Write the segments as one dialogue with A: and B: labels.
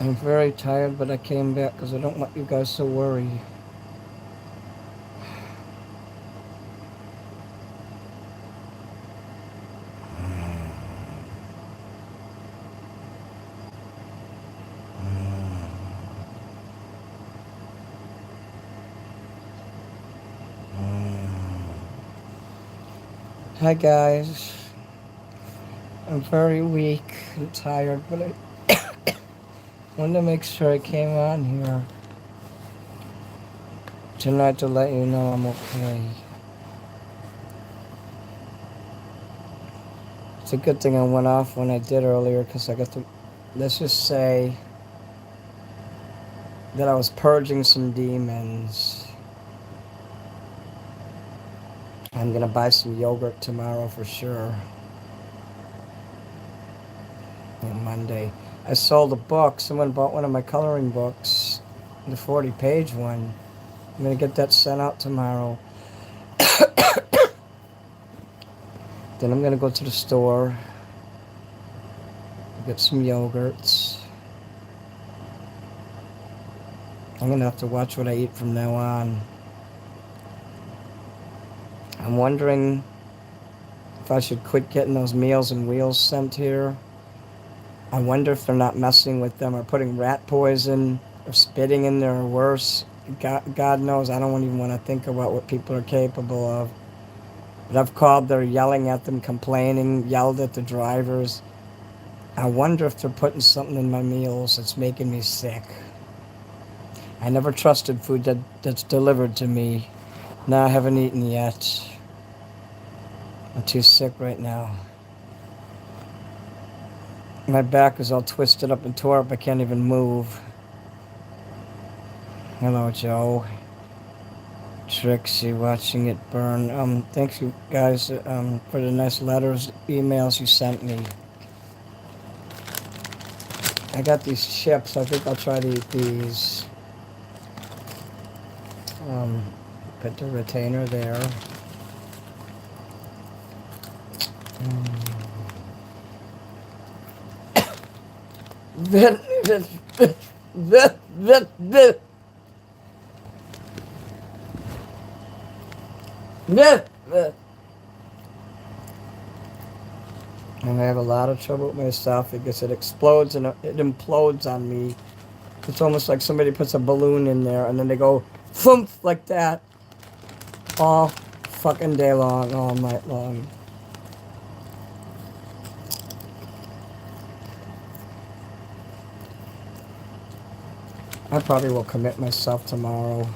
A: I'm very tired, but I came back because I don't want you guys to worry. Hi guys. I'm very weak and tired, but I wanted to make sure I came on here tonight to let you know I'm okay. It's a good thing I went off when I did earlier because I got to, let's just say that I was purging some demons. I'm gonna buy some yogurt tomorrow for sure. On Monday. I sold a book. Someone bought one of my coloring books, the 40-page one. I'm gonna get that sent out tomorrow. Then I'm gonna go to the store, get some yogurts. I'm gonna have to watch what I eat from now on. I'm wondering if I should quit getting those Meals and Wheels sent here. I wonder if they're not messing with them or putting rat poison or spitting in there or worse. God knows, I don't even want to think about what people are capable of. But I've called, they're yelling at them, complaining, yelled at the drivers. I wonder if they're putting something in my meals that's making me sick. I never trusted food that's delivered to me. No, I haven't eaten yet. I'm too sick right now. My back is all twisted up and tore up. I can't even move. Hello, Joe. Trixie, watching it burn. Thanks you guys for the nice letters, emails you sent me. I got these chips. I think I'll try to eat these. Put the retainer there. And I have a lot of trouble with my esophagus. It explodes and it implodes on me. It's almost like somebody puts a balloon in there and then they go thump like that all fucking day long, all night long. I probably will commit myself tomorrow.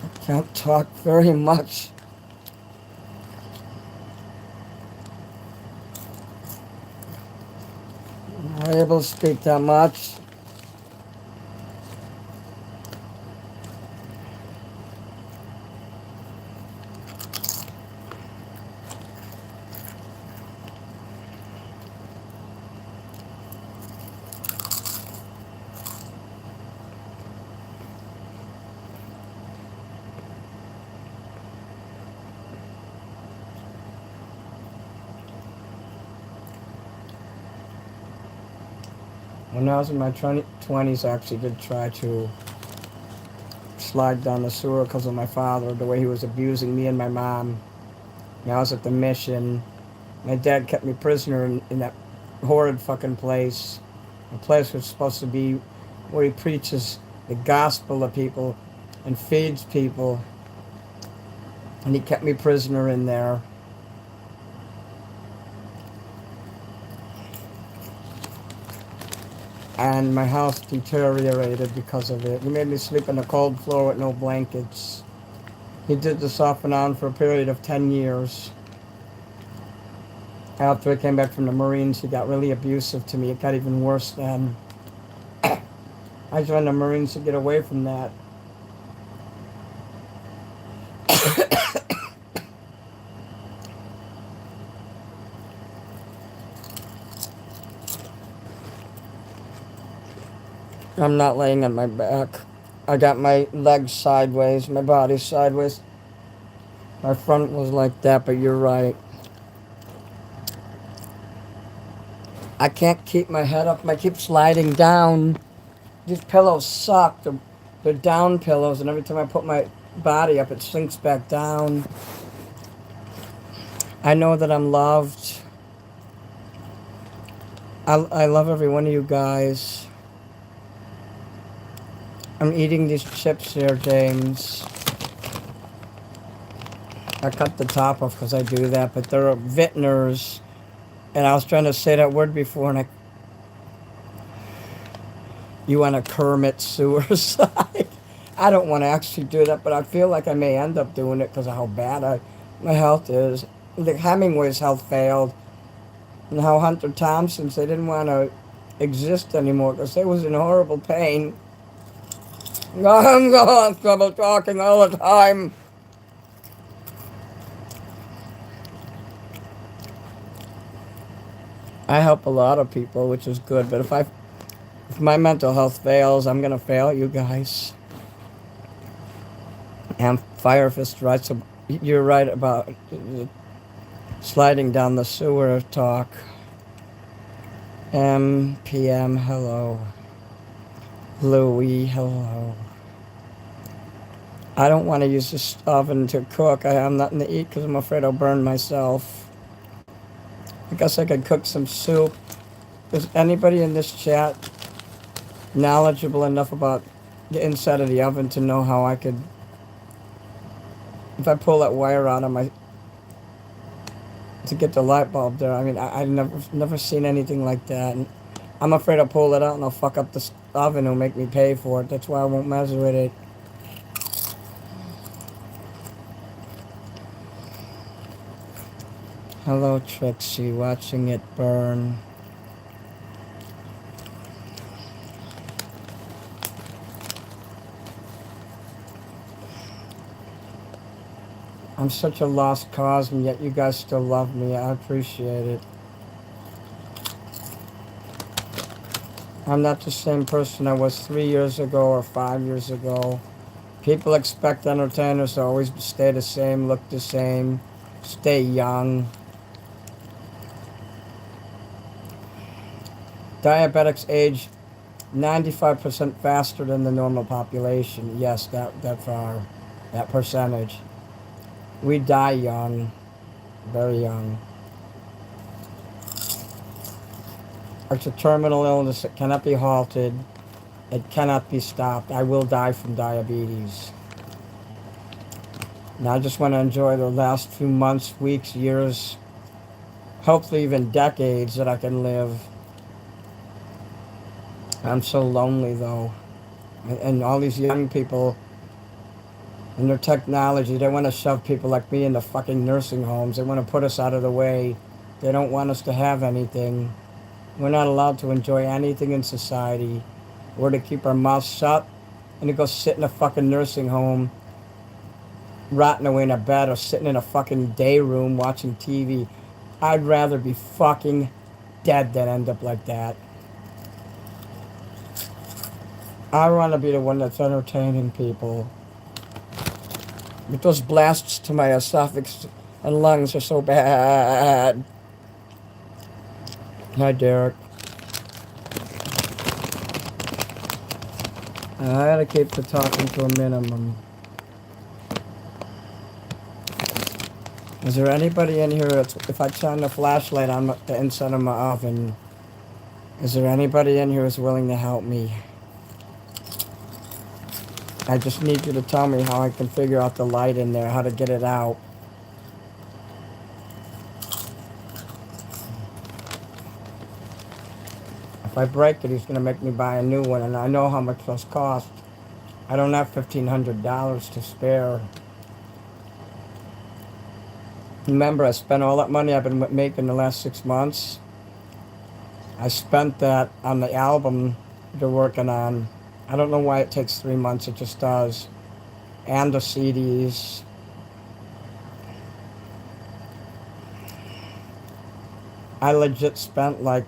A: I can't talk very much. I'm not able to speak that much. When I was in my 20s, I actually did try to slide down the sewer because of my father, the way he was abusing me and my mom. When I was at the mission, my dad kept me prisoner in that horrid fucking place. The place was supposed to be where he preaches the gospel to people and feeds people. And he kept me prisoner in there. And my house deteriorated because of it. He made me sleep on the cold floor with no blankets. He did this off and on for a period of 10 years. After I came back from the Marines, he got really abusive to me. It got even worse then. I joined the Marines to get away from that. I'm not laying on my back. I got my legs sideways, my body sideways. My front was like that, but you're right. I can't keep my head up. I keep sliding down. These pillows suck. They're down pillows, and every time I put my body up, it sinks back down. I know that I'm loved. I love every one of you guys. I'm eating these chips here, James. I cut the top off because I do that, but they're Vintners. And I was trying to say that word before, and you want a Kermit suicide. I don't want to actually do that, but I feel like I may end up doing it because of how bad my health is. The Hemingway's health failed, and how Hunter Thompson's, they didn't want to exist anymore because they was in horrible pain. I'm having trouble talking all the time. I help a lot of people, which is good, but if my mental health fails, I'm gonna fail you guys. And Firefist writes, you're right about sliding down the sewer talk. MPM, hello. Louie, hello. I don't want to use this oven to cook. I have nothing to eat because I'm afraid I'll burn myself. I guess I could cook some soup. Is anybody in this chat knowledgeable enough about the inside of the oven to know how I could, if I pull that wire out of my, to get the light bulb there? I mean, I've never seen anything like that. And I'm afraid I'll pull it out and I'll fuck up the oven and make me pay for it. That's why I won't mess with it. Hello, Trixie, watching it burn. I'm such a lost cause, and yet you guys still love me. I appreciate it. I'm not the same person I was 3 years ago or 5 years ago. People expect entertainers to always stay the same, look the same, stay young. Diabetics age 95% faster than the normal population. Yes, that far, that percentage. We die young, very young. It's a terminal illness. It cannot be halted. It cannot be stopped. I will die from diabetes. Now I just want to enjoy the last few months, weeks, years, hopefully even decades that I can live. I'm so lonely though. And all these young people and their technology, they want to shove people like me into fucking nursing homes. They want to put us out of the way. They don't want us to have anything. We're not allowed to enjoy anything in society. We're to keep our mouths shut and to go sit in a fucking nursing home, rotting away in a bed, or sitting in a fucking day room watching TV. I'd rather be fucking dead than end up like that. I want to be the one that's entertaining people. But those blasts to my esophagus and lungs are so bad. Hi, Derek. I gotta keep the talking to a minimum. Is there anybody in here that's, if I shine the flashlight on the inside of my oven, is there anybody in here who's willing to help me? I just need you to tell me how I can figure out the light in there, how to get it out. If I break it, he's going to make me buy a new one, and I know how much those cost. I don't have $1,500 to spare. Remember, I spent all that money I've been making the last 6 months. I spent that on the album they're working on. I don't know why it takes 3 months, it just does. And the CDs. I legit spent like,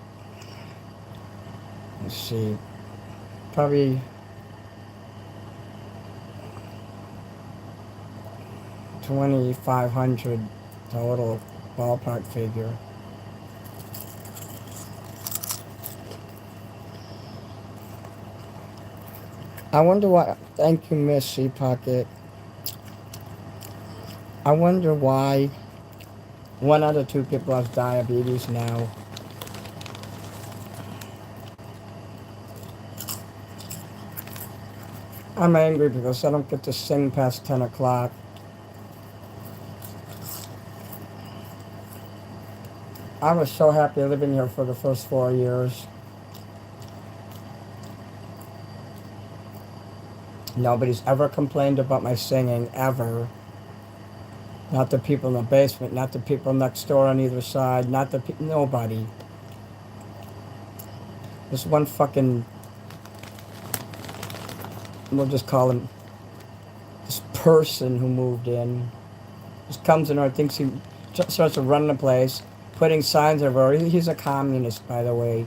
A: let's see, probably $2,500 total ballpark figure. I wonder why. Thank you, Miss Sea Pocket. I wonder why one out of two people has diabetes now. I'm angry because I don't get to sing past 10 o'clock. I was so happy living here for the first 4 years. Nobody's ever complained about my singing, ever. Not the people in the basement, not the people next door on either side, not the nobody. This one fucking, we'll just call him, this person who moved in, just comes in or thinks he starts to run the place, putting signs everywhere. He's a communist, by the way.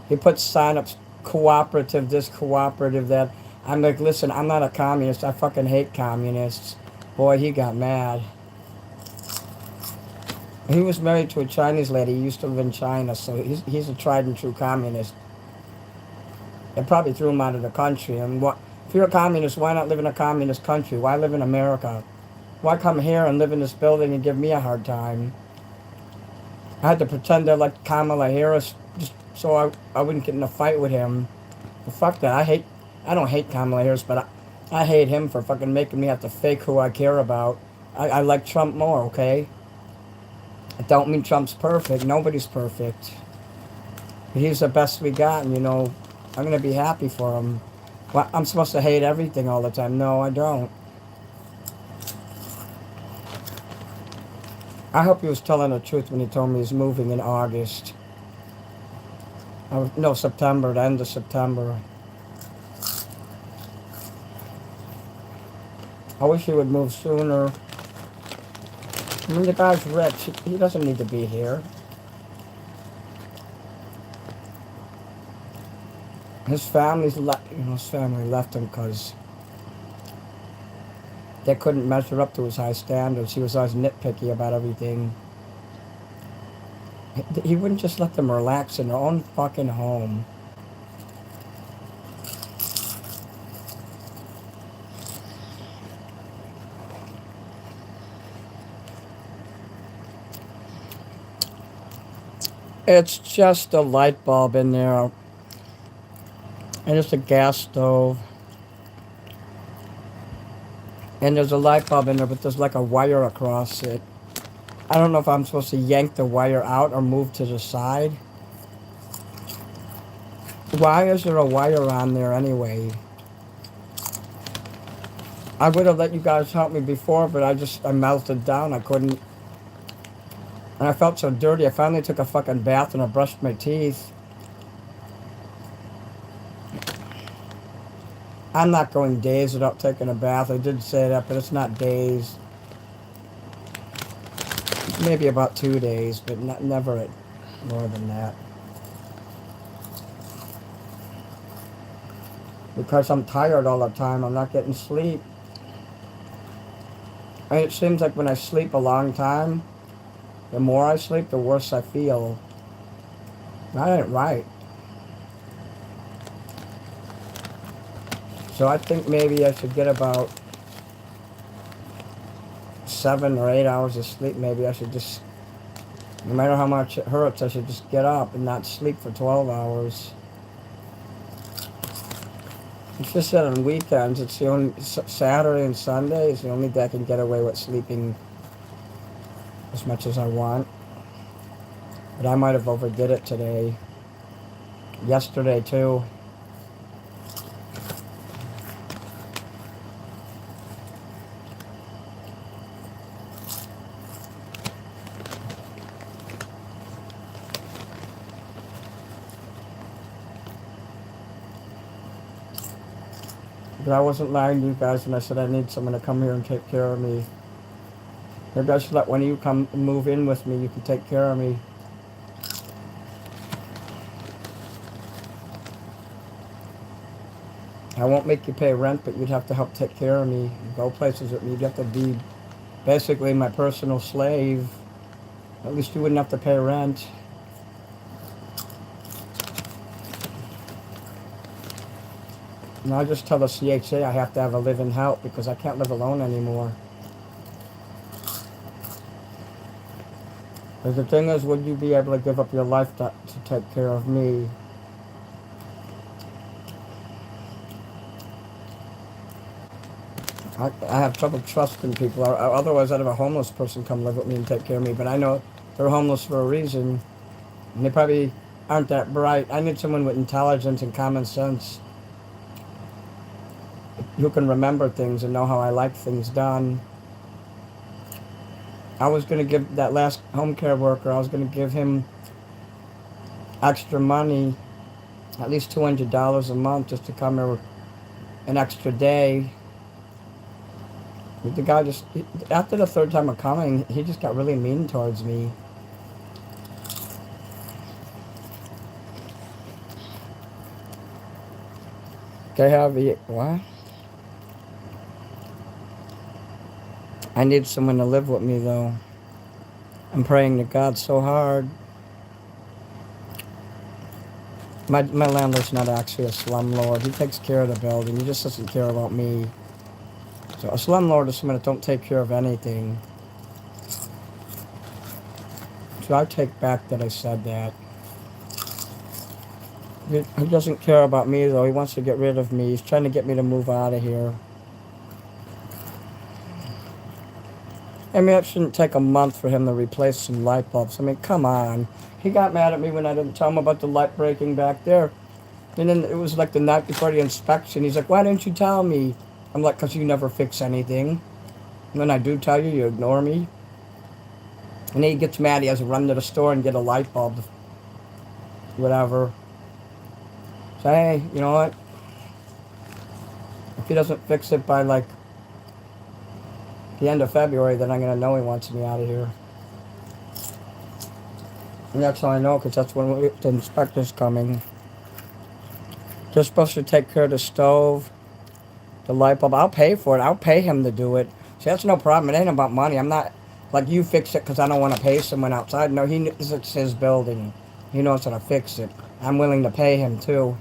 A: He puts sign ups, cooperative this, cooperative that. I'm like, listen, I'm not a communist. I fucking hate communists. Boy, he got mad. He was married to a Chinese lady. He used to live in China, so he's a tried and true communist. It probably threw him out of the country. And what if you're a communist? Why not live in a communist country? Why live in America? Why come here and live in this building and give me a hard time? I had to pretend I liked Kamala Harris just so I wouldn't get in a fight with him. Well, fuck that. I don't hate Kamala Harris, but I hate him for fucking making me have to fake who I care about. I like Trump more, okay? I don't mean Trump's perfect. Nobody's perfect. But he's the best we got, and I'm going to be happy for him. Well, I'm supposed to hate everything all the time. No, I don't. I hope he was telling the truth when he told me he's moving in August. No, September, the end of September. I wish he would move sooner. I mean, the guy's rich. He doesn't need to be here. His family left him because they couldn't measure up to his high standards. He was always nitpicky about everything. He wouldn't just let them relax in their own fucking home. It's just a light bulb in there. And it's a gas stove. And there's a light bulb in there, but there's like a wire across it. I don't know if I'm supposed to yank the wire out or move to the side. Why is there a wire on there anyway? I would have let you guys help me before, but I melted down. I couldn't. And I felt so dirty. I finally took a fucking bath and I brushed my teeth. I'm not going days without taking a bath. I did say that, but it's not days. Maybe about 2 days, but never more than that. Because I'm tired all the time. I'm not getting sleep. I mean, it seems like when I sleep a long time, the more I sleep, the worse I feel. That ain't right. So I think maybe I should get about 7 or 8 hours of sleep. Maybe I should just, no matter how much it hurts, I should just get up and not sleep for 12 hours. It's just that on weekends, it's the only, Saturday and Sunday is the only day I can get away with sleeping as much as I want. But I might have overdid it today. Yesterday too. But I wasn't lying to you guys when I said I need someone to come here and take care of me. Maybe I should let one of you come move in with me. You can take care of me. I won't make you pay rent, but you'd have to help take care of me. Go places with me. You'd have to be basically my personal slave. At least you wouldn't have to pay rent. And I just tell the CHA I have to have a live-in help because I can't live alone anymore. Because the thing is, would you be able to give up your life to take care of me? I have trouble trusting people. Otherwise, I'd have a homeless person come live with me and take care of me. But I know they're homeless for a reason. And they probably aren't that bright. I need someone with intelligence and common sense who can remember things and know how I like things done. I was going to give that last home care worker, I was going to give him extra money, at least $200 a month, just to come here an extra day. The guy just, after the third time of coming, he just got really mean towards me. Okay, what? I need someone to live with me, though. I'm praying to God so hard. My landlord's not actually a slumlord. He takes care of the building. He just doesn't care about me. So a slumlord is someone that don't take care of anything. So I take back that I said that. He doesn't care about me, though. He wants to get rid of me. He's trying to get me to move out of here. I mean, it shouldn't take a month for him to replace some light bulbs. I mean, come on. He got mad at me when I didn't tell him about the light breaking back there. And then it was like the night before the inspection. He's like, why didn't you tell me? I'm like, because you never fix anything. And when I do tell you, you ignore me. And then he gets mad. He has to run to the store and get a light bulb. Whatever. So, hey, you know what? If he doesn't fix it by, like, the end of February, then I'm going to know he wants me out of here. And that's how I know, because that's when the inspector's coming. They're supposed to take care of the stove, the light bulb. I'll pay for it. I'll pay him to do it. See, that's no problem. It ain't about money. I'm not like you fix it because I don't want to pay someone outside. No, it's his building. He knows how to fix it. I'm willing to pay him too.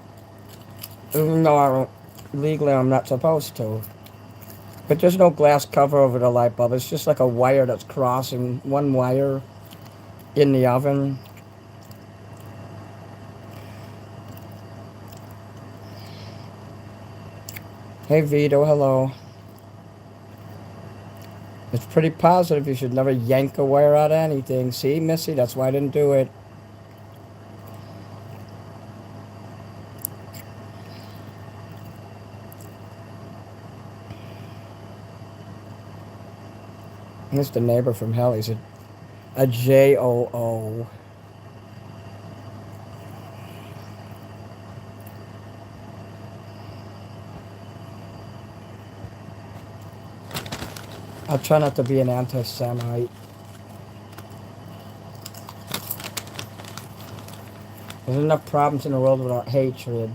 A: Even though legally I'm not supposed to. But there's no glass cover over the light bulb. It's just like a wire that's crossing one wire in the oven. Hey Vito, hello. It's pretty positive. You should never yank a wire out of anything. See, Missy, that's why I didn't do it. This is the neighbor from hell. He's a J-O-O. I'll try not to be an anti-Semite. There's enough problems in the world without hatred.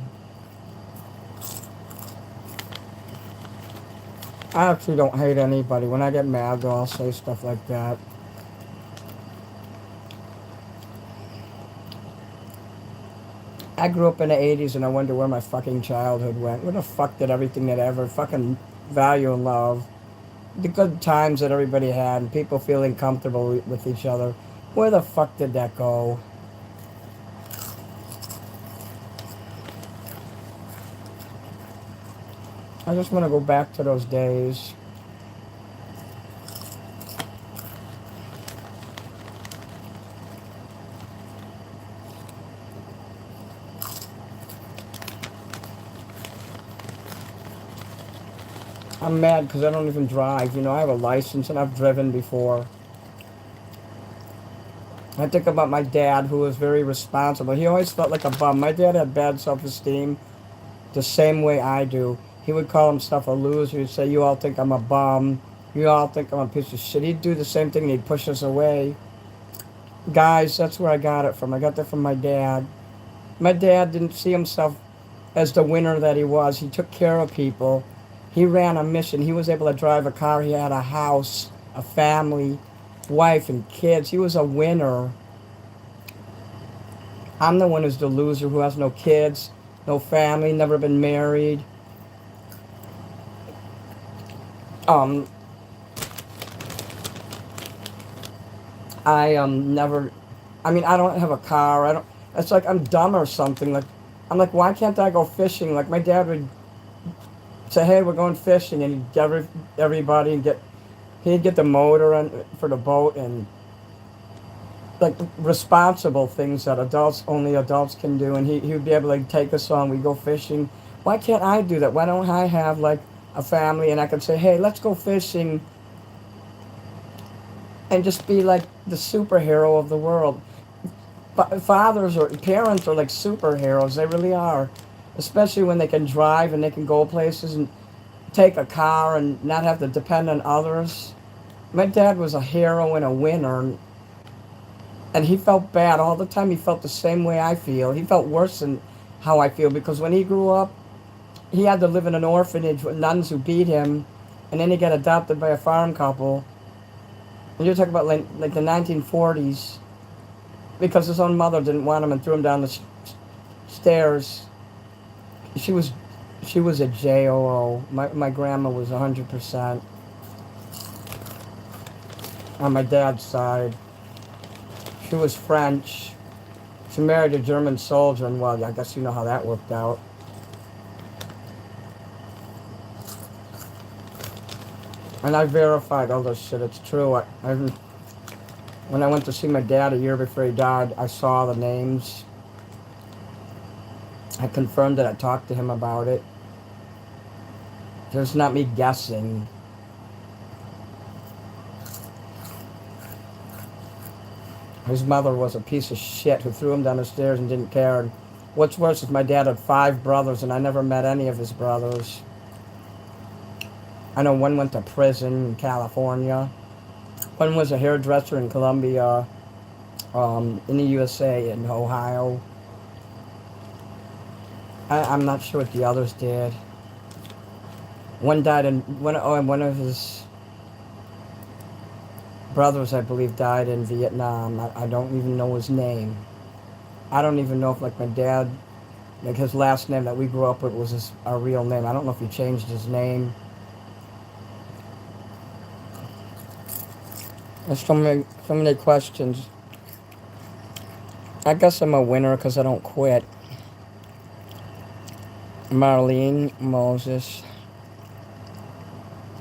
A: I actually don't hate anybody. When I get mad, though, I'll say stuff like that. I grew up in the 80s and I wonder where my fucking childhood went. Where the fuck did everything that I ever fucking value and love, the good times that everybody had, and people feeling comfortable with each other, where the fuck did that go? I just want to go back to those days. I'm mad because I don't even drive. You know, I have a license and I've driven before. I think about my dad, who was very responsible. He always felt like a bum. My dad had bad self-esteem the same way I do. He would call himself a loser. He'd say, you all think I'm a bum. You all think I'm a piece of shit. He'd do the same thing and he'd push us away. Guys, that's where I got it from. I got that from my dad. My dad didn't see himself as the winner that he was. He took care of people. He ran a mission. He was able to drive a car. He had a house. a family, wife and kids. He was a winner. I'm the one who's the loser who has no kids, no family, never been married. Um, I never. I mean, I don't have a car. I don't. It's like I'm dumb or something. Like, I'm like, why can't I go fishing? Like my dad would say, "Hey, we're going fishing," and he'd get everybody and get. He'd get the motor for the boat and like responsible things that only adults can do, and he would be able to take us on. We go fishing. Why can't I do that? Why don't I have like a family and I could say, "Hey, let's go fishing," and just be like the superhero of the world. Fathers or parents are like superheroes. They really are, especially when they can drive and they can go places and take a car and not have to depend on others. My dad was a hero and a winner, and he felt bad all the time. He felt the same way I feel. He felt worse than how I feel because when he grew up, he had to live in an orphanage with nuns who beat him, and then he got adopted by a farm couple. And you're talking about like the 1940s, because his own mother didn't want him and threw him down the stairs. She was she was a JOO. My grandma was 100% on my dad's side. She was French. She married a German soldier, and well, I guess you know how that worked out. And I verified all this shit. It's true. When I went to see my dad a year before he died, I saw the names. I confirmed it. I talked to him about it. There's not me guessing. His mother was a piece of shit who threw him down the stairs and didn't care. And what's worse is my dad had 5 brothers, and I never met any of his brothers. I know one went to prison in California. One was a hairdresser in Columbia, in the USA, in Ohio. I'm not sure what the others did. One died in and one of his brothers, I believe, died in Vietnam. I don't even know his name. I don't even know if like my dad, like his last name that we grew up with was our real name. I don't know if he changed his name. There's so many questions. I guess I'm a winner because I don't quit. Marlene Moses.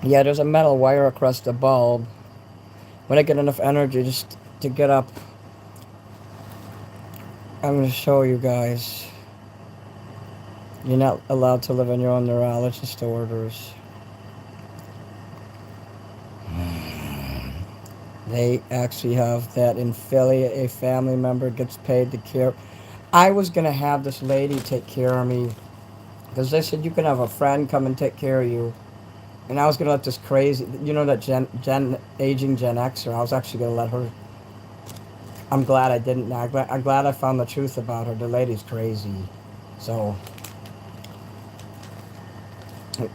A: Yeah, there's a metal wire across the bulb. When I get enough energy just to get up, I'm going to show you guys. You're not allowed to live on your own neurologist orders. They actually have that in Philly. A family member gets paid to care. I was going to have this lady take care of me because they said you can have a friend come and take care of you. And I was going to let this crazy, that aging Gen Xer, I was actually going to let her. I'm glad I didn't. I'm glad I found the truth about her. The lady's crazy. So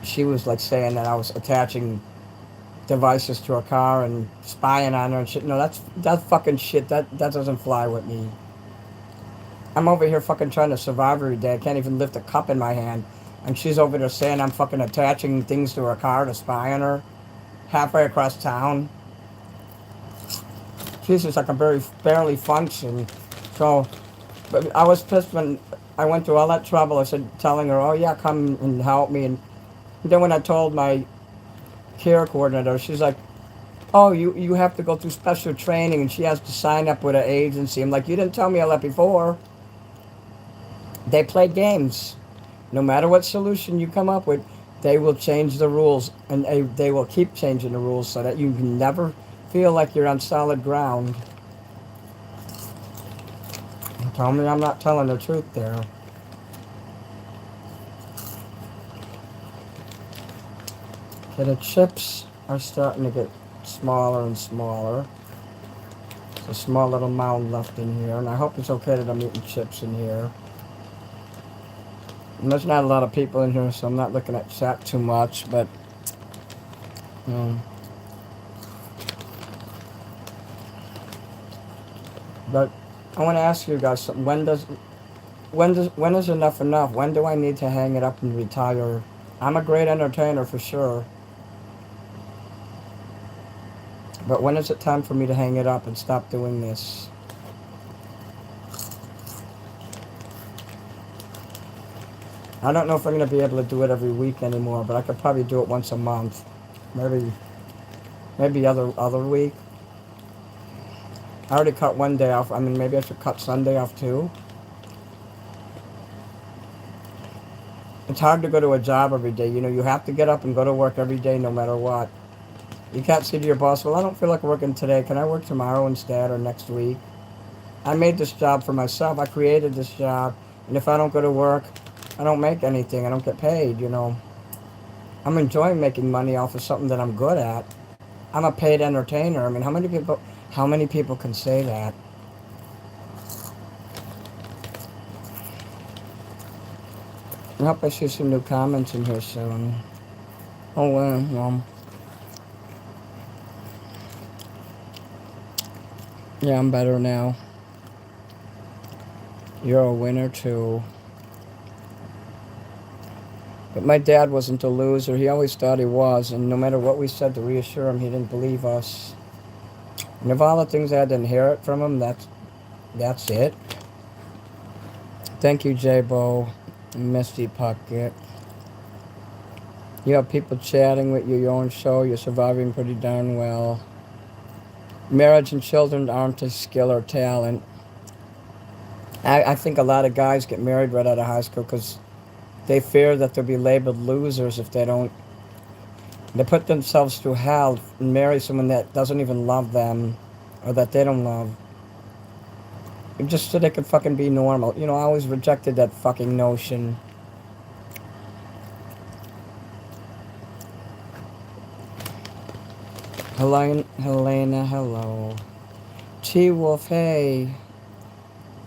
A: she was like saying that I was attaching devices to her car and spying on her and shit. No, that's fucking shit. That doesn't fly with me. I'm over here fucking trying to survive every day. I can't even lift a cup in my hand. And she's over there saying I'm fucking attaching things to her car to spy on her halfway across town. Jesus, I can barely function. So, but I was pissed when I went through all that trouble. I said, telling her, "Oh yeah, come and help me." And then when I told my care coordinator, she's like, "Oh, you have to go through special training, and she has to sign up with an agency." I'm like, "You didn't tell me all that before." They play games. No matter what solution you come up with, they will change the rules, and they will keep changing the rules so that you can never feel like you're on solid ground. Tell me I'm not telling the truth there. Okay, the chips are starting to get smaller and smaller. There's a small little mound left in here, and I hope it's okay that I'm eating chips in here. And there's not a lot of people in here, so I'm not looking at chat too much, but But I want to ask you guys something. When is enough enough? When do I need to hang it up and retire? I'm a great entertainer for sure, but when is it time for me to hang it up and stop doing this? I don't know if I'm going to be able to do it every week anymore, but I could probably do it once a month. Maybe other week. I already cut one day off. I mean, maybe I should cut Sunday off too. It's hard to go to a job every day. You know, you have to get up and go to work every day no matter what. You can't say to your boss, well, I don't feel like working today. Can I work tomorrow instead or next week? I made this job for myself. I created this job. And if I don't go to work, I don't make anything. I don't get paid, you know. I'm enjoying making money off of something that I'm good at. I'm a paid entertainer. I mean, how many people can say that? I hope I see some new comments in here soon. Oh, well, yeah, I'm better now. You're a winner too. But my dad wasn't a loser. He always thought he was, and no matter what we said to reassure him, he didn't believe us. And of all the things I had to inherit from him, that's it. Thank you, J-Bo, Misty Pocket. You have people chatting with you, your own show. You're surviving pretty darn well. Marriage and children aren't a skill or talent. I think a lot of guys get married right out of high school because they fear that they'll be labeled losers if they don't. They put themselves through hell and marry someone that doesn't even love them or that they don't love. Just so they could fucking be normal. You know, I always rejected that fucking notion. Helena, hello. T-Wolf, hey.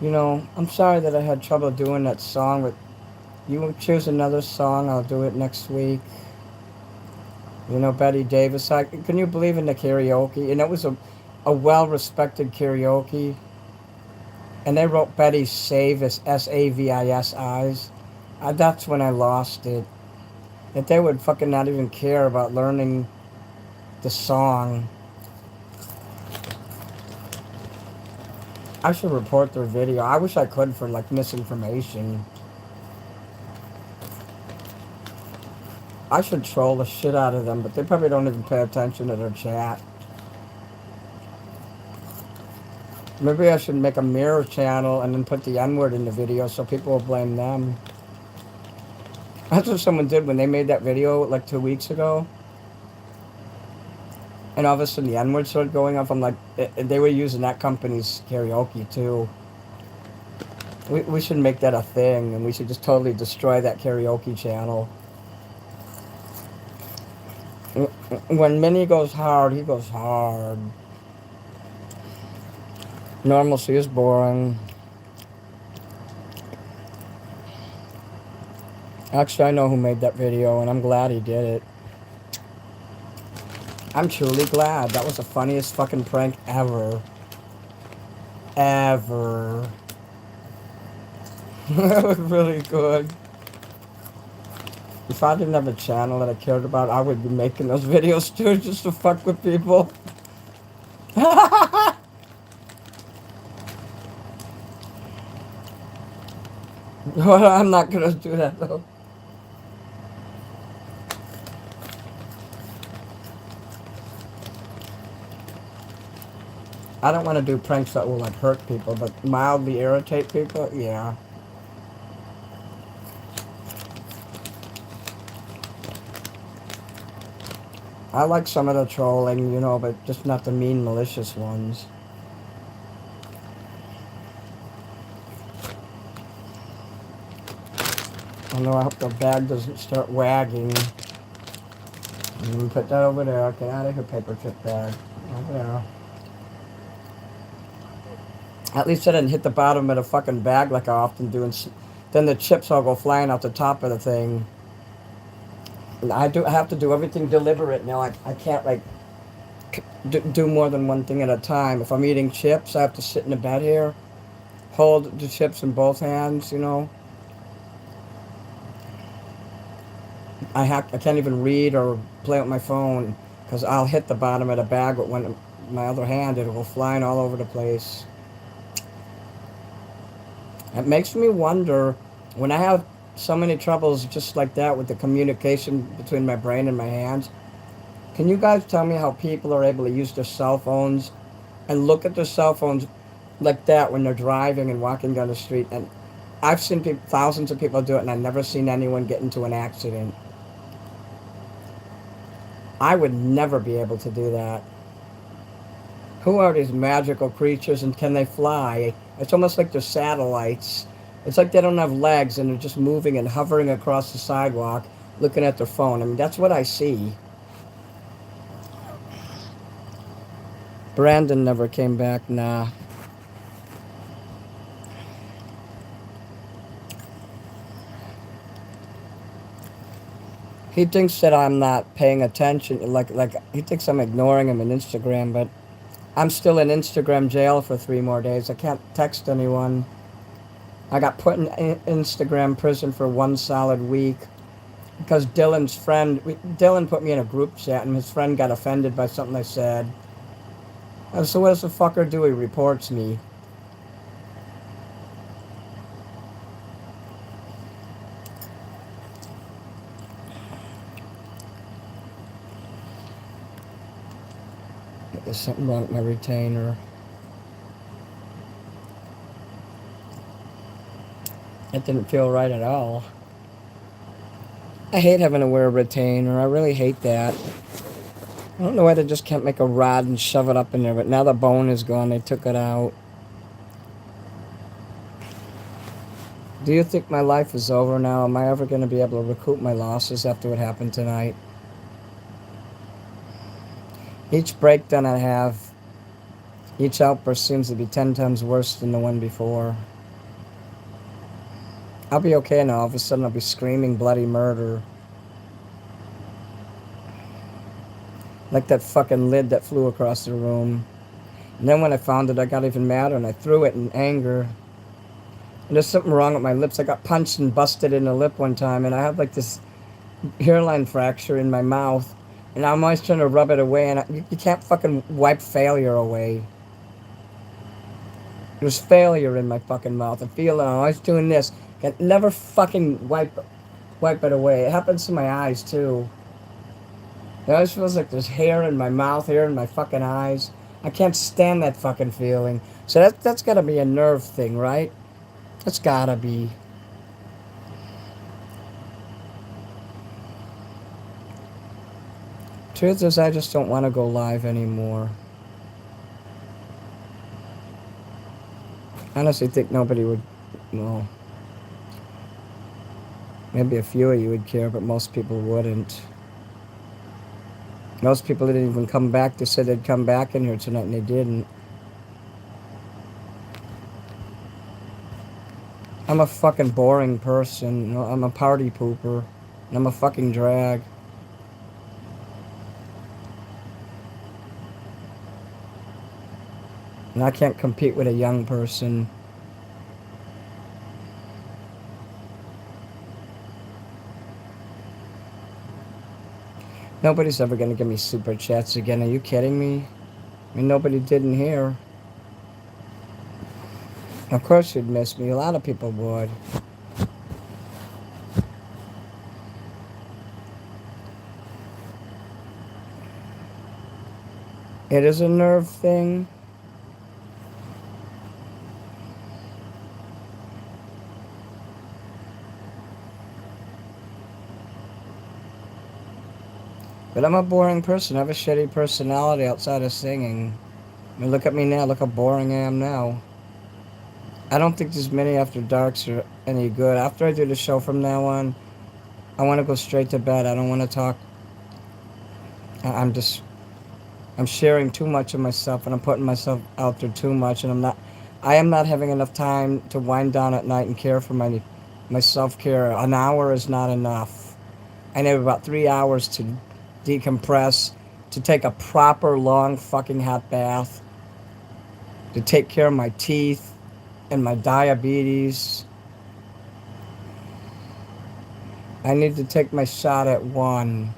A: You know, I'm sorry that I had trouble doing that song, but you choose another song, I'll do it next week. You know, Betty Davis. Can you believe in the karaoke? And it was a well-respected karaoke. And they wrote Betty Savis, S-A-V-I-S-I's. That's when I lost it. That they would fucking not even care about learning the song. I should report their video. I wish I could for, like, misinformation. I should troll the shit out of them, but they probably don't even pay attention to their chat. Maybe I should make a mirror channel and then put the N-word in the video so people will blame them. That's what someone did when they made that video like 2 weeks ago. And all of a sudden the N-word started going off. I'm like, they were using that company's karaoke too. We should make that a thing, and we should just totally destroy that karaoke channel. When Minnie goes hard, he goes hard. Normalcy is boring. Actually, I know who made that video, and I'm glad he did it. I'm truly glad. That was the funniest fucking prank ever. Ever. That was really good. If I didn't have a channel that I cared about, I would be making those videos too, just to fuck with people. Well, I'm not gonna do that though. I don't want to do pranks that will like hurt people, but mildly irritate people, yeah. I like some of the trolling, you know, but just not the mean, malicious ones. Oh no, I hope the bag doesn't start wagging. Put that over there. Get out of here, paper chip bag. Over there. At least I didn't hit the bottom of the fucking bag like I often do, and then the chips all go flying out the top of the thing. And I have to do everything deliberate now. I can't like do more than one thing at a time. If I'm eating chips, I have to sit in the bed here, hold the chips in both hands. I can't even read or play with my phone because I'll hit the bottom of the bag with my other hand. It'll go flying all over the place. It makes me wonder when I have so many troubles just like that with the communication between my brain and my hands. Can you guys tell me how people are able to use their cell phones and look at their cell phones like that when they're driving and walking down the street? And I've seen thousands of people do it, and I've never seen anyone get into an accident. I would never be able to do that. Who are these magical creatures, and can they fly? It's almost like they're satellites. It's like they don't have legs and they're just moving and hovering across the sidewalk looking at their phone. I mean, that's what I see. Brandon never came back, nah. He thinks that I'm not paying attention, like he thinks I'm ignoring him on Instagram, but I'm still in Instagram jail for 3 more days. I can't text anyone. I got put in Instagram prison for 1 solid week because Dylan put me in a group chat, and his friend got offended by something I said. And so what does the fucker do? He reports me. There's something wrong with my retainer. It didn't feel right at all. I hate having to wear a retainer. I really hate that. I don't know why they just can't make a rod and shove it up in there, but now the bone is gone. They took it out. Do you think my life is over now? Am I ever going to be able to recoup my losses after what happened tonight? Each breakdown I have, each outburst seems to be 10 times worse than the one before. I'll be okay now. All of a sudden I'll be screaming bloody murder. Like that fucking lid that flew across the room. And then when I found it, I got even madder and I threw it in anger. And there's something wrong with my lips. I got punched and busted in the lip one time, and I have like this hairline fracture in my mouth. And I'm always trying to rub it away, and you can't fucking wipe failure away. There's failure in my fucking mouth. I feel it. I'm always doing this. Can never fucking wipe it away. It happens to my eyes too. It always feels like there's hair in my mouth, hair in my fucking eyes. I can't stand that fucking feeling. So that's gotta be a nerve thing, right? That's gotta be. Truth is, I just don't want to go live anymore. I honestly think nobody would. Well, maybe a few of you would care, but most people wouldn't. Most people didn't even come back. They said they'd come back in here tonight, and they didn't. I'm a fucking boring person. I'm a party pooper. And I'm a fucking drag. And I can't compete with a young person. Nobody's ever going to give me super chats again. Are you kidding me? I mean, nobody did in here. Of course you'd miss me. A lot of people would. It is a nerve thing. But I'm a boring person. I have a shitty personality outside of singing. I mean, look at me now. Look how boring I am now. I don't think these mini after darks are any good. After I do the show from now on, I want to go straight to bed. I don't want to talk. I'm sharing too much of myself, and I'm putting myself out there too much, and I am not having enough time to wind down at night and care for my self-care. An hour is not enough. I need about 3 hours to decompress, to take a proper long fucking hot bath, to take care of my teeth and my diabetes. I need to take my shot at 1.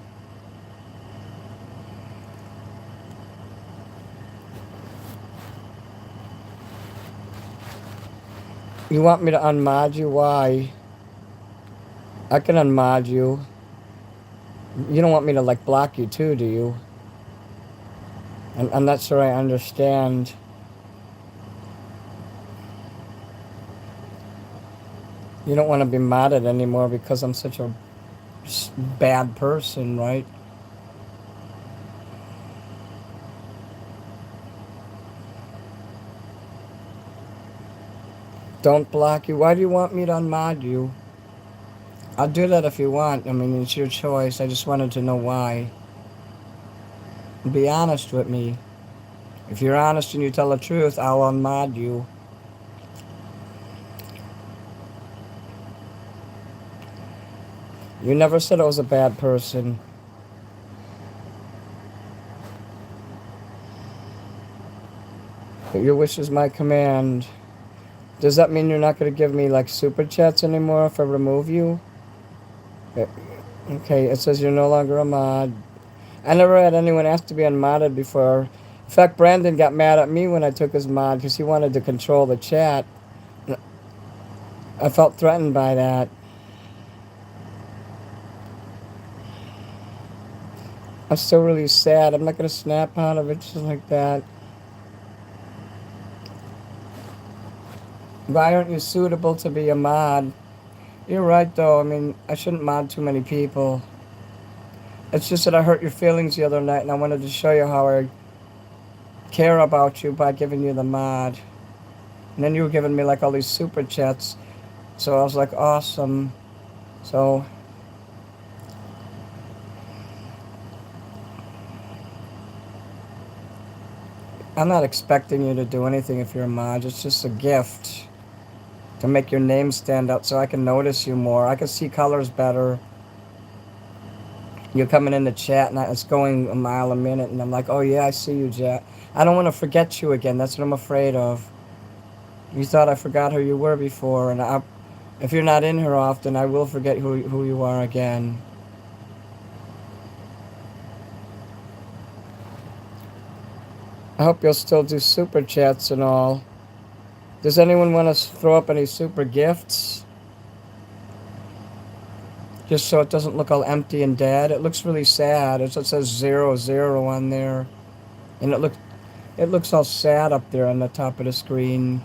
A: You want me to unmod you? Why? I can unmod you. You don't want me to, like, block you too, do you? I'm not sure I understand. You don't want to be modded anymore because I'm such a bad person, right? Don't block you. Why do you want me to unmod you? I'll do that if you want. I mean, it's your choice. I just wanted to know why. Be honest with me. If you're honest and you tell the truth, I'll unmod you. You never said I was a bad person. But your wish is my command. Does that mean you're not going to give me, like, super chats anymore if I remove you? Okay, it says you're no longer a mod. I never had anyone ask to be unmodded before. In fact, Brandon got mad at me when I took his mod because he wanted to control the chat. I felt threatened by that. I'm still really sad. I'm not going to snap out of it just like that. Why aren't you suitable to be a mod? You're right, though. I mean, I shouldn't mod too many people. It's just that I hurt your feelings the other night, and I wanted to show you how I care about you by giving you the mod. And then you were giving me, like, all these super chats. So I was like, awesome. So I'm not expecting you to do anything if you're a mod. It's just a gift to make your name stand out so I can notice you more. I can see colors better. You're coming in the chat and it's going a mile a minute, and I'm like, oh yeah, I see you, Jack. I don't want to forget you again. That's what I'm afraid of. You thought I forgot who you were before, and if you're not in here often, I will forget who you are again. I hope you'll still do super chats and all. Does anyone want to throw up any super gifts? Just so it doesn't look all empty and dead. It looks really sad. It says 00 on there. And it looks all sad up there on the top of the screen.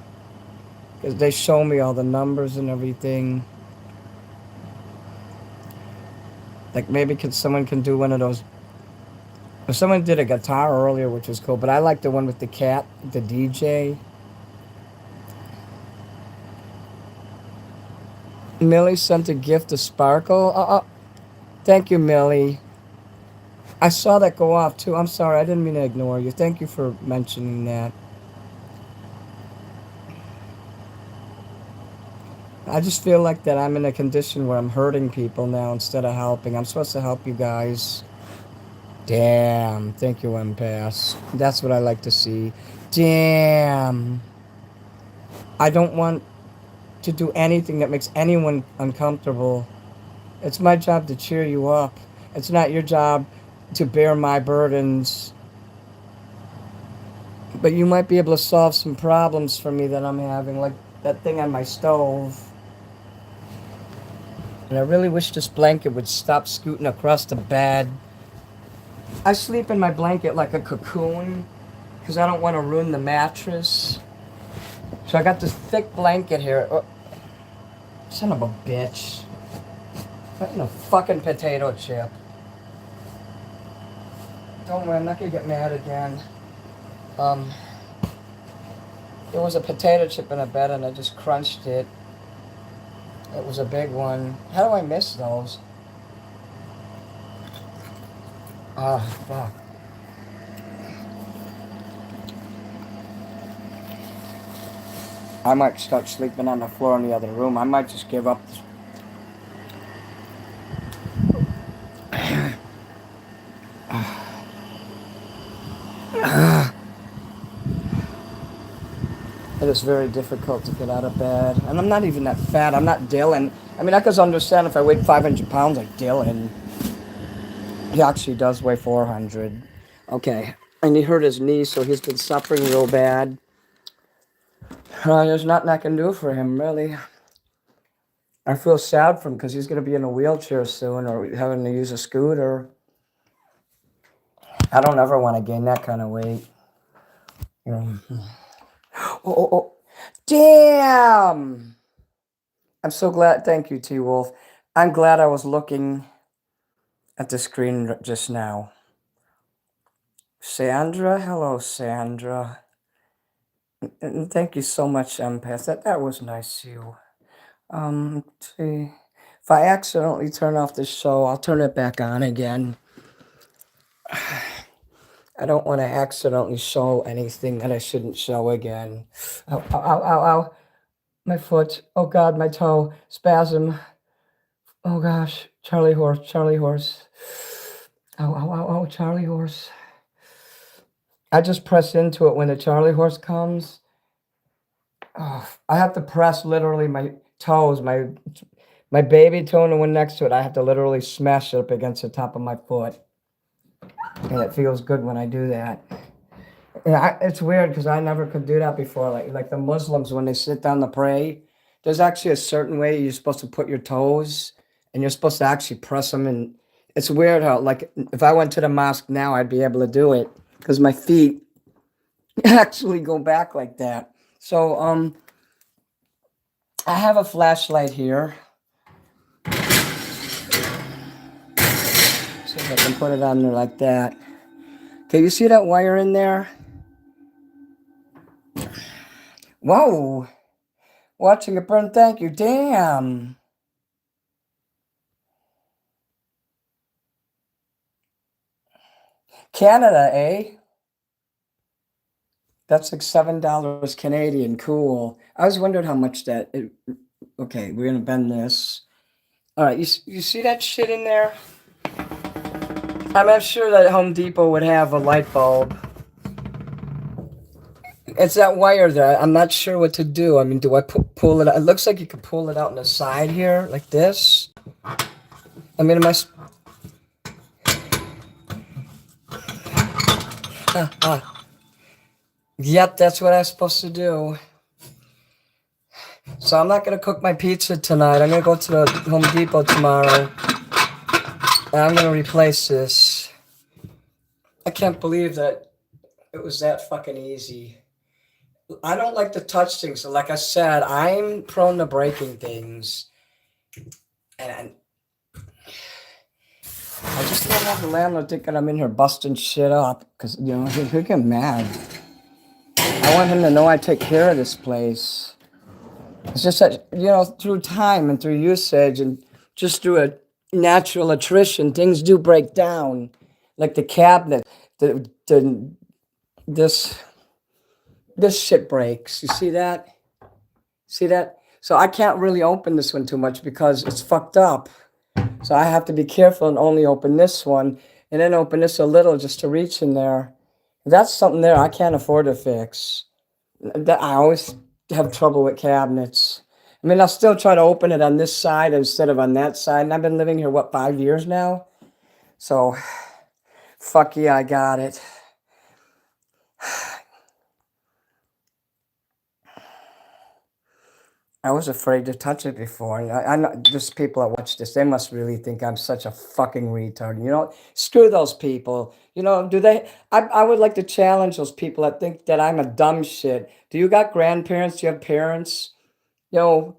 A: They show me all the numbers and everything. Like maybe someone can do one of those. Someone did a guitar earlier, which was cool. But I like the one with the cat, the DJ. Millie sent a gift to Sparkle. Thank you, Millie. I saw that go off too. I'm sorry, I didn't mean to ignore you. Thank you for mentioning that. I just feel like that I'm in a condition where I'm hurting people now instead of helping. I'm supposed to help you guys. Damn. Thank you, Empass. That's what I like to see. Damn. I don't want to do anything that makes anyone uncomfortable. It's my job to cheer you up. It's not your job to bear my burdens. But you might be able to solve some problems for me that I'm having, like that thing on my stove. And I really wish this blanket would stop scooting across the bed. I sleep in my blanket like a cocoon because I don't want to ruin the mattress. So I got this thick blanket here. Oh, son of a bitch. What in a fucking potato chip? Don't worry, I'm not going to get mad again. There was a potato chip in a bed and I just crunched it. It was a big one. How do I miss those? Ah, fuck. I might start sleeping on the floor in the other room. I might just give up. it's very difficult to get out of bed. And I'm not even that fat. I'm not Dylan. I mean, I could understand if I weighed 500 pounds like Dylan. He actually does weigh 400. Okay. And he hurt his knee, so he's been suffering real bad. There's nothing I can do for him, really. I feel sad for him because he's going to be in a wheelchair soon or having to use a scooter. I don't ever want to gain that kind of weight. Oh. Damn! I'm so glad. Thank you, T-Wolf. I'm glad I was looking at the screen just now. Sandra? Hello, Sandra. And thank you so much, Empath. That was nice of you. See. If I accidentally turn off the show, I'll turn it back on again. I don't want to accidentally show anything that I shouldn't show again. Ow, ow, ow, ow, ow. My foot. Oh, God, my toe. Spasm. Oh, gosh. Charlie horse, Charlie horse. Ow, ow, ow, ow, Charlie horse. I just press into it when the Charlie horse comes. Oh, I have to press literally my toes, my baby toe and the one next to it. I have to literally smash it up against the top of my foot. And it feels good when I do that. And it's weird because I never could do that before. Like the Muslims, when they sit down to pray, there's actually a certain way you're supposed to put your toes and you're supposed to actually press them. And it's weird how, like, if I went to the mosque now, I'd be able to do it because my feet actually go back like that. So, I have a flashlight here. See if I can put it on there like that. Can you see that wire in there? Whoa! Watching it burn, thank you. Damn! Canada, eh? That's like $7 Canadian. Cool. I was wondering how much that. Okay, we're gonna bend this. All right, you see that shit in there? I'm not sure that Home Depot would have a light bulb. It's that wire there. I'm not sure what to do. I mean, do I pull it out? It looks like you can pull it out on the side here, like this. I mean, am I... Yep, that's what I'm supposed to do. So I'm not going to cook my pizza tonight. I'm going to go to the Home Depot tomorrow. And I'm going to replace this. I can't believe that it was that fucking easy. I don't like to touch things. So like I said, I'm prone to breaking things. And I just don't have the landlord thinking I'm in here busting shit up. Because, you know, he'll get mad. I want him to know I take care of this place. It's just that, you know, through time and through usage and just through a natural attrition, things do break down. Like the cabinet, this shit breaks. You see that? See that? So I can't really open this one too much because it's fucked up. So I have to be careful and only open this one and then open this a little just to reach in there. That's something there I can't afford to fix. I always have trouble with cabinets. I mean, I'll still try to open it on this side instead of on that side. And I've been living here, 5 years now? So, fuck yeah, I got it. I was afraid to touch it before. And I know there's people that watch this. They must really think I'm such a fucking retard. You know, screw those people. You know, do they? I would like to challenge those people that think that I'm a dumb shit. Do you got grandparents? Do you have parents? You know,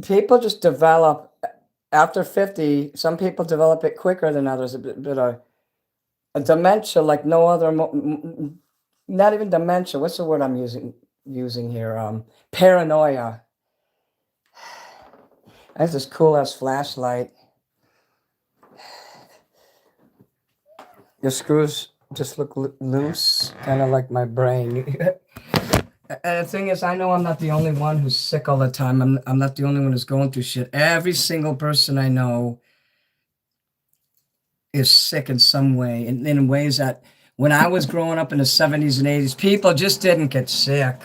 A: people just develop after 50. Some people develop it quicker than others. A bit of a dementia like no other. Not even dementia. What's the word I'm using here? Paranoia. I have this cool ass flashlight. The screws just look loose, kind of like my brain. And the thing is, I know I'm not the only one who's sick all the time. I'm not the only one who's going through shit. Every single person I know is sick in some way, in ways that when I was growing up in the 70s and 80s, people just didn't get sick.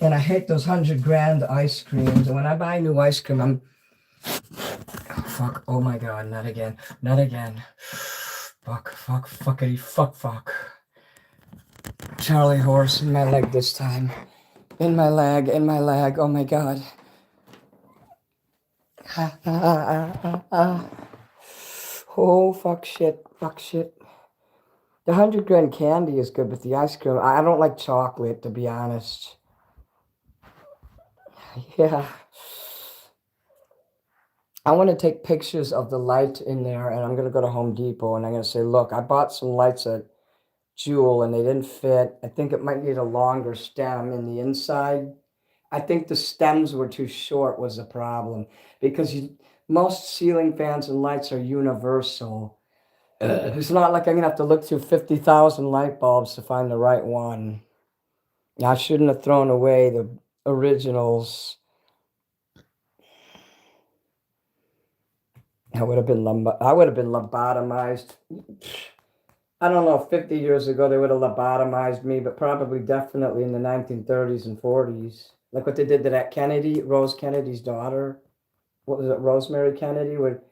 A: And I hate those $100,000 ice creams. And when I buy new ice cream, I'm... Oh, fuck. Oh my God. Not again. Not again. Fuck. Fuck. Fuckity. Fuck. Fuck. Charlie horse in my leg this time. In my leg. In my leg. Oh my God. Oh, fuck shit. Fuck shit. The $100,000 candy is good, but the ice cream, I don't like chocolate, to be honest. Yeah. I want to take pictures of the light in there, and I'm going to go to Home Depot, and I'm going to say, look, I bought some lights at Jewel, and they didn't fit. I think it might need a longer stem in the inside. I think the stems were too short was the problem, because most ceiling fans and lights are universal. It's not like I'm going to have to look through 50,000 light bulbs to find the right one. I shouldn't have thrown away the originals. I would have been lobotomized. I don't know, 50 years ago they would have lobotomized me, but probably definitely in the 1930s and 40s. Like what they did to that Kennedy, Rose Kennedy's daughter. What was it, Rosemary Kennedy? Where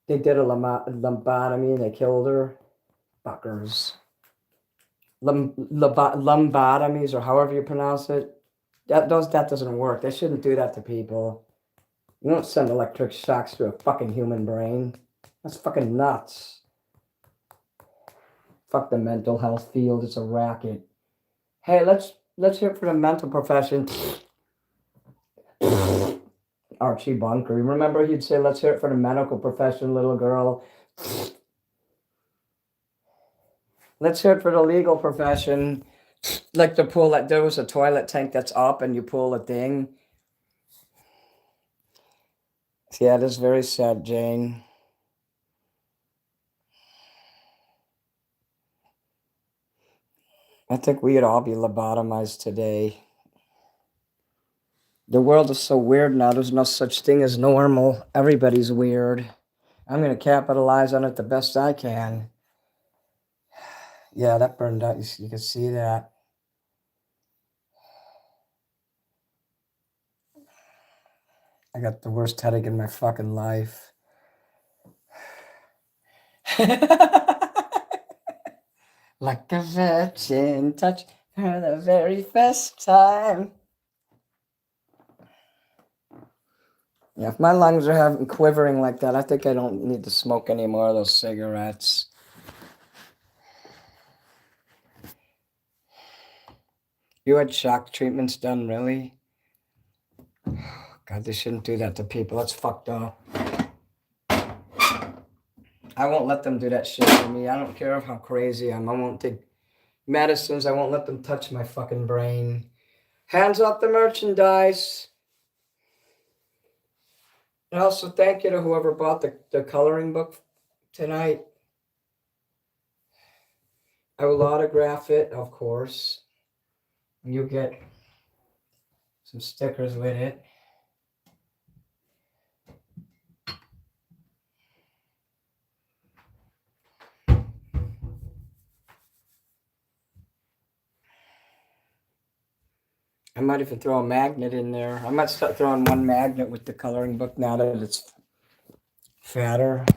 A: they did a lobotomy and they killed her. Fuckers. Lobotomies, or however you pronounce it. That doesn't work. They shouldn't do that to people. You don't send electric shocks to a fucking human brain. That's fucking nuts. Fuck the mental health field. It's a racket. Hey, let's hear it for the mental profession. Archie Bunker. Remember he'd say, let's hear it for the medical profession, little girl. Let's hear it for the legal profession. Like to pull that, there was a toilet tank that's up and you pull a thing. Yeah, it is very sad, Jane. I think we'd all be lobotomized today. The world is so weird now. There's no such thing as normal. Everybody's weird. I'm going to capitalize on it the best I can. Yeah, that burned out. You can see that. I got the worst headache in my fucking life. Like a virgin touch for the very first time. Yeah, if my lungs are quivering like that, I think I don't need to smoke any more of those cigarettes. You had shock treatments done, really? God, they shouldn't do that to people. That's fucked up. I won't let them do that shit to me. I don't care how crazy I am. I won't take medicines. I won't let them touch my fucking brain. Hands off the merchandise. And also, thank you to whoever bought the coloring book tonight. I will autograph it, of course. You get some stickers with it. I might even throw a magnet in there. I might start throwing one magnet with the coloring book now that it's fatter.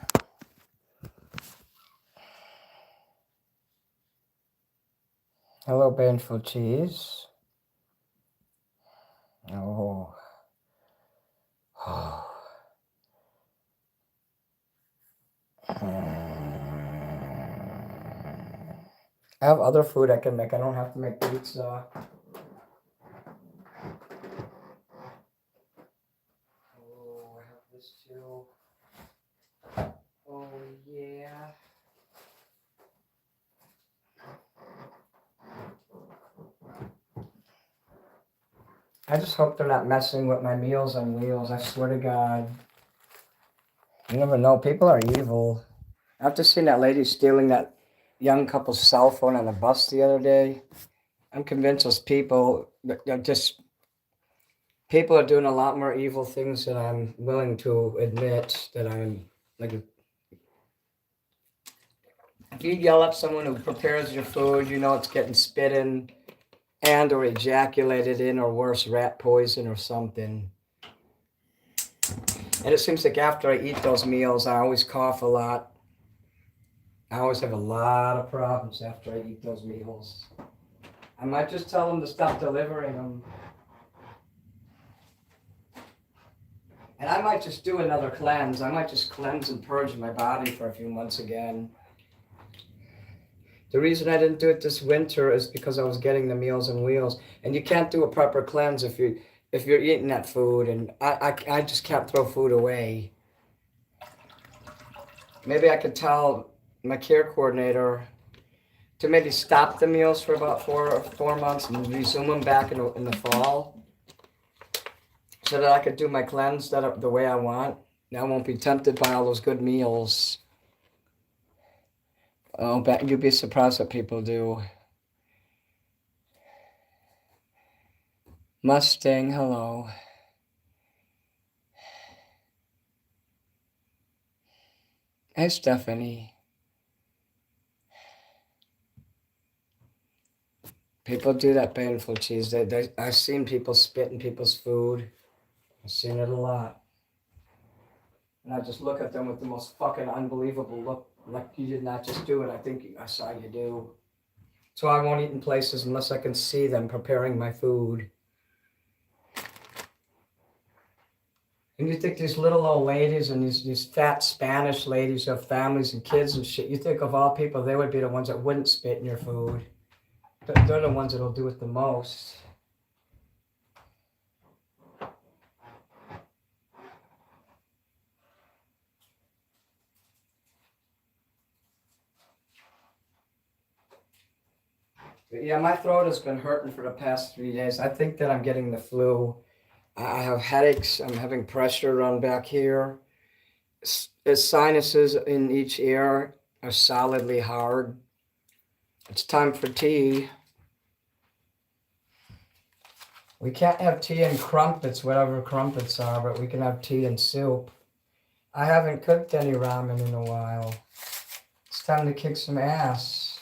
A: Hello, Baneful Cheese. Oh. Oh. I have other food I can make. I don't have to make pizza. Oh, I have this too. Oh, yeah. I just hope they're not messing with my Meals on Wheels. I swear to God. You never know. People are evil. After seeing that lady stealing that young couple's cell phone on the bus the other day, I'm convinced those people, they're just, people are doing a lot more evil things than I'm willing to admit that I'm, like, if you yell at someone who prepares your food, you know it's getting spit in. and or ejaculated in, or worse, rat poison or something. And it seems like after I eat those meals, I always cough a lot. I always have a lot of problems after I eat those meals. I might just tell them to stop delivering them. And I might just do another cleanse. I might just cleanse and purge my body for a few months again. The reason I didn't do it this winter is because I was getting the Meals on Wheels. And you can't do a proper cleanse if you're eating that food. And I just can't throw food away. Maybe I could tell my care coordinator to maybe stop the meals for about 4 months and resume them back in the fall, so that I could do my cleanse the way I want. I won't be tempted by all those good meals. Oh, but you'd be surprised what people do. Mustang, hello. Hey, Stephanie. People do that painful cheese. I've seen people spit in people's food. I've seen it a lot. And I just look at them with the most fucking unbelievable look, like you did not just do it. I think I saw you do. So I won't eat in places unless I can see them preparing my food. And you think these little old ladies and these fat Spanish ladies who have families and kids and shit, you think of all people, they would be the ones that wouldn't spit in your food. But they're the ones that'll do it the most. But yeah, my throat has been hurting for the past 3 days. I think that I'm getting the flu. I have headaches. I'm having pressure run back here. Sinuses in each ear are solidly hard. It's time for tea. We can't have tea and crumpets, whatever crumpets are, but we can have tea and soup. I haven't cooked any ramen in a while. It's time to kick some ass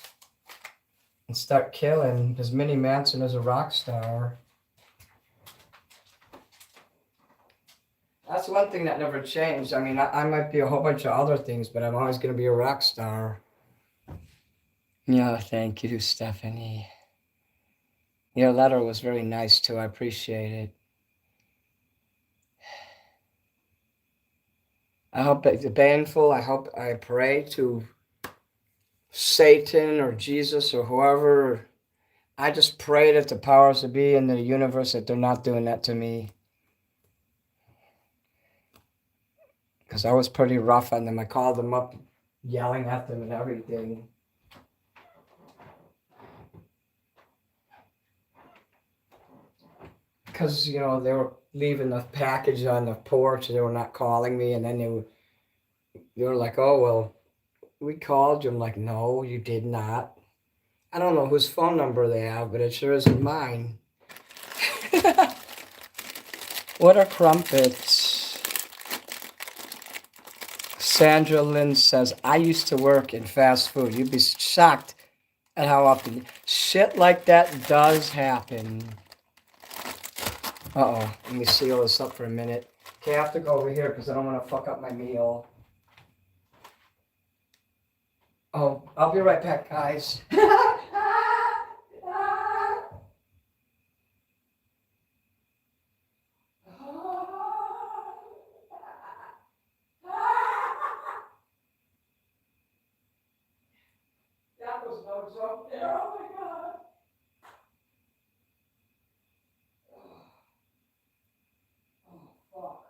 A: and start killing, because Minnie Manson is a rock star. That's one thing that never changed. I mean, I might be a whole bunch of other things, but I'm always going to be a rock star. Yeah, thank you, Stephanie. Your letter was very nice, too. I appreciate it. I hope it's painful. I pray to Satan or Jesus or whoever. I just pray that the powers that be in the universe, that they're not doing that to me. Because I was pretty rough on them. I called them up, yelling at them and everything. Because, they were leaving the package on the porch. They were not calling me. And then they were like, oh, well, we called you. I'm like, no, you did not. I don't know whose phone number they have, but it sure isn't mine. What are crumpets? Sandra Lynn says, I used to work in fast food. You'd be shocked at how often shit like that does happen. Uh-oh, let me seal this up for a minute. Okay, I have to go over here because I don't want to fuck up my meal. Oh, I'll be right back, guys. That was no joke there. Oh my God. Oh, fuck.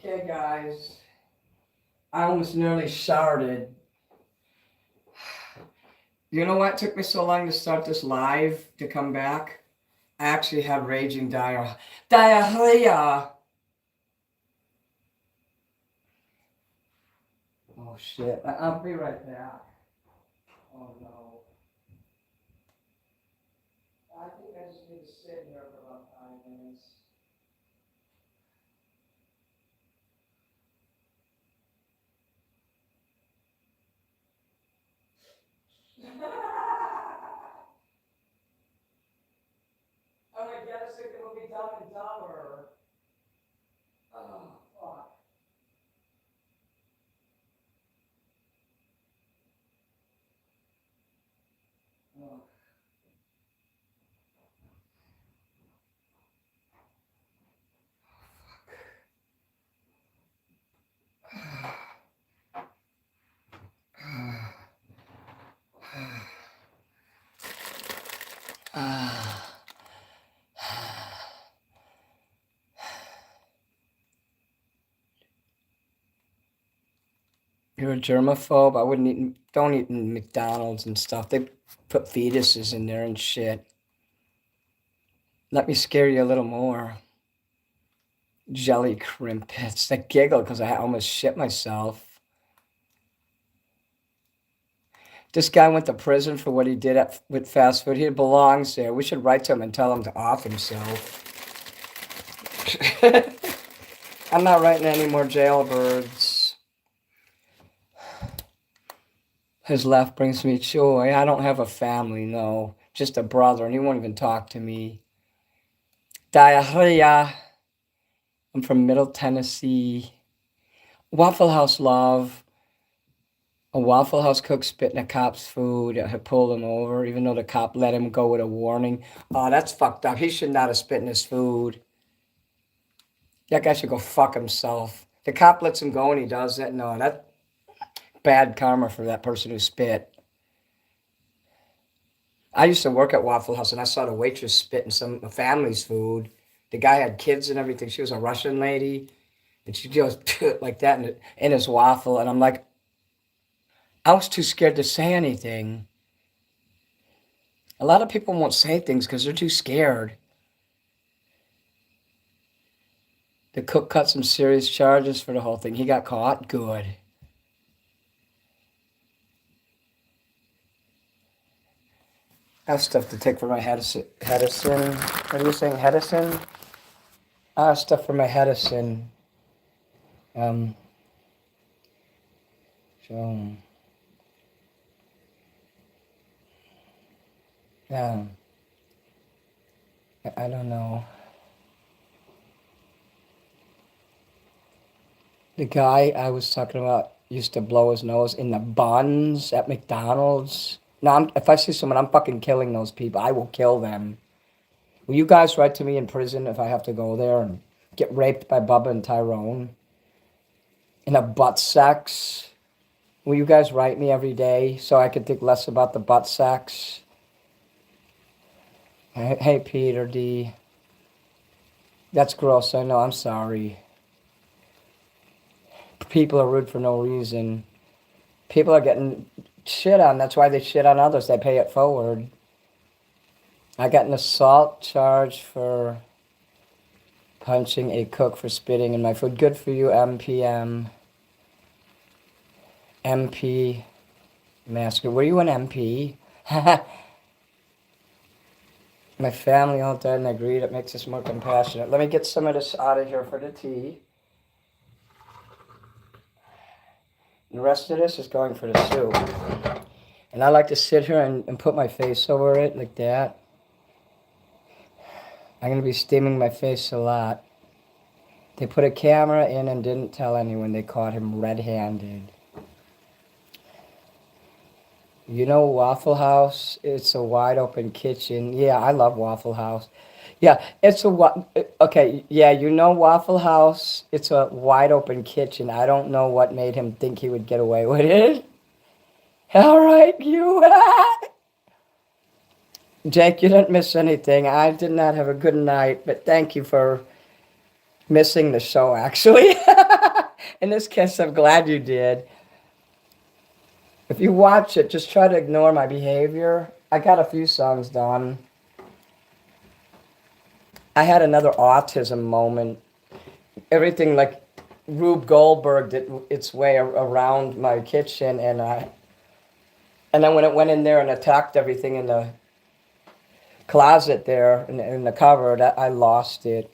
A: Okay, guys. I almost nearly sharded. You know what took me so long to start this live, to come back? I actually had raging diarrhea. Oh, shit. I'll be right back. Oh, no. I think I just need to sit here for about 5 minutes. I'm gonna get us thinking we'll be dumb and dumber. Oh, fuck. Oh. You're a germaphobe. I wouldn't eat. Don't eat McDonald's and stuff. They put fetuses in there and shit. Let me scare you a little more. Jelly crimpets. I giggle because I almost shit myself. This guy went to prison for what he did with fast food. He belongs there. We should write to him and tell him to off himself. I'm not writing any more jailbirds. His laugh brings me joy. I don't have a family, no. Just a brother, and he won't even talk to me. Diarrhea. I'm from Middle Tennessee. Waffle House love. A Waffle House cook spit in a cop's food. I pulled him over, even though the cop let him go with a warning. Oh, that's fucked up. He should not have spit in his food. That guy should go fuck himself. The cop lets him go and he does it. No, that's bad karma for that person who spit. I used to work at Waffle House and I saw the waitress spit in some family's food. The guy had kids and everything. She was a Russian lady. And she goes like that in his waffle. And I'm like, I was too scared to say anything. A lot of people won't say things because they're too scared. The cook cut some serious charges for the whole thing. He got caught? Good. I have stuff to take for my Hedison. What are you saying, Hedison? I have stuff for my Hedison. So, yeah. I don't know. The guy I was talking about used to blow his nose in the buns at McDonald's. No, if I see someone, I'm fucking killing those people. I will kill them. Will you guys write to me in prison if I have to go there and get raped by Bubba and Tyrone? In a butt sex? Will you guys write me every day so I could think less about the butt sex? Hey, Peter D. That's gross, I know, I'm sorry. People are rude for no reason. People are getting shit on. That's why they shit on others. They pay it forward. I got an assault charge for punching a cook for spitting in my food. Good for you, MPM. MP. Masker. Were you an MP? My family all dead and agreed. It makes us more compassionate. Let me get some of this out of here for the tea. The rest of this is going for the soup. And I like to sit here and put my face over it like that. I'm going to be steaming my face a lot. They put a camera in and didn't tell anyone. They caught him red-handed. You know Waffle House? It's a wide open kitchen. Yeah, I love Waffle House. Yeah, okay, yeah, you know Waffle House? It's a wide open kitchen. I don't know what made him think he would get away with it. All right, you. Jake, you didn't miss anything. I did not have a good night, but thank you for missing the show, actually. In this case, I'm glad you did. If you watch it, just try to ignore my behavior. I got a few songs done. I had another autism moment. Everything like Rube Goldberg did its way around my kitchen, and then when it went in there and attacked everything in the closet there in the cupboard, I lost it.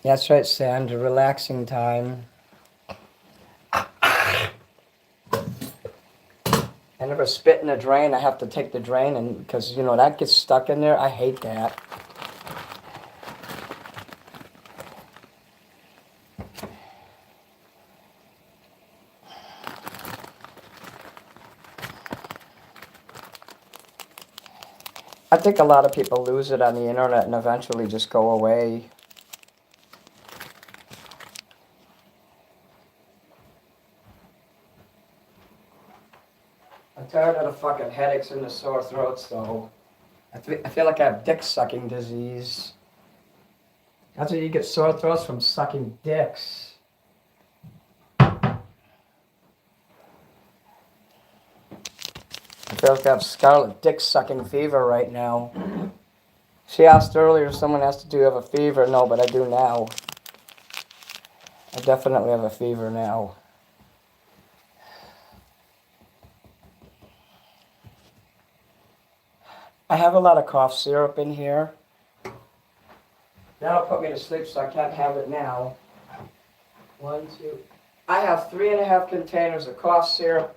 A: That's right, Sandra. Relaxing time. I never spit in a drain. I have to take the drain, and because you know that gets stuck in there. I hate that. I think a lot of people lose it on the internet and eventually just go away. I'm tired of the fucking headaches and the sore throats, though. I feel like I have dick sucking disease. That's why you get sore throats from sucking dicks. I feel like I have scarlet dick sucking fever right now. She asked earlier, someone asked, do you have a fever? No, but I do now. I definitely have a fever now. I have a lot of cough syrup in here. That'll put me to sleep, so I can't have it now. 1, 2. I have 3.5 containers of cough syrup.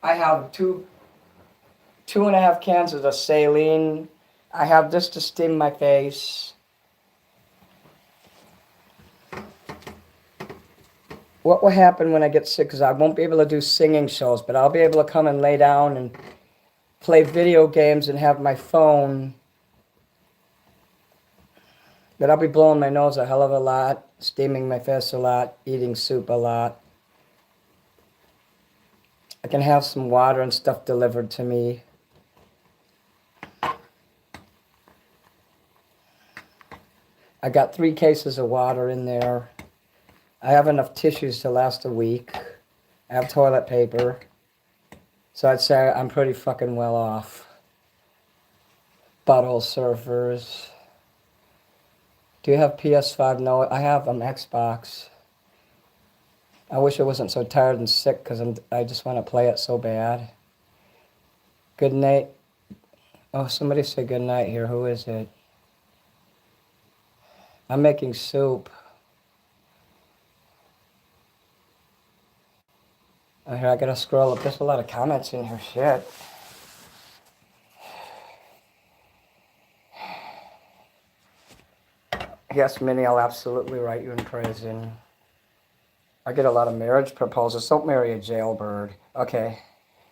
A: I have 2.5 cans of the saline. I have this to steam my face. What will happen when I get sick is I won't be able to do singing shows, but I'll be able to come and lay down and play video games and have my phone. But I'll be blowing my nose a hell of a lot, steaming my face a lot, eating soup a lot. I can have some water and stuff delivered to me. I got 3 cases of water in there. I have enough tissues to last a week. I have toilet paper. So I'd say I'm pretty fucking well off. Butthole surfers. Do you have PS5? No, I have Xbox. I wish I wasn't so tired and sick because I just want to play it so bad. Good night. Oh, somebody say good night here. Who is it? I'm making soup. Oh, here, I gotta scroll up. There's a lot of comments in here. Shit. Yes, Minnie, I'll absolutely write you in prison. I get a lot of marriage proposals. Don't marry a jailbird. Okay.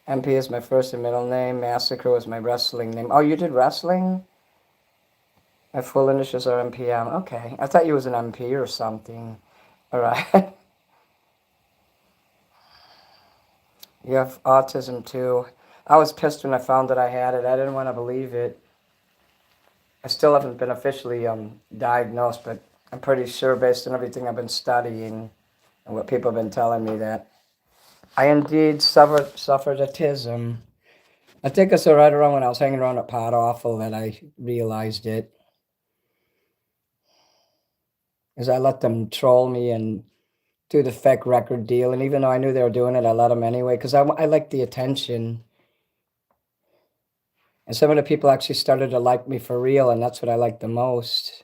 A: MP is my first and middle name. Massacre was my wrestling name. Oh, you did wrestling? My full initials are MPM. Okay. I thought you was an MP or something. All right. You have autism too. I was pissed when I found that I had it. I didn't want to believe it. I still haven't been officially diagnosed, but I'm pretty sure based on everything I've been studying and what people have been telling me that I indeed suffered autism. I think it's right around when I was hanging around at Pot Awful that I realized it. Because I let them troll me and do the fake record deal. And even though I knew they were doing it, I let them anyway because I like the attention. And some of the people actually started to like me for real, and that's what I like the most.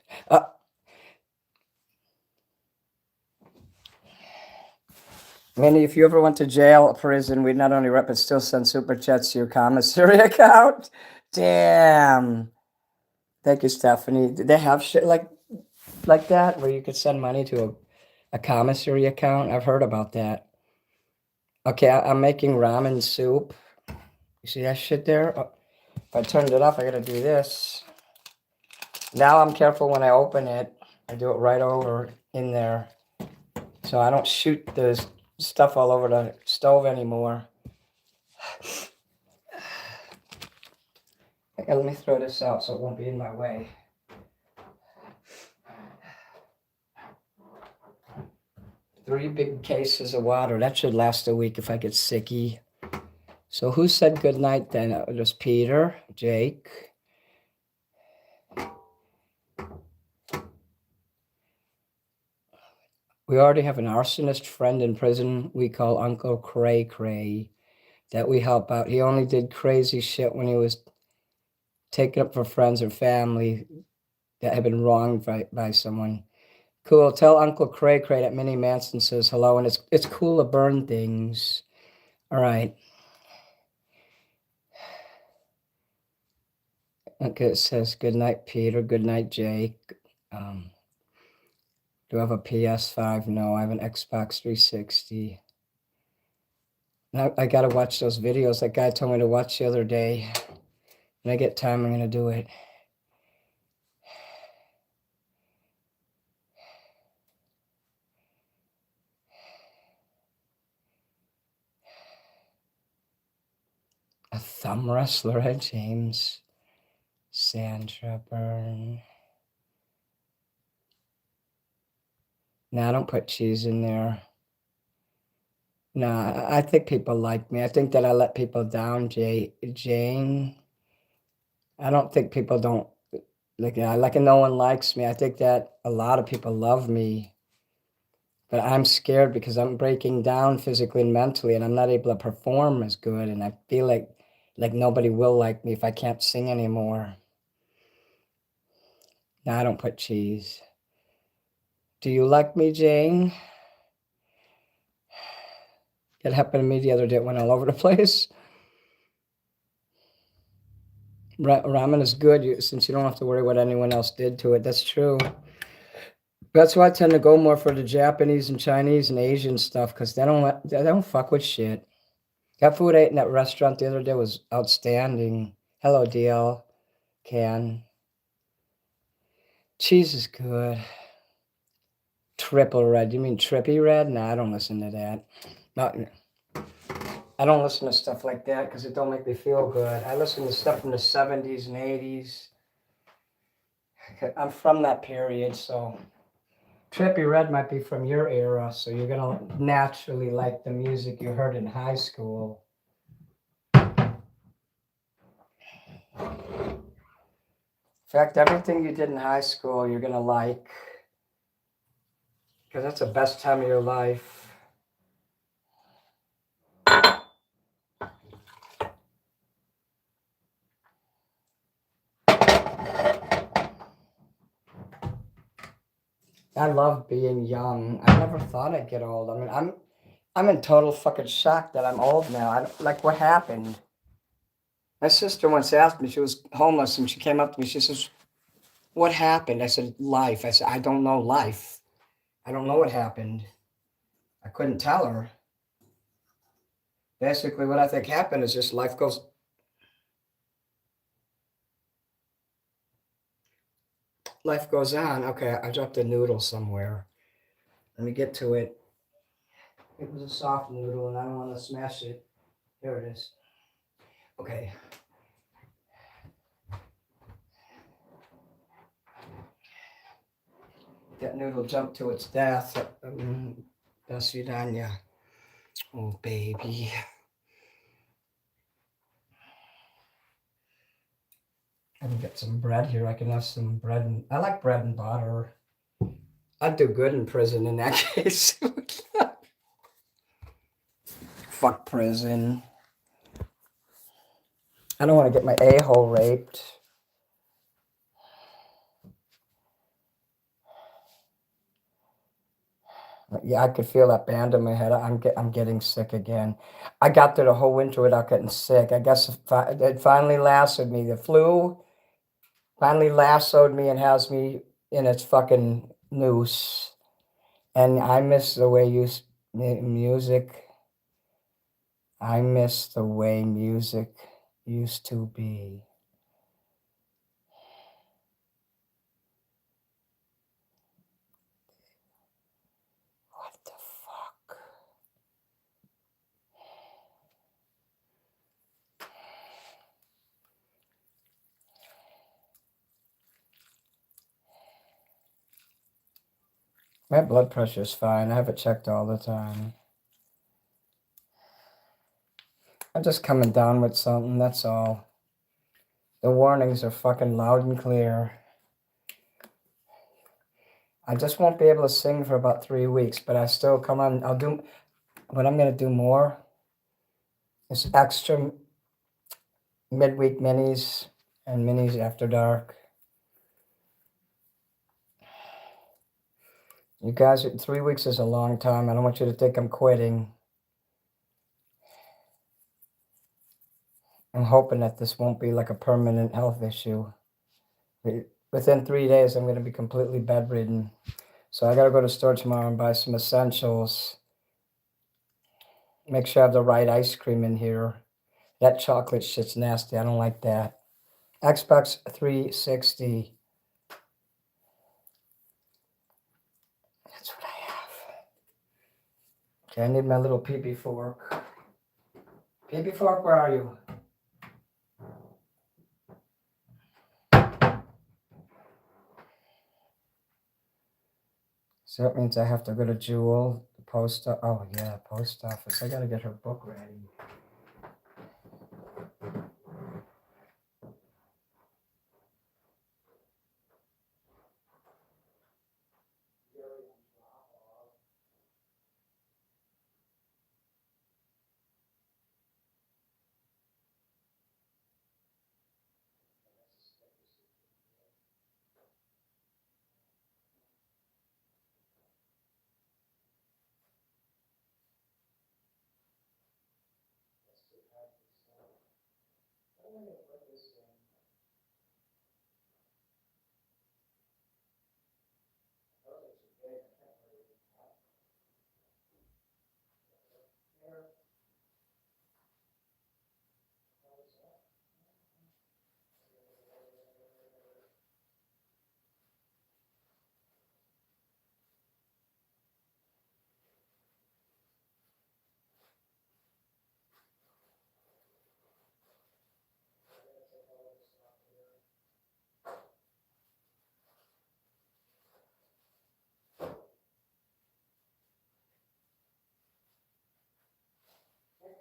A: Manny, if you ever went to jail or prison, we'd not only rep but still send super chats to your commissary account. Damn. Thank you, Stephanie. Did they have shit like that where you could send money to a commissary account? I've heard about that. Okay, I'm making ramen soup. You see that shit there? Oh, if I turned it off, I gotta do this. Now I'm careful when I open it. I do it right over in there. So I don't shoot the stuff all over the stove anymore. Okay, let me throw this out so it won't be in my way. 3 big cases of water. That should last a week if I get sicky. So who said good night then? It was Peter, Jake. We already have an arsonist friend in prison we call Uncle Cray Cray that we help out. He only did crazy shit when he was taken up for friends or family that had been wronged by someone. Cool. Tell Uncle Cray Cray that Minnie Manson says hello, and it's cool to burn things. All right. Okay, it says good night, Peter. Good night, Jake. Do I have a PS5? No, I have an Xbox 360. I got to watch those videos that guy told me to watch the other day. When I get time, I'm going to do it. A thumb wrestler, James. Sandra Byrne. No, I don't put cheese in there. No, I think people like me. I think that I let people down, Jane. I don't think people don't like no one likes me. I think that a lot of people love me. But I'm scared because I'm breaking down physically and mentally, and I'm not able to perform as good. And I feel like nobody will like me if I can't sing anymore. No, I don't put cheese. Do you like me, Jane? It happened to me the other day. It went all over the place. Ramen is good since you don't have to worry what anyone else did to it. That's true. That's why I tend to go more for the Japanese and Chinese and Asian stuff because they don't fuck with shit. That food I ate in that restaurant the other day was outstanding. Hello, DL. Can. Cheese is good. Triple red. You mean trippy red? No, I don't listen to that. No, I don't listen to stuff like that because it don't make me feel good. I listen to stuff from the 70s and 80s. I'm from that period, so Trippy Red might be from your era, so you're gonna naturally like the music you heard in high school. In fact, everything you did in high school, you're gonna like, because that's the best time of your life. I love being young. I never thought I'd get old. I mean, I'm in total fucking shock that I'm old now. Like, what happened? My sister once asked me, she was homeless, and she came up to me, she says, what happened? I said, life. I said, I don't know life. I don't know what happened. I couldn't tell her. Basically, what I think happened is just life goes on. Okay, I dropped a noodle somewhere. Let me get to it. It was a soft noodle, and I don't want to smash it. Here it is. Okay. That noodle jumped to its death. До свидания. Oh, baby. I can get some bread here. I can have some bread. I like bread and butter. I'd do good in prison in that case. Fuck prison. I don't want to get my a-hole raped. Yeah, I could feel that band in my head. I'm getting sick again. I got through the whole winter without getting sick. I guess it finally lassoed me. The flu finally lassoed me and has me in its fucking noose. And I miss the way music. I miss the way music used to be. What the fuck? My blood pressure's fine. I have it checked all the time. I'm just coming down with something, that's all. The warnings are fucking loud and clear. I just won't be able to sing for about 3 weeks, but I still come on. I'll do what I'm going to do more is extra midweek minis and minis after dark. You guys, 3 weeks is a long time. I don't want you to think I'm quitting. I'm hoping that this won't be like a permanent health issue. Within 3 days, I'm going to be completely bedridden. So I got to go to the store tomorrow and buy some essentials. Make sure I have the right ice cream in here. That chocolate shit's nasty. I don't like that. Xbox 360. That's what I have. Okay, I need my little pee-pee fork. Pee-pee fork, where are you? So that means I have to go to Jewel, the post office. I gotta get her book ready.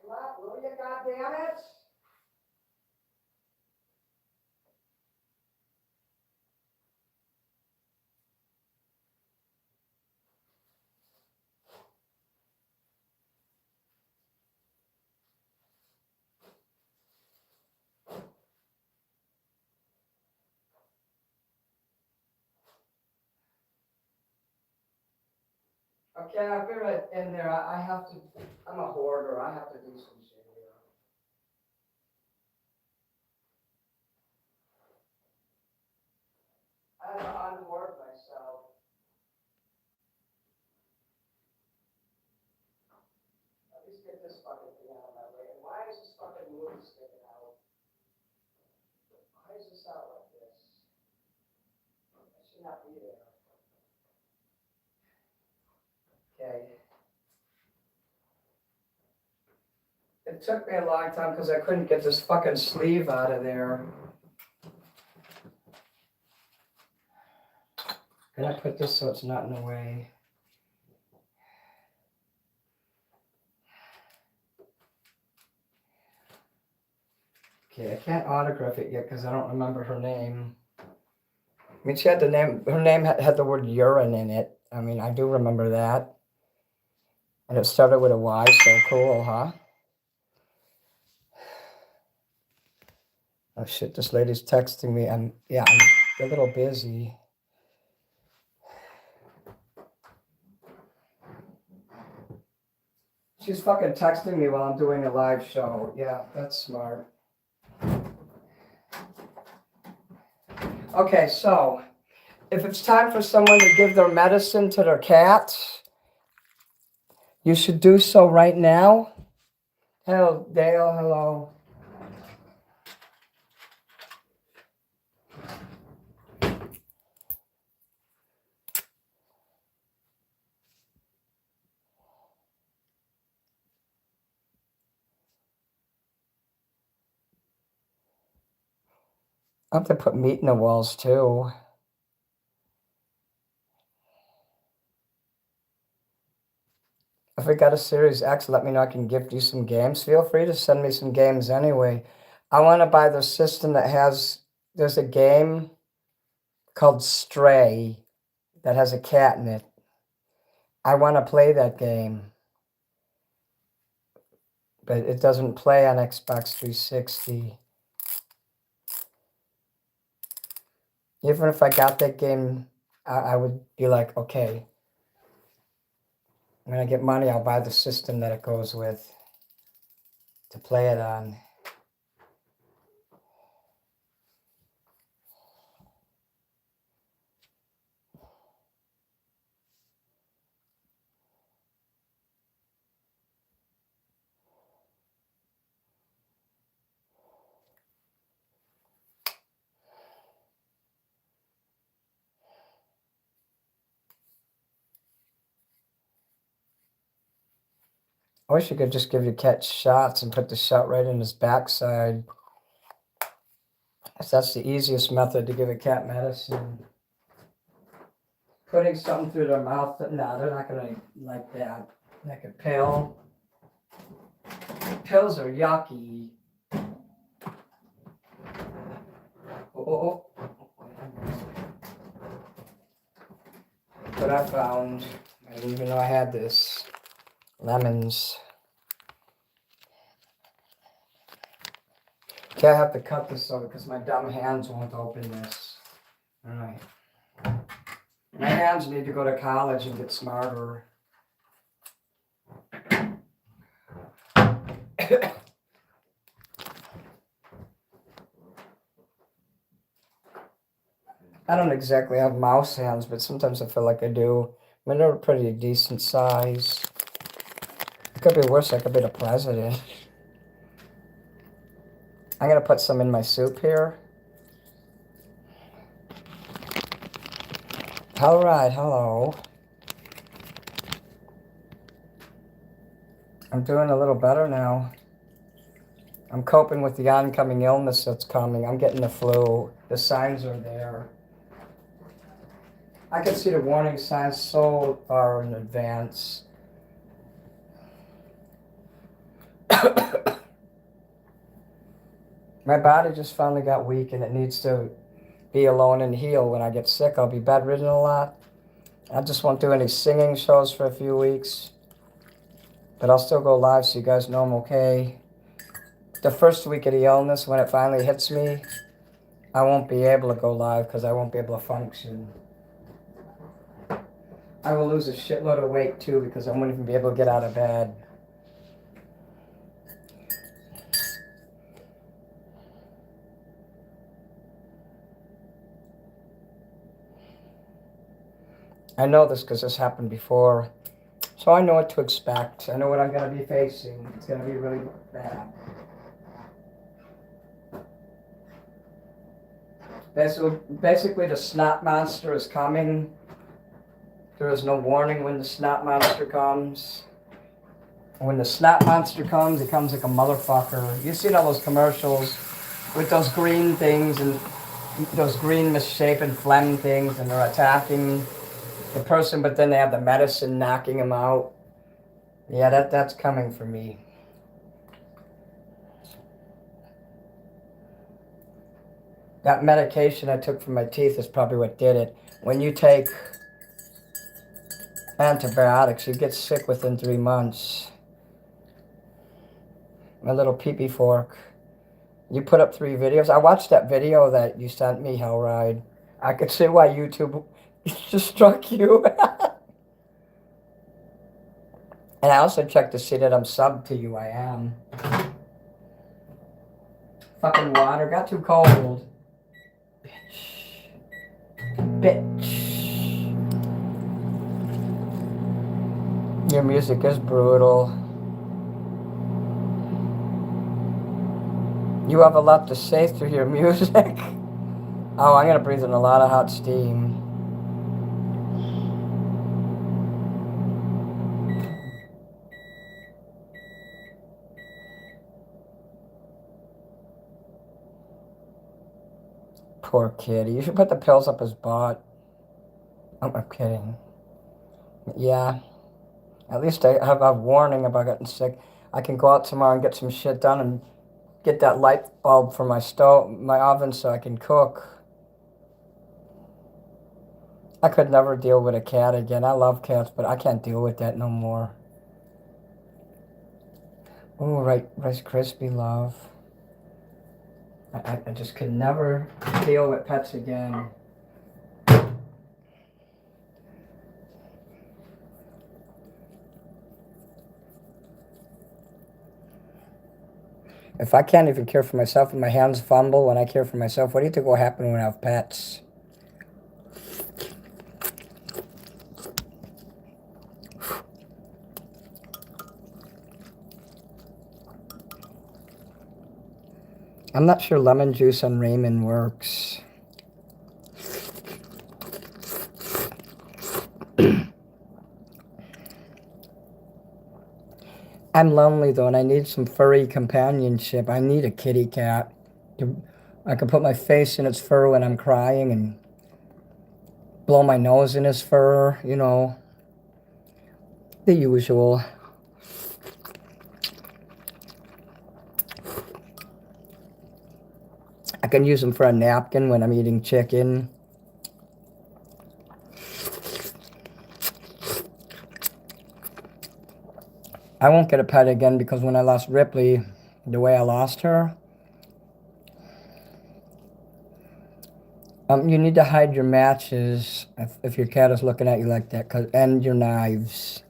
A: Come on, will you, goddammit? Okay, I'll be right in there. I have to, I'm a hoarder. I have to do some shit here. I have to unhoard myself. At least get this fucking thing out of my way. And why is this fucking movie sticking out? Why is this out like this? It should not be there. Okay. It took me a long time because I couldn't get this fucking sleeve out of there. Can I put this so it's not in the way? Okay, I can't autograph it yet because I don't remember her name. I mean, she had the name, her name had the word urine in it. I mean, I do remember that. And it started with a Y, so cool, huh? Oh shit, this lady's texting me. I'm a little busy. She's fucking texting me while I'm doing a live show. Yeah, that's smart. Okay, so if it's time for someone to give their medicine to their cats, you should do so right now. Hello, Dale, hello. I have to put meat in the walls too. If we got a Series X, let me know. I can gift you some games. Feel free to send me some games anyway. I want to buy the system that has, there's a game called Stray that has a cat in it. I want to play that game, but it doesn't play on Xbox 360. Even if I got that game, I would be like, okay, when I get money, I'll buy the system that it goes with to play it on. I wish you could just give your cat shots and put the shot right in his backside. That's the easiest method to give a cat medicine. Putting something through their mouth, no, they're not going to like that. Like a pill. Pills are yucky. Oh. What I found, I didn't even know I had this. Lemons. Okay, I have to cut this though because my dumb hands won't open this. Alright. My hands need to go to college and get smarter. I don't exactly have mouse hands, but sometimes I feel like I do. I mean, they're a pretty decent size. It could be worse. I could be the president. I'm going to put some in my soup here. All right, hello. I'm doing a little better now. I'm coping with the oncoming illness that's coming. I'm getting the flu. The signs are there. I can see the warning signs so far in advance. My body just finally got weak and it needs to be alone and heal. When I get sick, I'll be bedridden a lot. I just won't do any singing shows for a few weeks. But I'll still go live so you guys know I'm okay. The first week of the illness, when it finally hits me, I won't be able to go live because I won't be able to function. I will lose a shitload of weight too because I won't even be able to get out of bed. I know this because this happened before. So I know what to expect. I know what I'm going to be facing. It's going to be really bad. Basically, the snot monster is coming. There is no warning when the snot monster comes. When the snot monster comes, it comes like a motherfucker. You've seen all those commercials with those green things and those green misshapen phlegm things, and they're attacking the person, but then they have the medicine knocking them out. Yeah, that's coming for me. That medication I took for my teeth is probably what did it. When you take antibiotics, you get sick within 3 months. My little pee-pee fork. You put up 3 videos. I watched that video that you sent me, Hellride. I could see why YouTube just struck you. And I also checked to see that I'm subbed to you. I am. Fucking water got too cold. Bitch. Your music is brutal. You have a lot to say through your music. Oh, I'm gonna breathe in a lot of hot steam. Poor kid. You should put the pills up his butt. I'm kidding. Yeah. At least I have a warning about getting sick. I can go out tomorrow and get some shit done and get that light bulb for my stove, my oven, so I can cook. I could never deal with a cat again. I love cats, but I can't deal with that no more. Oh, right, Rice Krispie love. I just could never deal with pets again. If I can't even care for myself and my hands fumble when I care for myself, what do you think will happen when I have pets? I'm not sure lemon juice on ramen works. I'm lonely though, and I need some furry companionship. I need a kitty cat. I can put my face in its fur when I'm crying and blow my nose in his fur, you know, the usual. I can use him for a napkin when I'm eating chicken. I won't get a pet again because when I lost Ripley, the way I lost her, you need to hide your matches if your cat is looking at you like that, and your knives,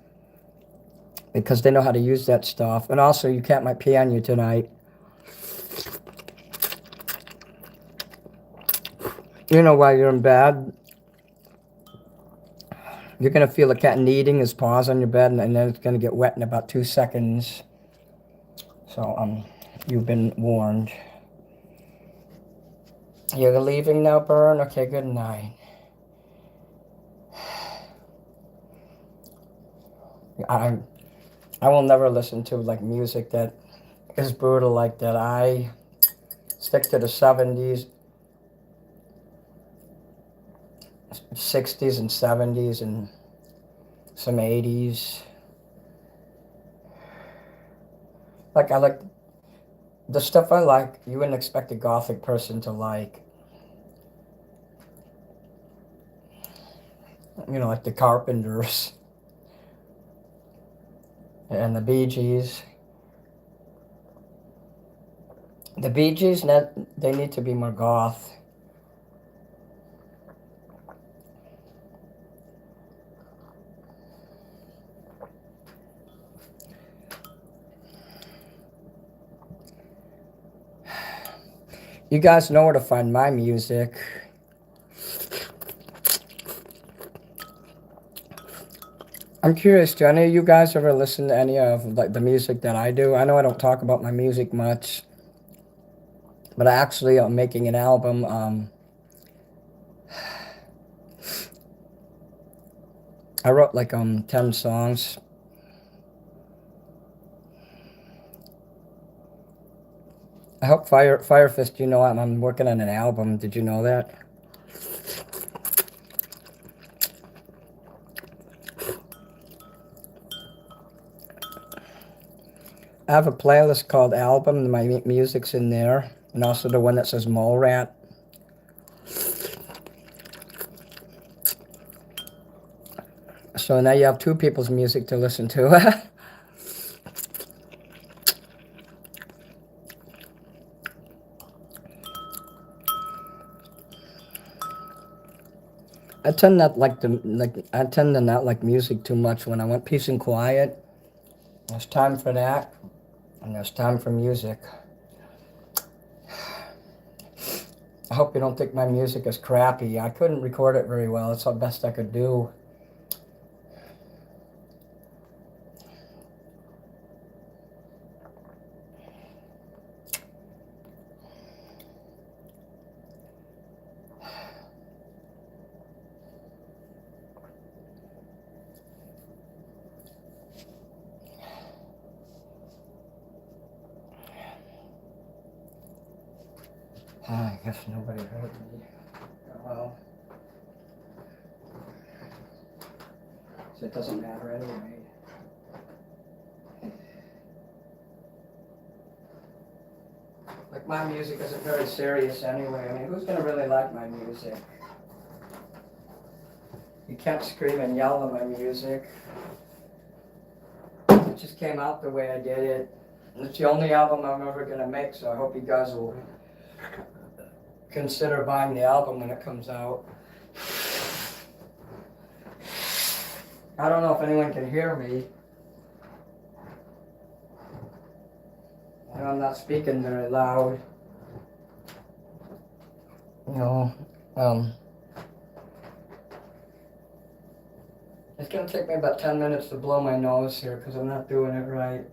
A: because they know how to use that stuff. And also, your cat might pee on you tonight. You know, while you're in bed, you're going to feel the cat kneading his paws on your bed, and then it's going to get wet in about 2 seconds. So, you've been warned. You're leaving now, Bern? Okay, good night. I will never listen to, like, music that is brutal like that. I stick to the 70s, 60s, and 70s, and some 80s. Like, I like the stuff I like, you wouldn't expect a gothic person to like. You know, like the Carpenters and the Bee Gees. The Bee Gees, they need to be more goth. You guys know where to find my music. I'm curious, do any of you guys ever listen to any of like the music that I do? I know I don't talk about my music much, but I actually am making an album. I wrote like 10 songs. I hope Firefist, you know I'm working on an album. Did you know that? I have a playlist called Album, and my music's in there, and also the one that says Mole Rat. So now you have two people's music to listen to. I tend to not like music too much. When I want peace and quiet, there's time for that, and there's time for music. I hope you don't think my music is crappy. I couldn't record it very well. It's the best I could do. I guess nobody heard me. Well, so it doesn't matter anyway. Like, my music isn't very serious anyway. I mean, who's gonna really like my music? You can't scream and yell at my music. It just came out the way I did it. And it's the only album I'm ever gonna make, so I hope you guys will consider buying the album when it comes out. I don't know if anyone can hear me. I'm not speaking very loud. You know, it's gonna take me about 10 minutes to blow my nose here because I'm not doing it right.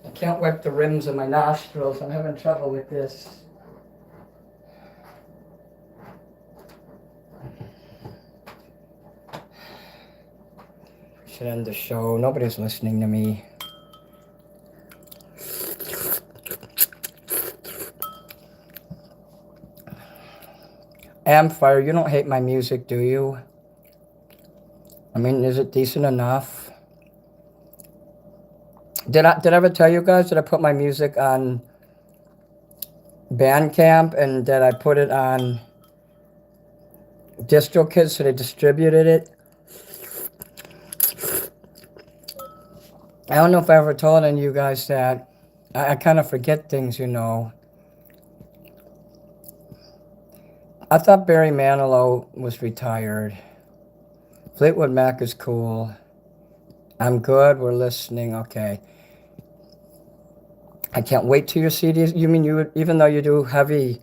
A: I can't wipe the rims of my nostrils. I'm having trouble with this. Should end the show. Nobody's listening to me. Amfire, you don't hate my music, do you? I mean, is it decent enough? Did I ever tell you guys that I put my music on Bandcamp and that I put it on DistroKid so they distributed it? I don't know if I ever told any of you guys that. I kind of forget things, you know. I thought Barry Manilow was retired. Fleetwood Mac is cool. I'm good. We're listening. Okay. I can't wait till your CDs. You mean you would, even though you do heavy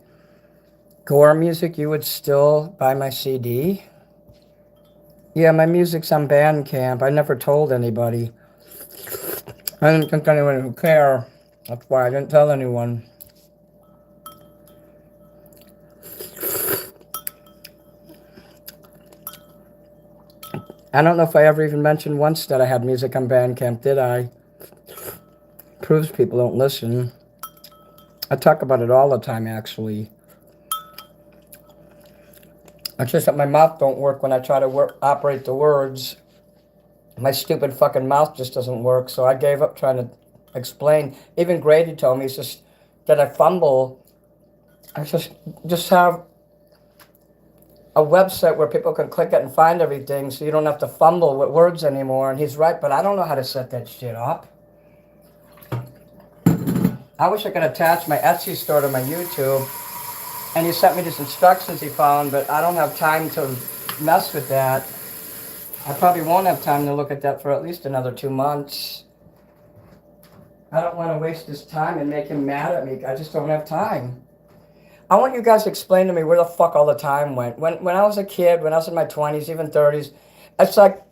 A: gore music, you would still buy my CD? Yeah, my music's on Bandcamp. I never told anybody. I didn't think anyone would care. That's why I didn't tell anyone. I don't know if I ever even mentioned once that I had music on Bandcamp, did I? Proves people don't listen. I talk about it all the time, actually. It's just that my mouth don't work when I try to operate the words. My stupid fucking mouth just doesn't work, so I gave up trying to explain. Even Grady told me, it's just that I fumble. I just have a website where people can click it and find everything so you don't have to fumble with words anymore. And he's right, but I don't know how to set that shit up. I wish I could attach my Etsy store to my YouTube. And he sent me these instructions he found, but I don't have time to mess with that. I probably won't have time to look at that for at least another 2 months. I don't want to waste his time and make him mad at me. I just don't have time. I want you guys to explain to me where the fuck all the time went. When I was a kid, when I was in my 20s, even 30s, it's like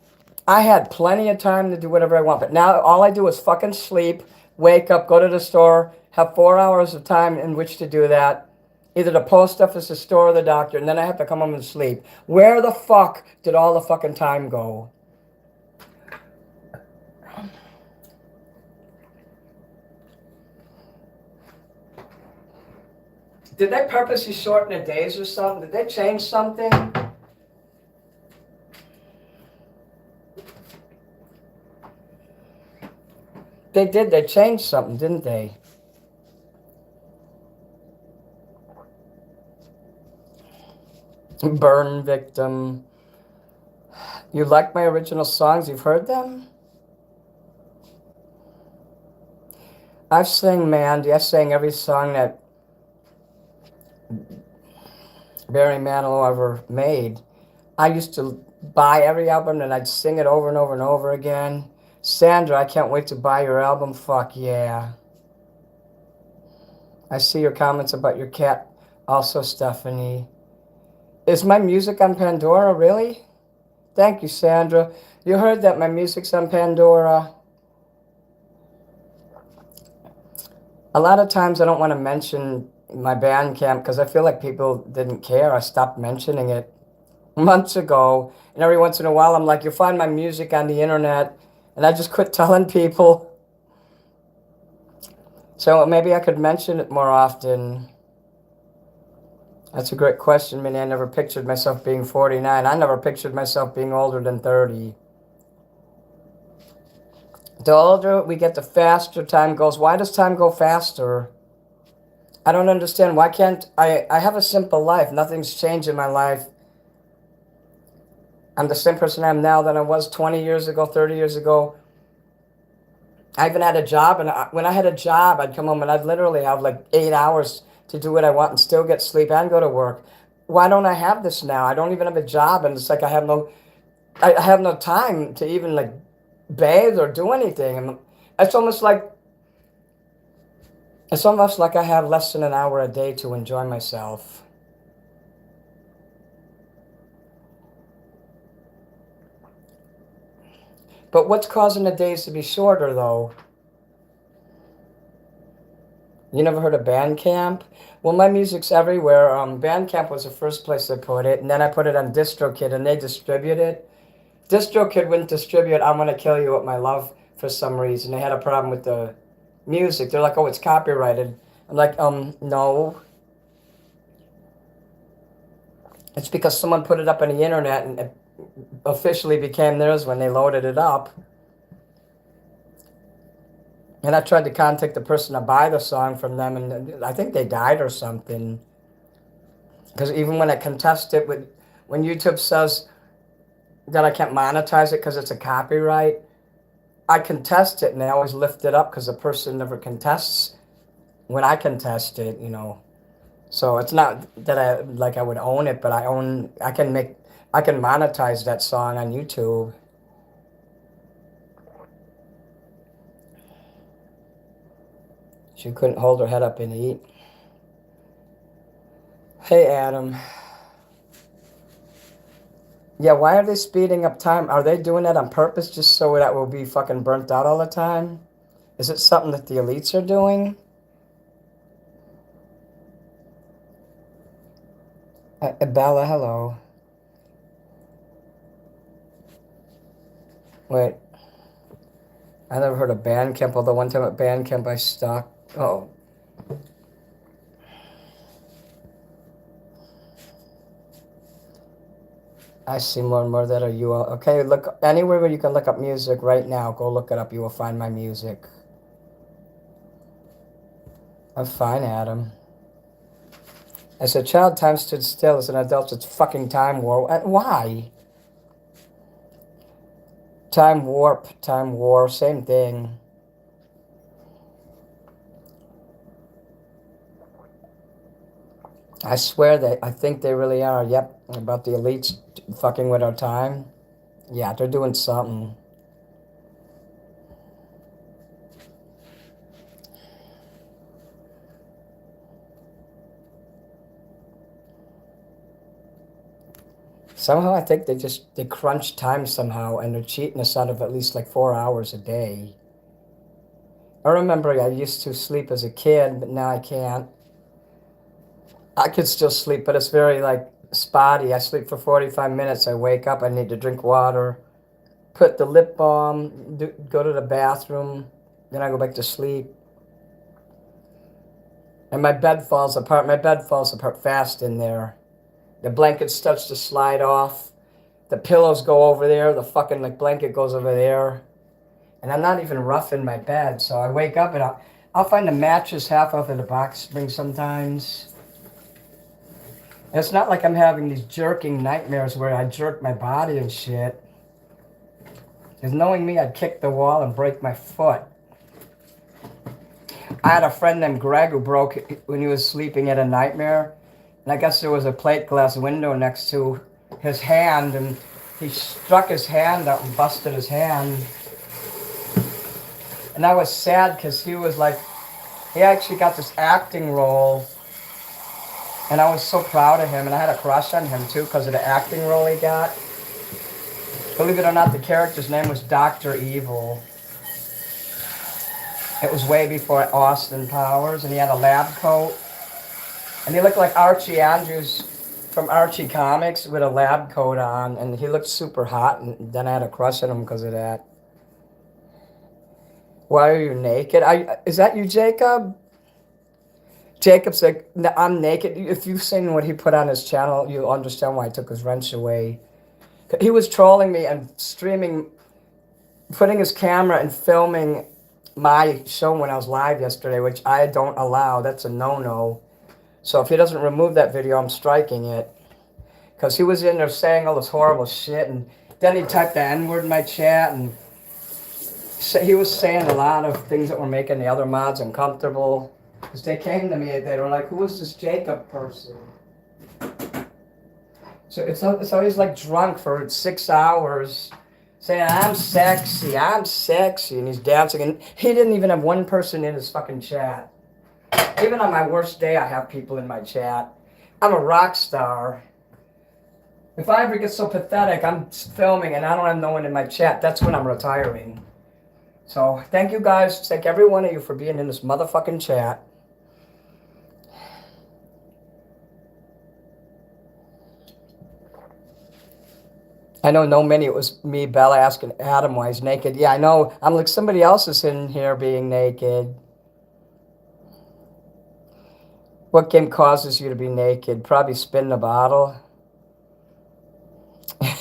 A: I had plenty of time to do whatever I want. But now all I do is fucking sleep, wake up, go to the store, have 4 hours of time in which to do that. Either the post office, the store, or the doctor, and then I have to come home and sleep. Where the fuck did all the fucking time go? Did they purposely shorten the days or something? Did they change something? They did. They changed something, didn't they? Burn Victim. You like my original songs? You've heard them? I've sang Mandy. I sang every song that Barry Manilow ever made. I used to buy every album and I'd sing it over and over and over again. Sandra, I can't wait to buy your album. Fuck yeah. I see your comments about your cat. Also, Stephanie. Is my music on Pandora, really? Thank you, Sandra. You heard that my music's on Pandora. A lot of times I don't want to mention my Bandcamp because I feel like people didn't care. I stopped mentioning it months ago. And every once in a while I'm like, you'll find my music on the internet. And I just quit telling people. So maybe I could mention it more often. That's a great question, Minnie. I never pictured myself being 49. I never pictured myself being older than 30. The older we get, the faster time goes. Why does time go faster? I don't understand. Why can't I have a simple life. Nothing's changed in my life. I'm the same person I am now that I was 20 years ago, 30 years ago. I even had a job, and when I had a job, I'd come home and I'd literally have like 8 hours to do what I want and still get sleep and go to work. Why don't I have this now? I don't even have a job, and it's like I have no time to even like bathe or do anything. And it's almost like it's almost like I have less than an hour a day to enjoy myself. But what's causing the days to be shorter, though? You never heard of Bandcamp? Well, my music's everywhere. Bandcamp was the first place I put it, and then I put it on DistroKid, and they distribute it. DistroKid wouldn't distribute "I'm Gonna Kill You with My Love" for some reason. They had a problem with the music. They're like, "Oh, it's copyrighted." I'm like, no. It's because someone put it up on the internet, and it officially became theirs when they loaded it up. And I tried to contact the person to buy the song from them, and I think they died or something. Because even when I contest it with, when YouTube says that I can't monetize it because it's a copyright, I contest it and they always lift it up because the person never contests when I contest it. So it's not that I would own it, but I can monetize that song on YouTube. She couldn't hold her head up and eat. Hey, Adam. Yeah, why are they speeding up time? Are they doing that on purpose just so that we'll be fucking burnt out all the time? Is it something that the elites are doing? Bella, hello. Wait, I never heard of Bandcamp, although one time at Bandcamp I stuck. Oh. I see more and more that are you all. Okay, look, anywhere where you can look up music right now, go look it up. You will find my music. I'm fine, Adam. As a child, time stood still. As an adult, it's fucking time war. Why? Time warp, time war, same thing. I swear I think they really are. Yep, about the elites fucking with our time. Yeah, they're doing something. Somehow I think they crunch time somehow and they're cheating us out of at least like 4 hours a day. I remember I used to sleep as a kid, but now I can't. I could still sleep, but it's very like spotty. I sleep for 45 minutes. I wake up, I need to drink water, put the lip balm, go to the bathroom, then I go back to sleep. And my bed falls apart. My bed falls apart fast in there. The blanket starts to slide off. The pillows go over there. The fucking like blanket goes over there. And I'm not even roughing my bed. So I wake up and I'll find the mattress half off in the box spring sometimes. And it's not like I'm having these jerking nightmares where I jerk my body and shit. Because knowing me, I'd kick the wall and break my foot. I had a friend named Greg who broke when he was sleeping at a nightmare. And I guess there was a plate glass window next to his hand, and he struck his hand up and busted his hand. And I was sad because he was like, he actually got this acting role. And I was so proud of him, and I had a crush on him too because of the acting role he got. Believe it or not, the character's name was Dr. Evil. It was way before Austin Powers, and he had a lab coat. And he looked like Archie Andrews from Archie Comics with a lab coat on, and he looked super hot, and then I had a crush on him because of that. Why are you naked? Is that you, Jacob? Jacob's like, I'm naked. If you've seen what he put on his channel, you'll understand why I took his wrench away. He was trolling me and streaming putting his camera and filming my show when I was live yesterday, which I don't allow. That's a no-no. So if he doesn't remove that video, I'm striking it. Because he was in there saying all this horrible shit, and then he typed the N-word in my chat, and he was saying a lot of things that were making the other mods uncomfortable. Because they came to me, they were like, who is this Jacob person? So it's always like drunk for 6 hours, saying, I'm sexy, and he's dancing, and he didn't even have one person in his fucking chat. Even on my worst day, I have people in my chat. I'm a rock star. If I ever get so pathetic, I'm filming and I don't have no one in my chat, that's when I'm retiring. So, thank you guys, thank every one of you for being in this motherfucking chat. I know many, it was me, Bella, asking Adam why he's naked. Yeah, I know, I'm like, somebody else is in here being naked. What game causes you to be naked? Probably spin the bottle.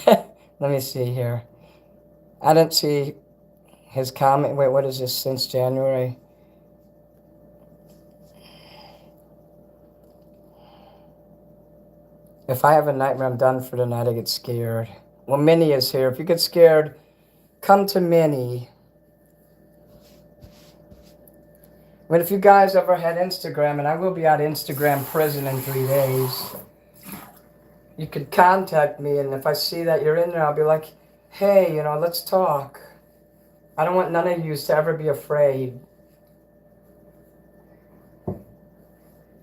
A: Let me see here. I didn't see his comment. Wait, what is this? Since January? If I have a nightmare, I'm done for the night. I get scared. Well, Minnie is here. If you get scared, come to Minnie. But if you guys ever had Instagram, and I will be out of Instagram prison in 3 days, you could contact me, and if I see that you're in there, I'll be like, hey, let's talk. I don't want none of you to ever be afraid.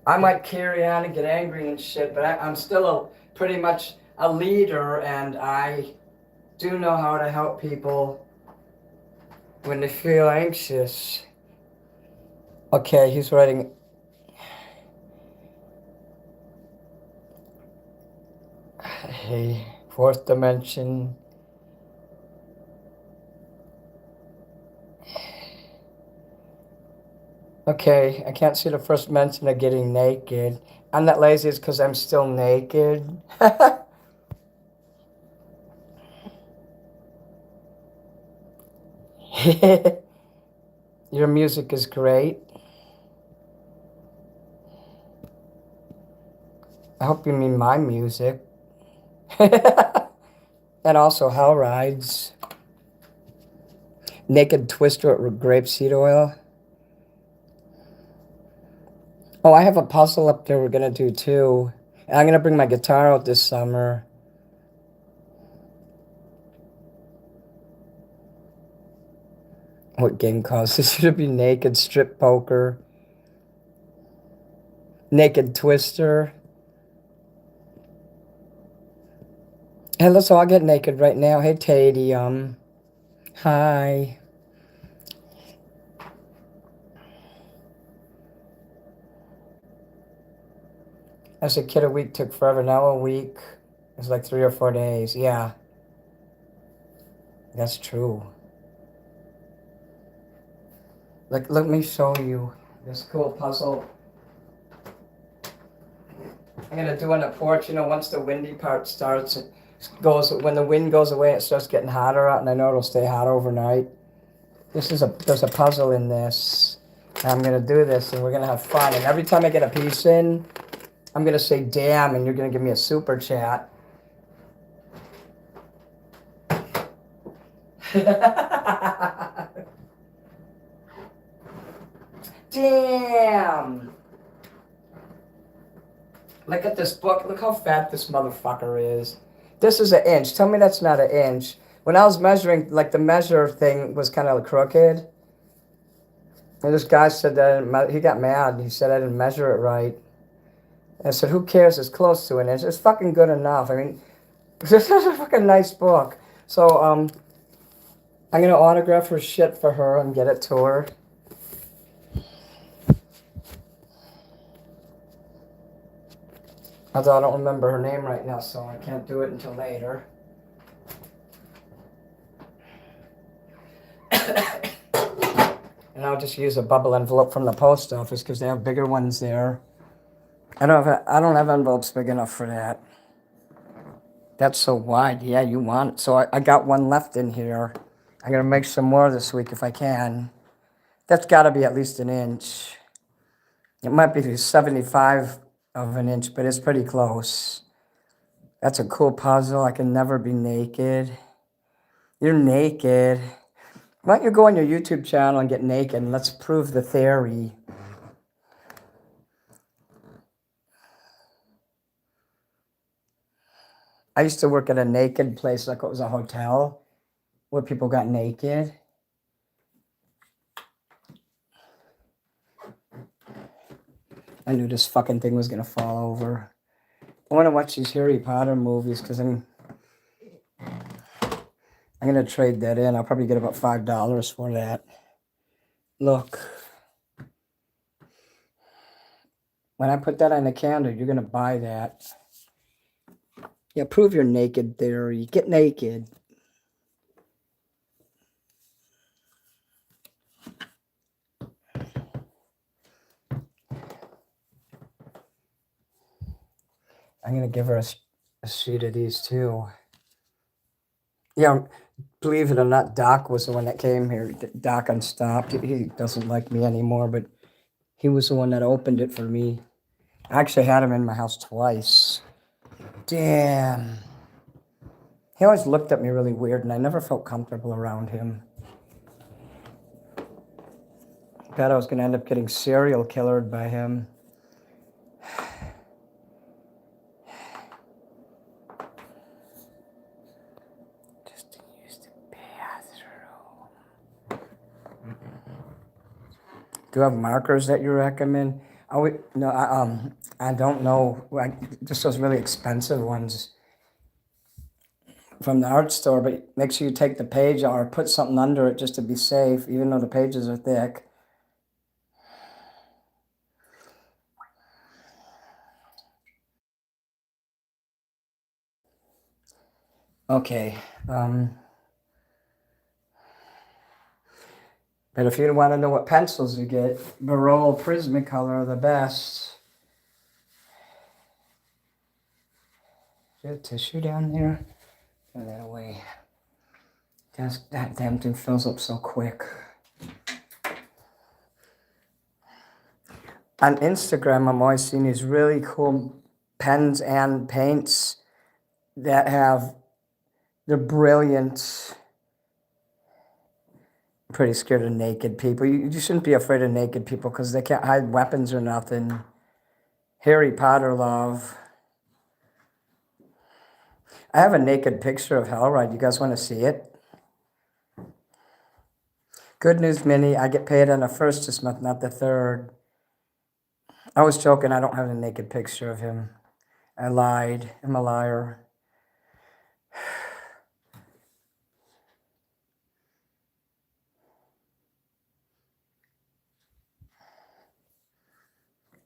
A: I might carry on and get angry and shit, but I'm still pretty much a leader, and I do know how to help people when they feel anxious. Okay, he's writing. Hey, fourth dimension. Okay, I can't see the first mention of getting naked. I'm not lazy, it's because I'm still naked. Your music is great. I hope you mean my music. And also Hell Rides. Naked Twister with grapeseed oil. Oh, I have a puzzle up there we're going to do too. And I'm going to bring my guitar out this summer. What game causes you to be naked? Strip poker. Naked Twister. Hey, let's all get naked right now. Hey, Tadium. Hi. As a kid, a week took forever. Now a week is like 3 or 4 days. Yeah. That's true. Like, let me show you this cool puzzle. I'm going to do on the porch, once the windy part starts, when the wind goes away, it starts getting hotter out, and I know it'll stay hot overnight. There's a puzzle in this. And I'm going to do this, and we're going to have fun. And every time I get a piece in, I'm going to say, damn, and you're going to give me a super chat. Damn. Look at this book. Look how fat this motherfucker is. This is an inch. Tell me that's not an inch. When I was measuring, like the measure thing was kind of crooked. And this guy said that he got mad. He said I didn't measure it right. And I said, who cares? It's close to an inch. It's fucking good enough. I mean, this is a fucking nice book. So, I'm going to autograph her shit for her and get it to her. Although I don't remember her name right now, so I can't do it until later. And I'll just use a bubble envelope from the post office because they have bigger ones there. I don't have envelopes big enough for that. That's so wide. Yeah, you want it. So I got one left in here. I'm going to make some more this week if I can. That's got to be at least an inch. It might be 75 of an inch, but it's pretty close. That's a cool puzzle. I can never be naked. You're naked. Why don't you go on your YouTube channel and get naked and let's prove the theory. I used to work at a naked place, like it was a hotel, where people got naked. I knew this fucking thing was gonna fall over. I want to watch these Harry Potter movies because I'm gonna trade that in. I'll probably get about $5 for that. Look, when I put that on the calendar, you're gonna buy that. Yeah, prove your naked theory. Get naked. I'm gonna give her a sheet of these too. Yeah, believe it or not, Doc was the one that came here. Doc Unstopped. He doesn't like me anymore, but he was the one that opened it for me. I actually had him in my house twice. Damn. He always looked at me really weird, and I never felt comfortable around him. I thought I was going to end up getting serial killered by him. Just to use the bathroom. Do you have markers that you recommend? I don't know. Just those really expensive ones from the art store, but make sure you take the page or put something under it just to be safe, even though the pages are thick. Okay. But if you want to know what pencils you get, Barol Prismacolor are the best. Is there a tissue down there? Throw that away. That damn thing fills up so quick. On Instagram, I'm always seeing these really cool pens and paints that they're brilliant. I'm pretty scared of naked people. You shouldn't be afraid of naked people because they can't hide weapons or nothing. Harry Potter love. I have a naked picture of Hellride. You guys want to see it? Good news, Minnie. I get paid on the 1st this month, not the 3rd. I was joking. I don't have a naked picture of him. I lied. I'm a liar.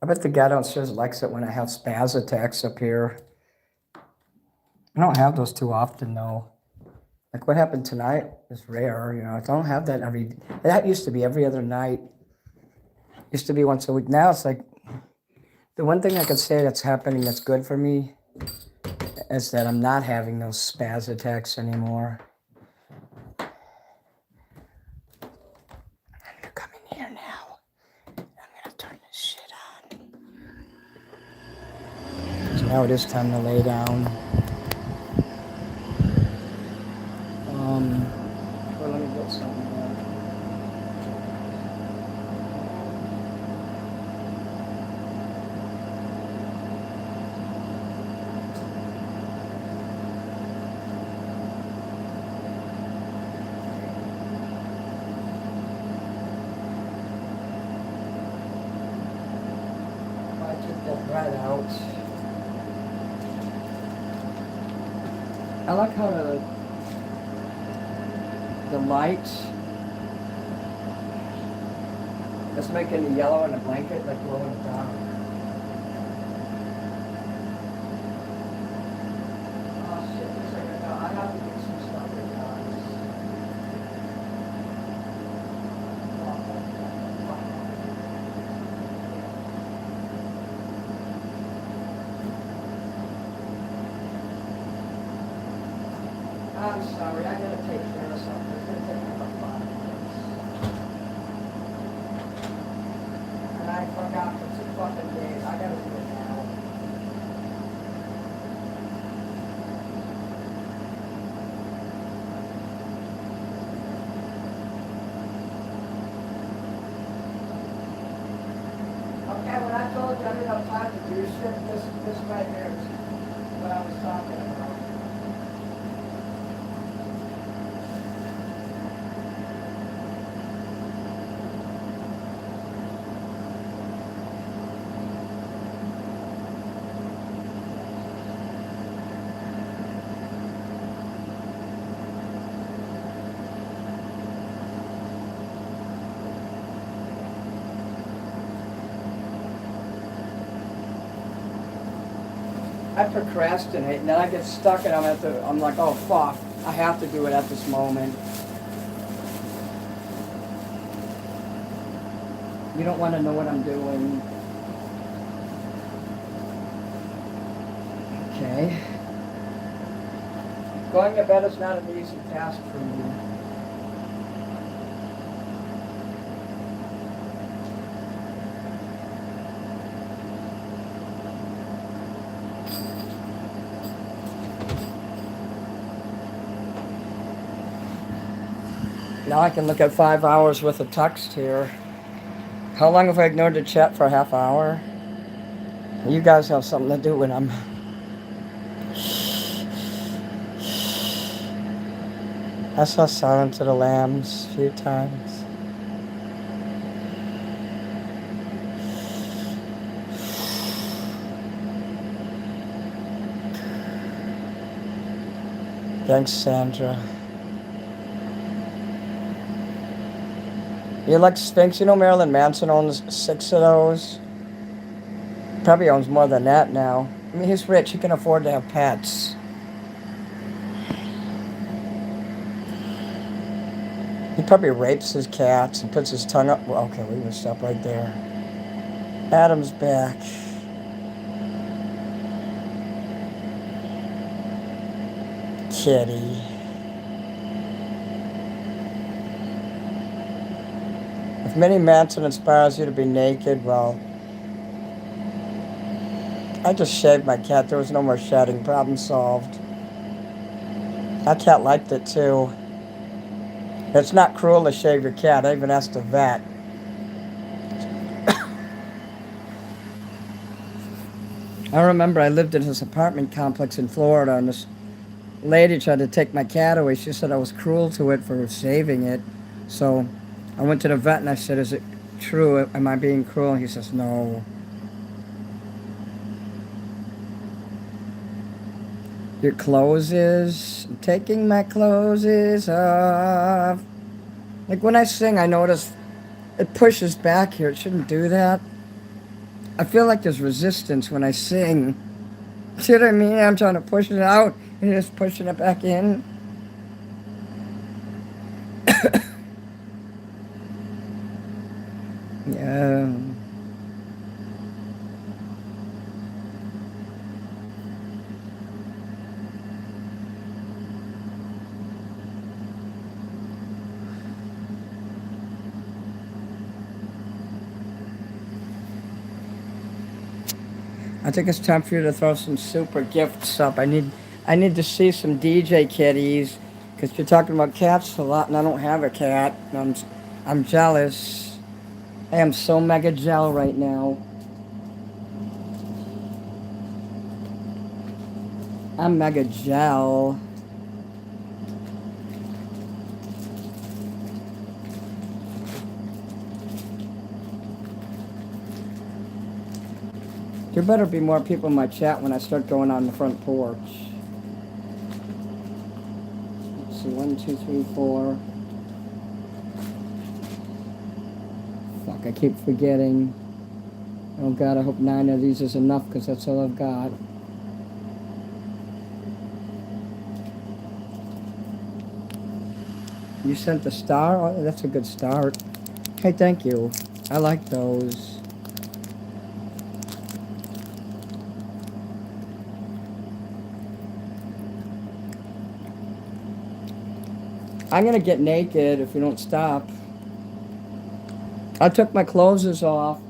A: I bet the guy downstairs likes it when I have spaz attacks up here. I don't have those too often, though. Like what happened tonight is rare, I don't have that that used to be every other night. Used to be once a week. Now it's like, the one thing I could say that's happening that's good for me is that I'm not having those spaz attacks anymore. You're coming here now. I'm gonna turn this shit on. So now it is time to lay down. Well, let me get something there. I took that bread out. I like how the light is making the yellow in the blanket like glow in the dark. Oh shit, looks like I have to get some stuff here, guys. I'm sorry, I gotta take care of something. God for 2 fucking days. I gotta do it now. Okay, when I told you I didn't have time to do shit, this right here is what I was talking about. I procrastinate and then I get stuck and I'm like, oh fuck, I have to do it at this moment. You don't want to know what I'm doing. Okay. Going to bed is not an easy task for me. Now I can look at 5 hours worth of text here. How long have I ignored the chat for a half hour? You guys have something to do when I'm... I saw Silence of the Lambs a few times. Thanks, Sandra. You like Sphinx? You know Marilyn Manson owns 6 of those? Probably owns more than that now. I mean, he's rich. He can afford to have pets. He probably rapes his cats and puts his tongue up. Well, okay, we can stop right there. Adam's back. Kitty. If Minnie Manson inspires you to be naked, well, I just shaved my cat. There was no more shedding. Problem solved. That cat liked it too. It's not cruel to shave your cat. I even asked the vet. I remember I lived in this apartment complex in Florida, and this lady tried to take my cat away. She said I was cruel to it for saving it. So I went to the vet and I said, is it true? Am I being cruel? And he says, no. Your clothes is... taking my clothes is off. Like when I sing, I notice it pushes back here. It shouldn't do that. I feel like there's resistance when I sing. See what I mean? I'm trying to push it out and you're just pushing it back in. Yeah. I think it's time for you to throw some super gifts up. I need to see some DJ kitties, because you're talking about cats a lot, and I don't have a cat. And I'm jealous. I am so mega gel right now. I'm mega gel. There better be more people in my chat when I start going on the front porch. Let's see, 1, 2, 3, 4. Fuck, I keep forgetting. Oh God, I hope 9 of these is enough, because that's all I've got. You sent the star? Oh, that's a good start. Hey, thank you. I like those. I'm gonna get naked if you don't stop. I took my clothes off.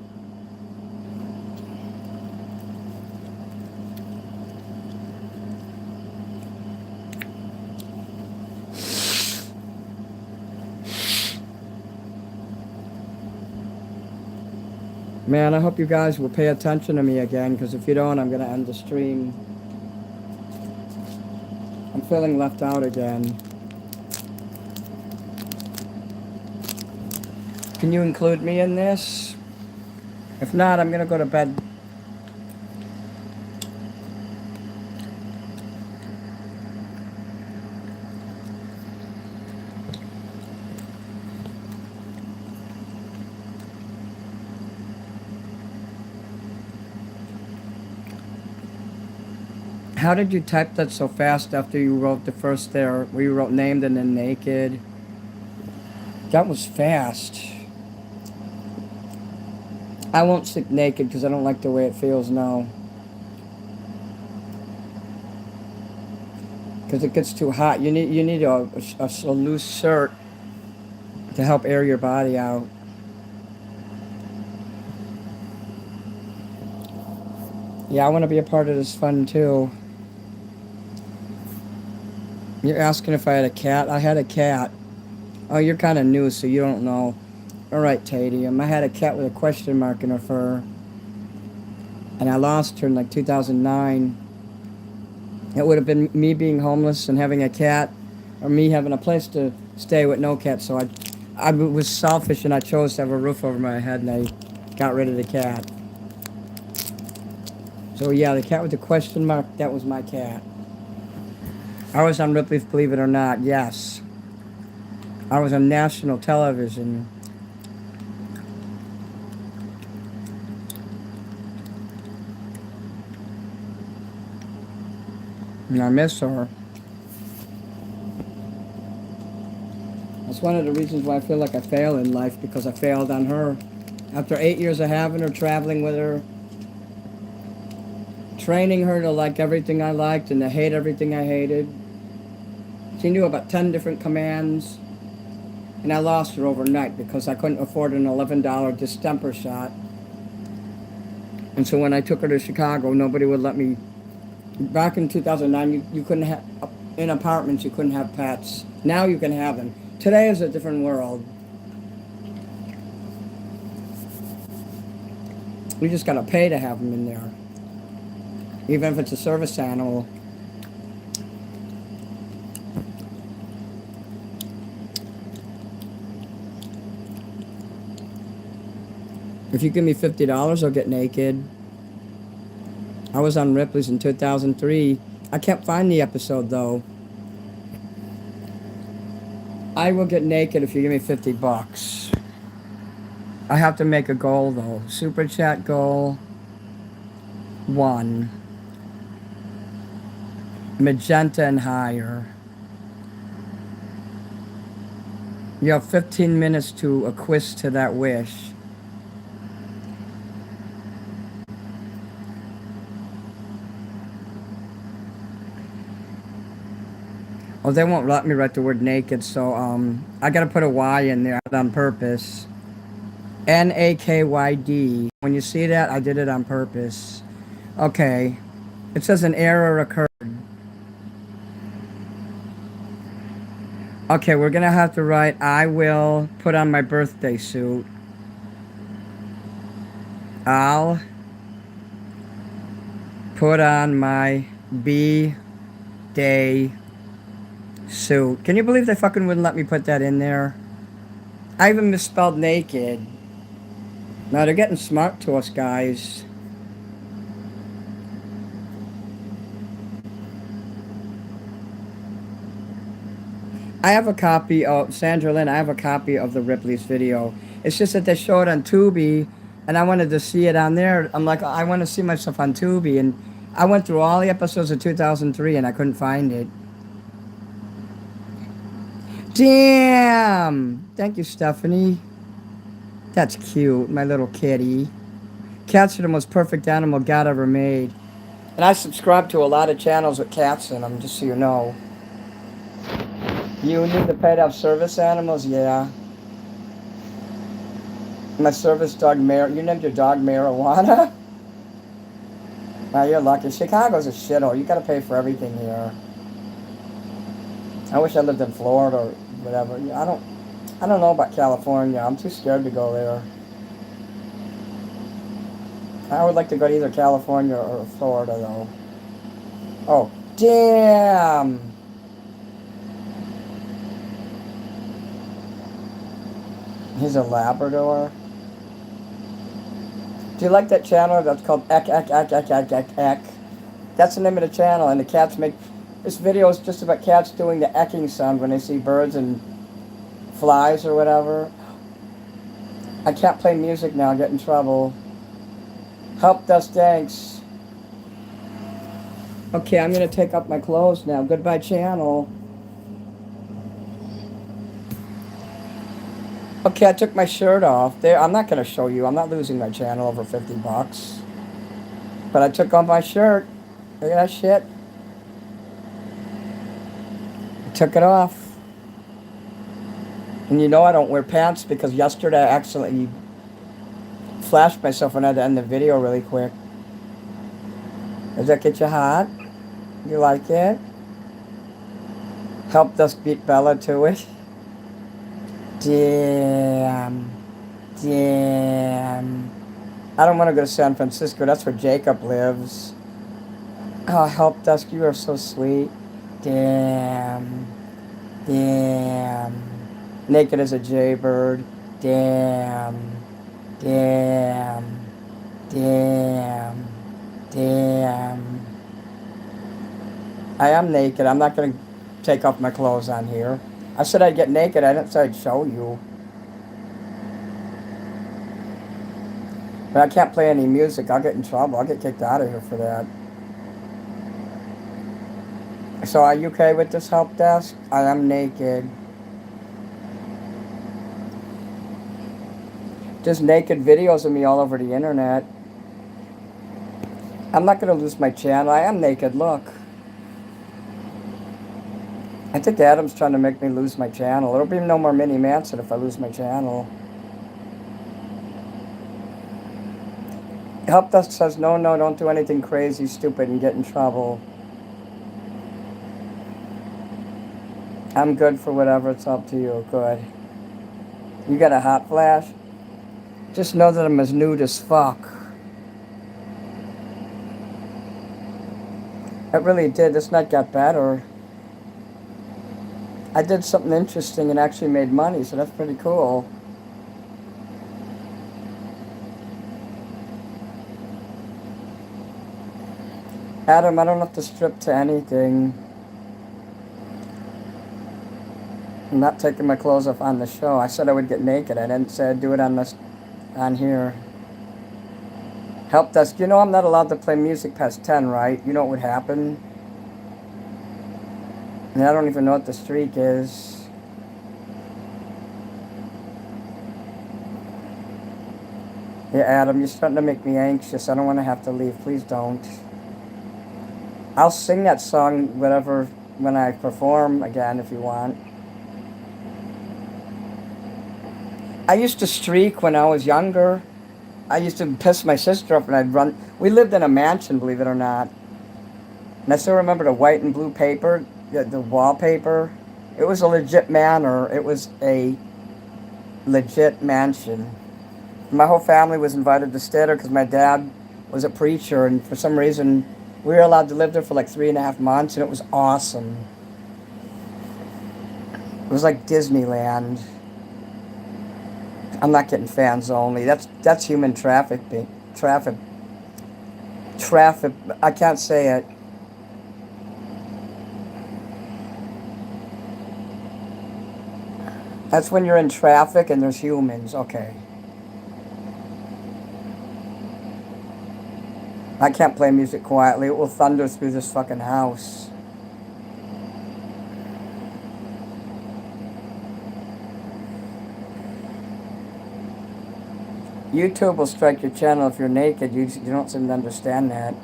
A: Man, I hope you guys will pay attention to me again, because if you don't, I'm going to end the stream. I'm feeling left out again. Can you include me in this? If not, I'm going to go to bed. How did you type that so fast after you wrote the first there, where you wrote named and then naked? That was fast. I won't stick naked because I don't like the way it feels now. Because it gets too hot. You need a loose shirt to help air your body out. Yeah, I want to be a part of this fun too. You're asking if I had a cat? I had a cat. Oh, you're kind of new, so you don't know. Alright, Tadium. I had a cat with a question mark in her fur. And I lost her in like 2009. It would have been me being homeless and having a cat, or me having a place to stay with no cat. So I was selfish and I chose to have a roof over my head, and I got rid of the cat. So yeah, the cat with the question mark, that was my cat. I was on Ripley's Believe It or Not, yes. I was on national television. And I miss her. That's one of the reasons why I feel like I fail in life, because I failed on her. After 8 years of having her, traveling with her, training her to like everything I liked and to hate everything I hated. She knew about 10 different commands. And I lost her overnight because I couldn't afford an $11 distemper shot. And so when I took her to Chicago, nobody would let me. Back in 2009, you couldn't have, in apartments, you couldn't have pets. Now you can have them. Today is a different world. You just gotta pay to have them in there. Even if it's a service animal. If you give me $50, I'll get naked. I was on Ripley's in 2003. I can't find the episode though. I will get naked if you give me $50. I have to make a goal though. Super chat goal 1. Magenta and higher. You have 15 minutes to acquiesce to that wish. Oh, they won't let me write the word naked, so I gotta put a Y in there on purpose. NAKYD. When you see that, I did it on purpose. Okay. It says an error occurred. Okay, we're gonna have to write, I will put on my birthday suit. I'll put on my B-day suit. Can you believe they fucking wouldn't let me put that in there? I even misspelled naked. Now they're getting smart to us, guys. I have a copy of, Sandra Lynn, I have a copy of the Ripley's video. It's just that they show it on Tubi, and I wanted to see it on there. I'm like, I want to see myself on Tubi, and I went through all the episodes of 2003, and I couldn't find it. Damn! Thank you, Stephanie. That's cute, my little kitty. Cats are the most perfect animal God ever made. And I subscribe to a lot of channels with cats in them, just so you know. You need to pay to have service animals? Yeah. My service dog, you named your dog Marijuana? Wow, you're lucky. Chicago's a shithole. You gotta pay for everything here. I wish I lived in Florida or whatever. I don't know about California. I'm too scared to go there. I would like to go to either California or Florida, though. Oh, damn! He's a Labrador. Do you like that channel that's called Ek Ek Ek Ek Ek Ek Ek? That's the name of the channel, and the cats make... This video is just about cats doing the ecking sound when they see birds and flies or whatever. I can't play music now, I'll get in trouble. Help us, thanks. Okay, I'm going to take off my clothes now. Goodbye, channel. Okay, I took my shirt off. There, I'm not going to show you. I'm not losing my channel over 50 bucks. But I took off my shirt. Look at that shit. I took it off. And you know I don't wear pants because yesterday I accidentally flashed myself and I had to end the video really quick. Does that get you hot? You like it? Helped us beat Bella to it. Damn. Damn. I don't want to go to San Francisco. That's where Jacob lives. Oh, Help Desk, you are so sweet. Damn. Damn. Naked as a jaybird. Damn. Damn. Damn. Damn. I am naked. I'm not going to take off my clothes on here. I said I'd get naked. I didn't say I'd show you. But I can't play any music. I'll get in trouble. I'll get kicked out of here for that. So are you okay with this Help Desk? I am naked. Just naked videos of me all over the internet. I'm not going to lose my channel. I am naked. Look. I think Adam's trying to make me lose my channel. There'll be no more Mini Manson if I lose my channel. Help Desk says, no, don't do anything crazy, stupid, and get in trouble. I'm good for whatever, it's up to you. Good. You got a hot flash? Just know that I'm as nude as fuck. It really did. This night got better. I did something interesting and actually made money, so that's pretty cool. Adam, I don't have to strip to anything. I'm not taking my clothes off on the show. I said I would get naked. I didn't say I'd do it on here. Help Desk. You know I'm not allowed to play music past 10, right? You know what would happen? And I don't even know what the streak is. Yeah, Adam, you're starting to make me anxious. I don't want to have to leave. Please don't. I'll sing that song whatever when I perform again if you want. I used to streak when I was younger. I used to piss my sister off and I'd run. We lived in a mansion, believe it or not. And I still remember the white and blue paper, the wallpaper. It was a legit manor. It was a legit mansion. My whole family was invited to stay there because my dad was a preacher, and for some reason we were allowed to live there for like 3.5 months, and it was awesome. It was like Disneyland. I'm not getting fans only. That's human trafficking. Traffic. I can't say it. That's when you're in traffic and there's humans. Okay. I can't play music quietly. It will thunder through this fucking house. YouTube will strike your channel if you're naked. You don't seem to understand that.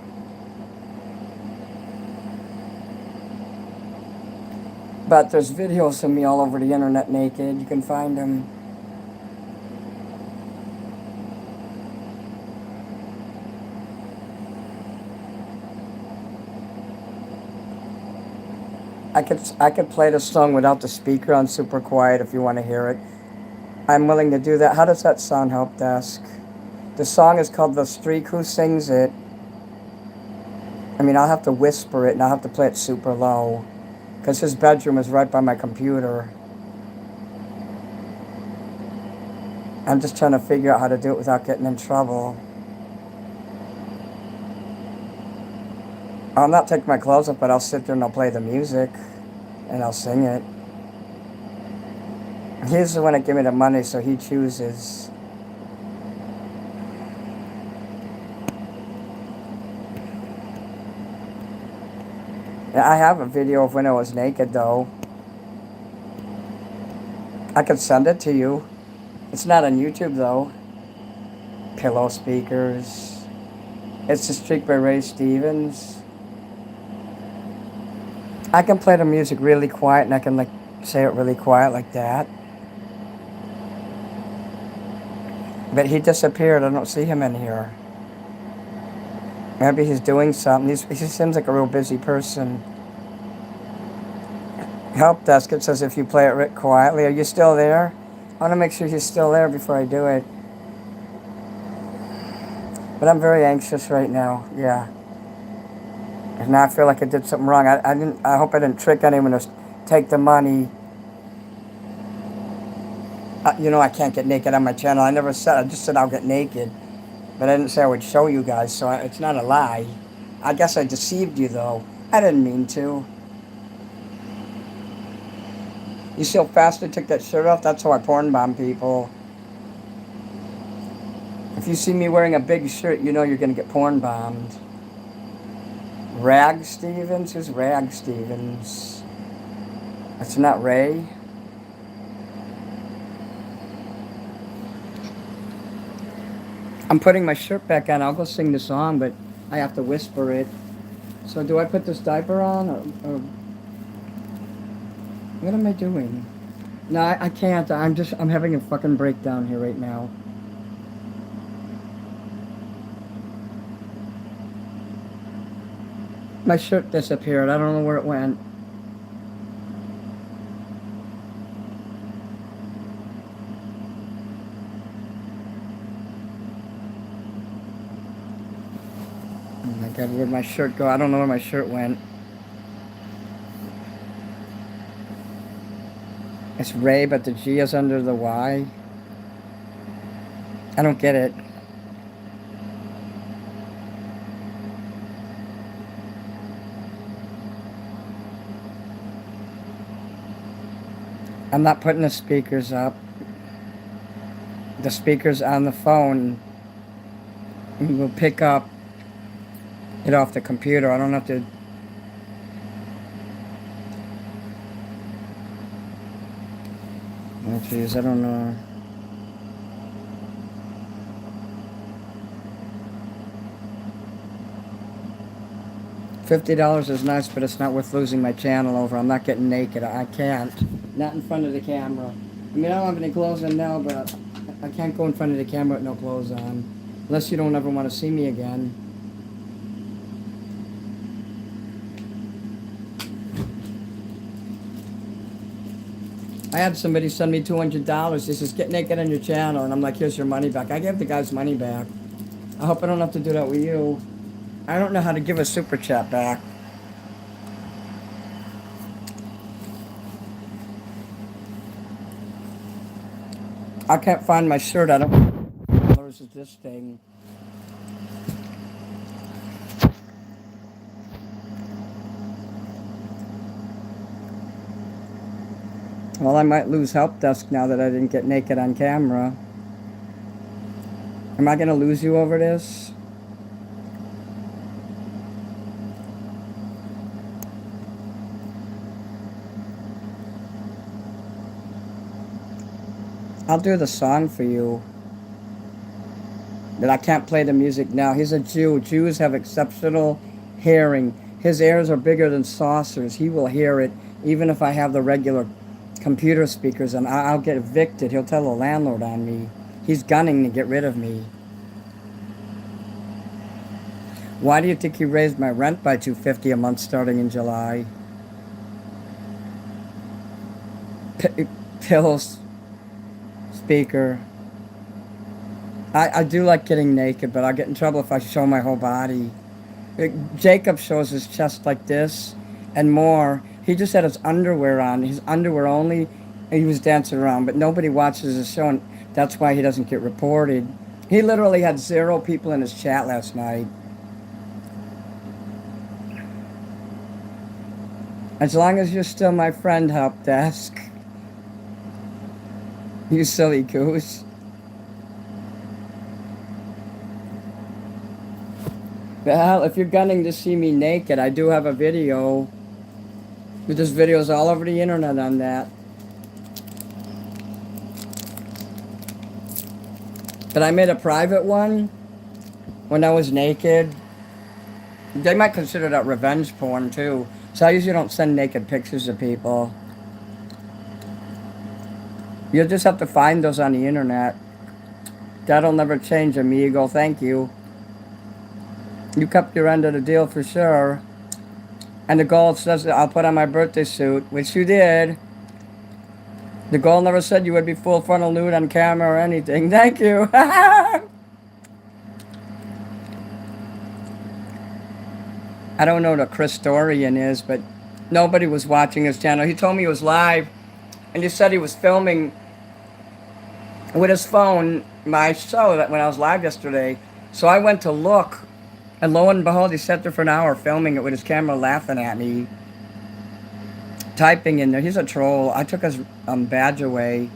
A: But there's videos of me all over the internet naked. You can find them. I could play the song without the speaker on super quiet if you want to hear it. I'm willing to do that. How does that sound, Help Desk? The song is called The Streak Who Sings It. I mean, I'll have to whisper it and I'll have to play it super low. Because his bedroom is right by my computer. I'm just trying to figure out how to do it without getting in trouble. I'll not take my clothes off, but I'll sit there and I'll play the music. And I'll sing it. He's the one that gave me the money, so he chooses. Yeah, I have a video of when I was naked, though. I could send it to you. It's not on YouTube, though. Pillow speakers. It's The Streak by Ray Stevens. I can play the music really quiet, and I can, like, say it really quiet like that. But he disappeared. I don't see him in here. Maybe he's doing something. He seems like a real busy person. Help desk, it says if you play it quietly. Are you still there? I want to make sure you're still there before I do it. But I'm very anxious right now. Yeah. And now I feel like I did something wrong. I hope I didn't trick anyone to take the money. You know I can't get naked on my channel. I never said. I just said I'll get naked. But I didn't say I would show you guys, so it's not a lie. I guess I deceived you, though. I didn't mean to. You see how fast I took that shirt off? That's how I porn bomb people. If you see me wearing a big shirt, you know you're going to get porn bombed. Rag Stevens? Who's Rag Stevens? That's not Ray. I'm putting my shirt back on. I'll go sing the song, but I have to whisper it. So do I put this diaper on? Or what am I doing? No, I can't. I'm having a fucking breakdown here right now. My shirt disappeared. I don't know where it went. Oh my God, where'd my shirt go? I don't know where my shirt went. It's Ray, but the G is under the Y. I don't get it. I'm not putting the speakers up. The speakers on the phone will pick up it off the computer. I don't have to. Oh jeez, I don't know. $50 is nice, but it's not worth losing my channel over. I'm not getting naked. I can't. Not in front of the camera. I mean, I don't have any clothes on now, but I can't go in front of the camera with no clothes on. Unless you don't ever want to see me again. I had somebody send me $200. He says, get naked on your channel. And I'm like, here's your money back. I gave the guy's money back. I hope I don't have to do that with you. I don't know how to give a super chat back. I can't find my shirt. I don't know what colors is this thing. Well, I might lose help desk now that I didn't get naked on camera. Am I going to lose you over this? I'll do the song for you. But I can't play the music now. He's a Jew. Jews have exceptional hearing. His ears are bigger than saucers. He will hear it even if I have the regular computer speakers, and I'll get evicted. He'll tell the landlord on me. He's gunning to get rid of me. Why do you think he raised my rent by $250 a month starting in July? Pills, speaker. I do like getting naked, but I'll get in trouble if I show my whole body. Jacob shows his chest like this and more. He just had his underwear on, his underwear only, and he was dancing around, but nobody watches the show, and that's why he doesn't get reported. He literally had 0 people in his chat last night. As long as you're still my friend, help desk. You silly goose. Well, if you're gunning to see me naked, I do have a video. There's videos all over the internet on that. But I made a private one when I was naked. They might consider that revenge porn too. So I usually don't send naked pictures to people. You'll just have to find those on the internet. That'll never change, amigo. Thank you. You kept your end of the deal for sure. And the goal says that I'll put on my birthday suit, which you did. The goal never said you would be full frontal nude on camera or anything. Thank you. I don't know what a Christorian is, but nobody was watching his channel. He told me he was live, and he said he was filming with his phone my show that when I was live yesterday. So I went to look, and lo and behold, he sat there for an hour filming it with his camera, laughing at me, typing in there. He's a troll. I took his badge away.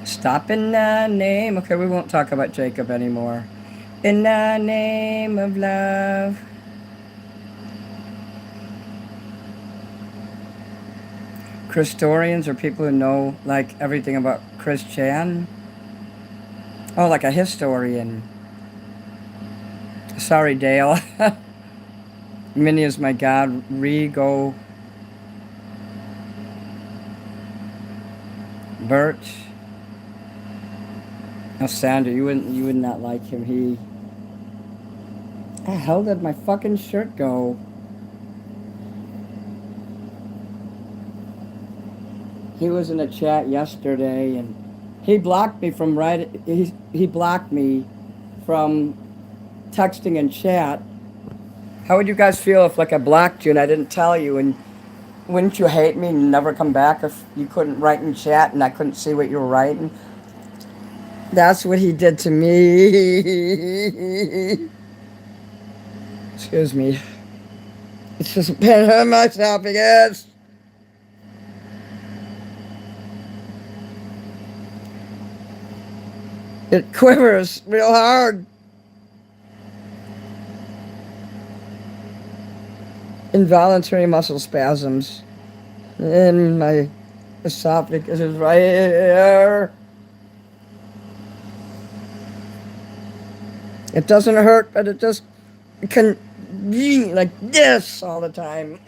A: Stop in the name. Okay, we won't talk about Jacob anymore. In the name of love. Christorians are people who know like everything about Chris Chan. Oh, like a historian. Sorry, Dale. Minnie is my god. Rego. Birch. Oh, Sandra, you would not like him. He. How the hell did my fucking shirt go? He was in a chat yesterday, and he blocked me from he blocked me from texting and chat. How would you guys feel if like I blocked you and I didn't tell you, and wouldn't you hate me and never come back if you couldn't write in chat and I couldn't see what you were writing? That's what he did to me. Excuse me. It's just a pain in my esophagus. It quivers real hard. Involuntary muscle spasms in my esophagus is right here. It doesn't hurt, but it just can be like this all the time.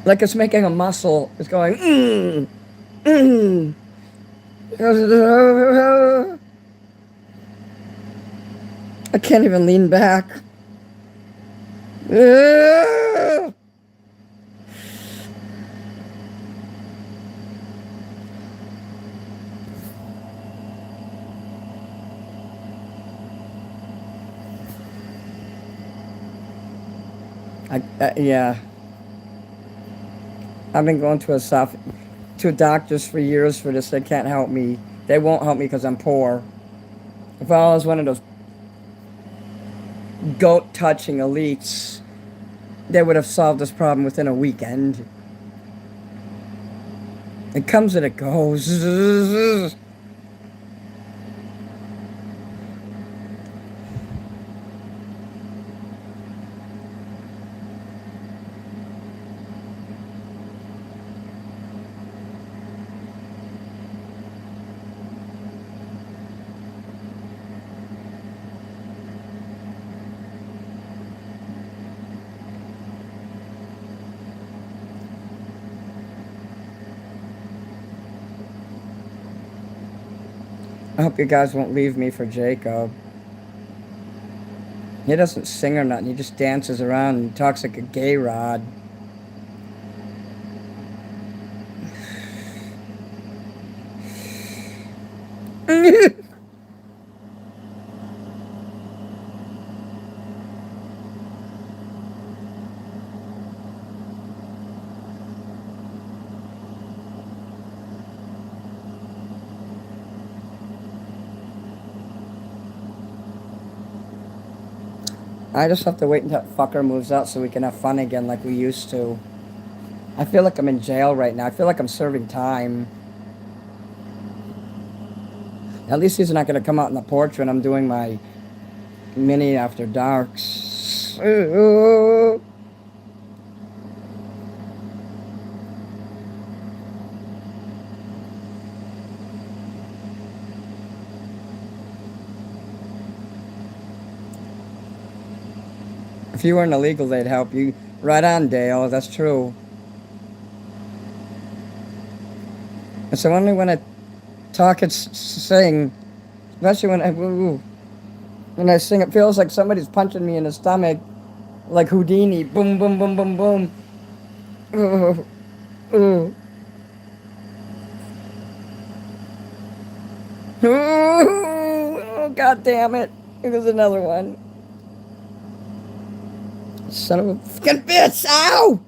A: Like it's making a muscle. It's going. I can't even lean back. Yeah. I've been going to to doctors for years for this. They can't help me. They won't help me because I'm poor. If I was one of those goat-touching elites, they would have solved this problem within a weekend. It comes and it goes. I hope you guys won't leave me for Jacob. He doesn't sing or nothing. He just dances around and talks like a gay rod. I just have to wait until that fucker moves out so we can have fun again like we used to. I feel like I'm in jail right now. I feel like I'm serving time. At least he's not going to come out in the porch when I'm doing my mini after darks. Ooh. If you weren't illegal, they'd help you. Right on, Dale. That's true. It's only when I talk and sing, especially when I sing, it feels like somebody's punching me in the stomach, like Houdini. Boom, boom, boom, boom, boom. Ooh, ooh. Ooh, God damn it. Here's another one. Son of a fucking bitch! Ow!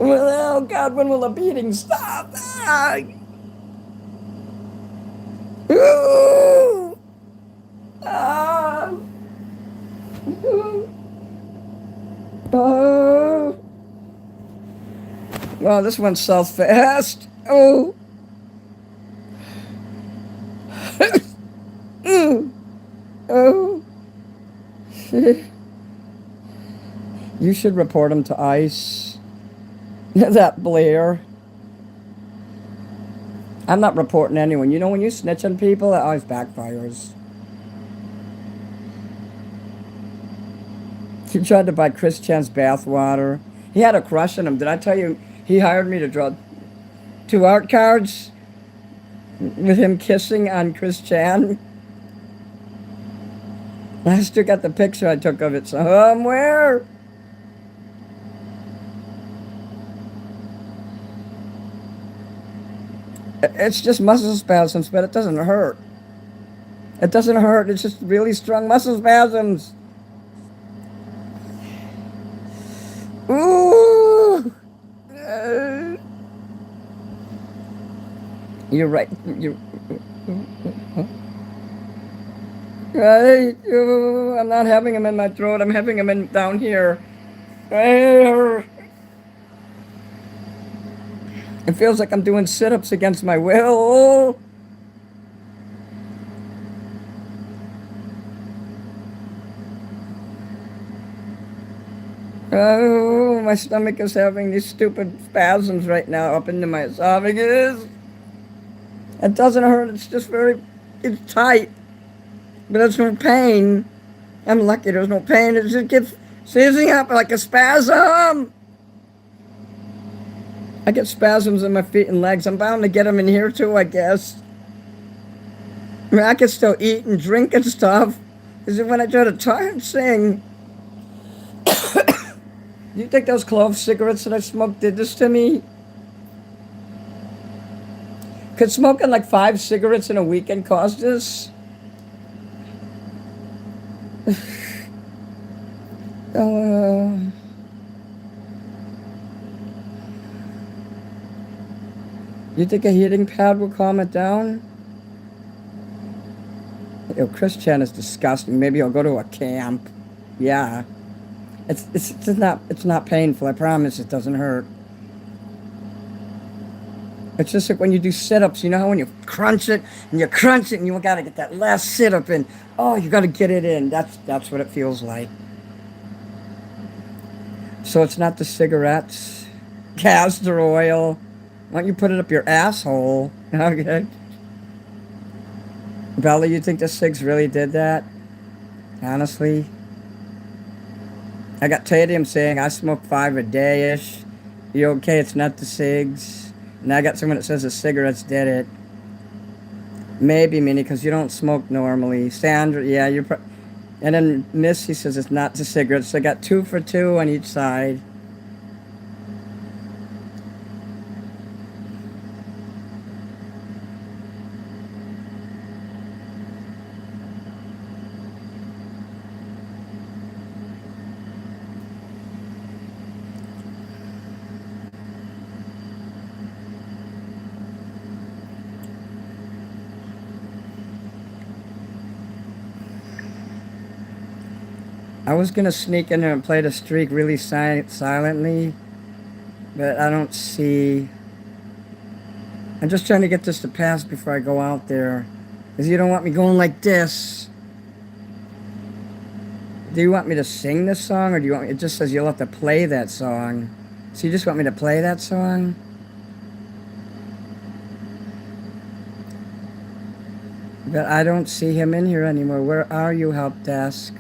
A: Oh God, when will the beating stop? Ah. Ooh. Ah. Oh. Well, this one sells fast. Oh. Oh. You should report him to ICE. That Blair. I'm not reporting anyone. You know, when you snitch on people, it always backfires. He tried to buy Chris Chan's bathwater. He had a crush on him. Did I tell you he hired me to draw 2 art cards with him kissing on Chris Chan? I still got the picture I took of it somewhere. It's just muscle spasms, but it doesn't hurt. It doesn't hurt. It's just really strong muscle spasms. Ooh. You're right. Right. I'm not having him in my throat. I'm having him in down here. It feels like I'm doing sit-ups against my will. Oh, my stomach is having these stupid spasms right now up into my esophagus. It doesn't hurt. It's just it's tight. But there's no pain. I'm lucky there's no pain. It just gets seizing up like a spasm. I get spasms in my feet and legs. I'm bound to get them in here too, I guess. I mean, I can still eat and drink and stuff. Is it when I try to talk and sing? Do you think those clove cigarettes that I smoked did this to me? Could smoking like 5 cigarettes in a weekend cause this? You think a heating pad will calm it down? Yo, Chris Chan is disgusting. Maybe I'll go to a camp. Yeah. It's not painful. I promise it doesn't hurt. It's just like when you do sit-ups, you know how when you crunch it and you gotta get that last sit-up in. Oh, you gotta get it in. That's what it feels like. So it's not the cigarettes, castor oil. Why don't you put it up your asshole? Okay. Bella, you think the cigs really did that? Honestly? I got Tadium saying I smoke 5 a day-ish. You okay? It's not the cigs. And I got someone that says the cigarettes did it. Maybe, Minnie, because you don't smoke normally. Sandra, yeah, and then Missy says it's not the cigarettes. So I got 2 for 2 on each side. I was gonna sneak in there and play the streak really silently, but I don't see. I'm just trying to get this to pass before I go out there, because you don't want me going like this. Do you want me to sing this song, or do you want me? It just says you'll have to play that song. So you just want me to play that song? But I don't see him in here anymore. Where are you, help desk?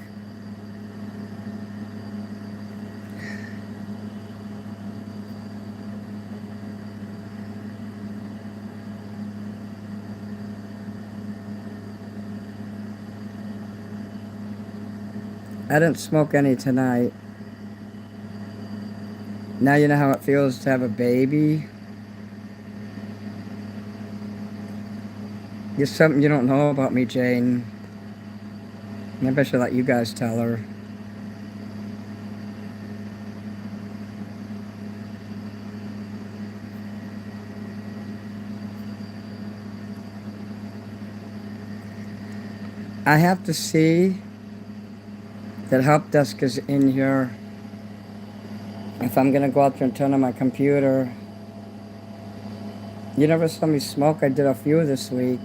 A: I didn't smoke any tonight. Now you know how it feels to have a baby. There's something you don't know about me, Jane. Maybe I should let you guys tell her. I have to see that help desk is in here. If I'm gonna go out there and turn on my computer. You never saw me smoke. I did a few this week.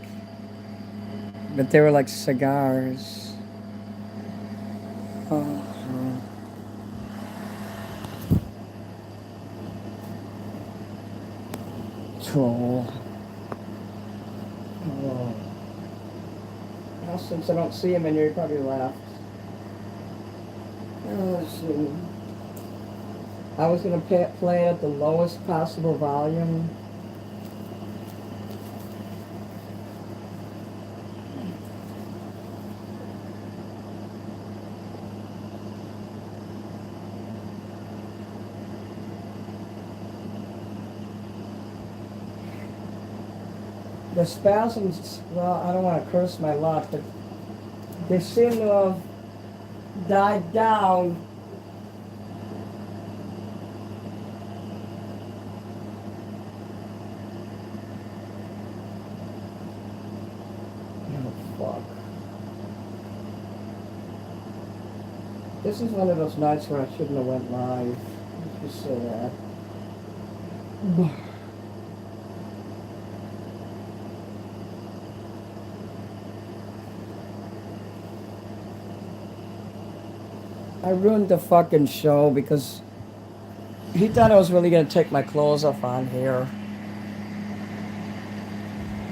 A: But they were like cigars. Oh. Troll. Oh. Well, since I don't see him in here, he probably left. Oh, let's see. I was going to play at the lowest possible volume. The spasms, well, I don't want to curse my luck, but they seem to have died down. Oh, fuck. This is one of those nights where I shouldn't have went live. Let's just say that. I ruined the fucking show because he thought I was really going to take my clothes off on here.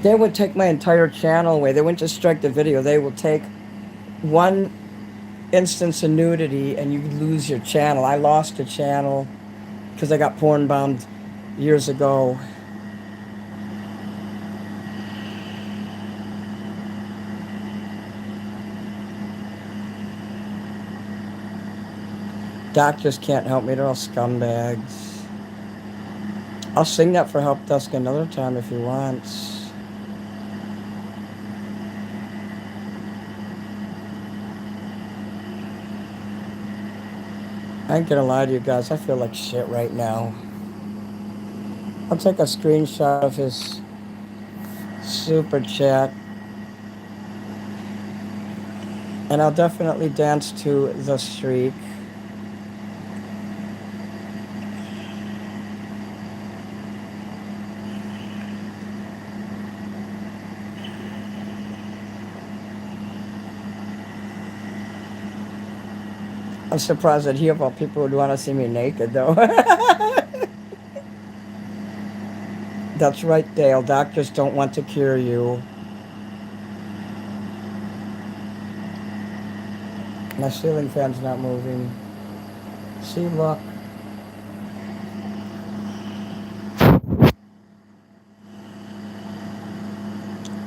A: They would take my entire channel away. They wouldn't just strike the video. They will take one instance of nudity and you lose your channel. I lost a channel because I got porn bombed years ago. Doctors can't help me. They're all scumbags. I'll sing that for Help Desk another time if you want. I ain't gonna lie to you guys. I feel like shit right now. I'll take a screenshot of his super chat. And I'll definitely dance to the streak. I'm surprised that he of all people would want to see me naked, though. That's right, Dale. Doctors don't want to cure you. My ceiling fan's not moving. See, look.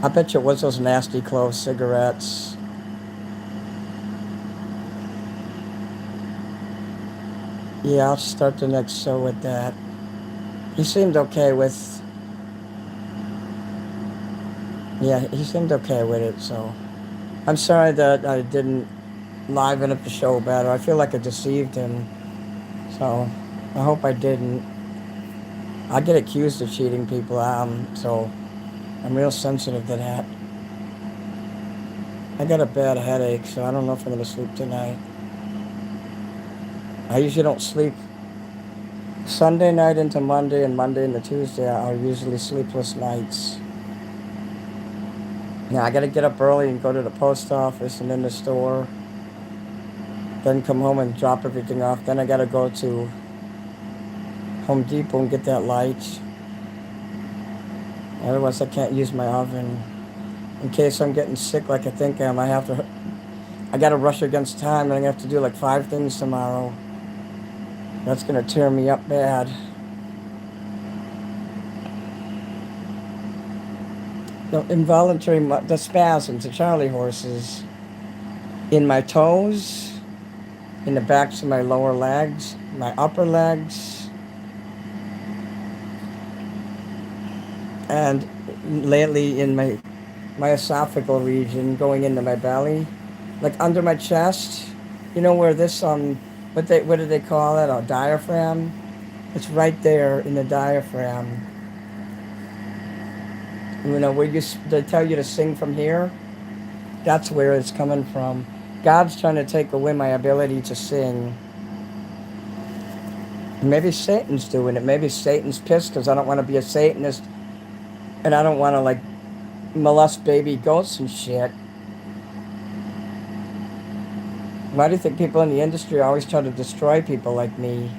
A: I bet you it was those nasty clove cigarettes. Yeah, I'll start the next show with that. He seemed okay with. Yeah, he seemed okay with it. So I'm sorry that I didn't liven up the show better. I feel like I deceived him. So I hope I didn't. I get accused of cheating people, so I'm real sensitive to that. I got a bad headache, so I don't know if I'm going to sleep tonight. I usually don't sleep Sunday night into Monday, and Monday into Tuesday are usually sleepless nights. Now I got to get up early and go to the post office and in the store, then come home and drop everything off. Then I got to go to Home Depot and get that light. Otherwise, I can't use my oven. In case I'm getting sick like I think I am, I got to rush against time, and I have to do like 5 things tomorrow. That's going to tear me up bad. The involuntary, the spasms, the Charlie horses in my toes, in the backs of my lower legs, my upper legs, and lately in my esophageal region going into my belly, like under my chest. You know where this what do they call it? A diaphragm. It's right there in the diaphragm. You know where they tell you to sing from here. That's where it's coming from. God's trying to take away my ability to sing. Maybe Satan's doing it. Maybe Satan's pissed because I don't want to be a Satanist and I don't want to like molest baby goats and shit. Why do you think people in the industry always try to destroy people like me?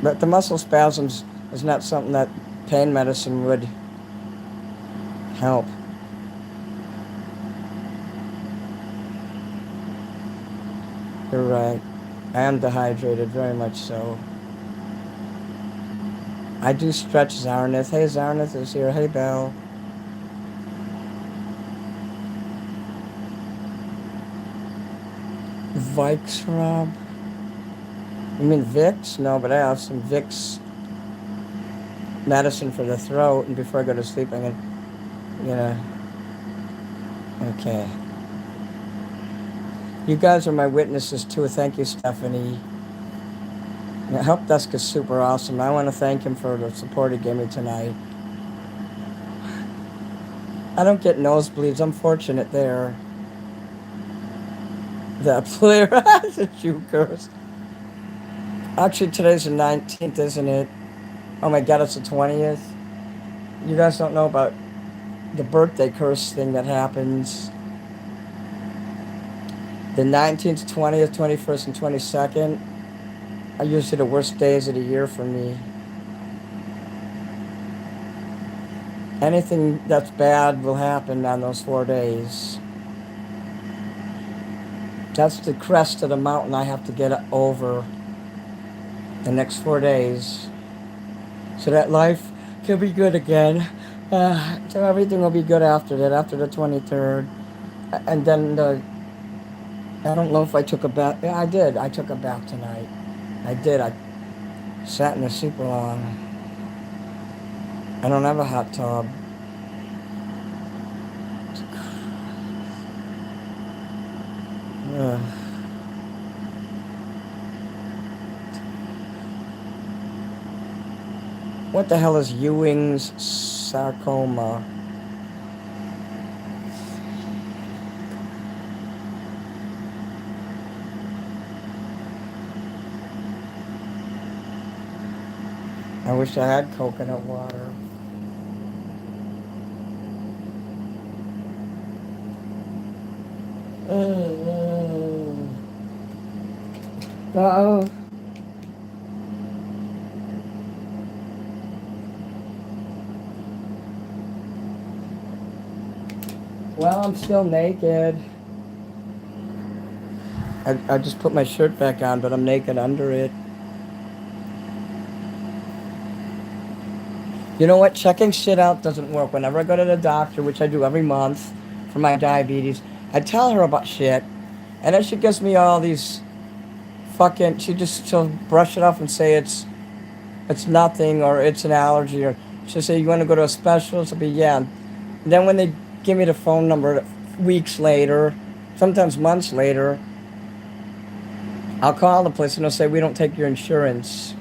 A: But the muscle spasms is not something that pain medicine would help. You're right. I am dehydrated, very much so. I do stretch Zarnith. Hey, Zarnith is here. Hey, Belle. Vicks rub. You mean Vicks? No, but I have some Vicks medicine for the throat, and before I go to sleep, I'm gonna. Okay. You guys are my witnesses too. Thank you, Stephanie. The help desk is super awesome. I want to thank him for the support he gave me tonight. I don't get nosebleeds. I'm fortunate there. That player has a shoe curse. Actually, today's the 19th, isn't it? Oh my God, it's the 20th. You guys don't know about the birthday curse thing that happens. The 19th, 20th, 21st, and 22nd are usually the worst days of the year for me. Anything that's bad will happen on those 4 days. That's the crest of the mountain I have to get over the next 4 days. So that life can be good again. So everything will be good after that, after the 23rd. And then I don't know if I took a bath. Yeah, I did. I took a bath tonight. I did. I sat in the super long. I don't have a hot tub. Ugh. What the hell is Ewing's sarcoma? I wish I had coconut water. Uh-oh. Well, I'm still naked. I just put my shirt back on, but I'm naked under it. You know what? Checking shit out doesn't work. Whenever I go to the doctor, which I do every month for my diabetes, I tell her about shit, and then she gives me all these fucking. She'll brush it off and say it's nothing or it's an allergy or she'll say you want to go to a specialist. I'll be yeah. And then when they give me the phone number, weeks later, sometimes months later, I'll call the place and they'll say we don't take your insurance.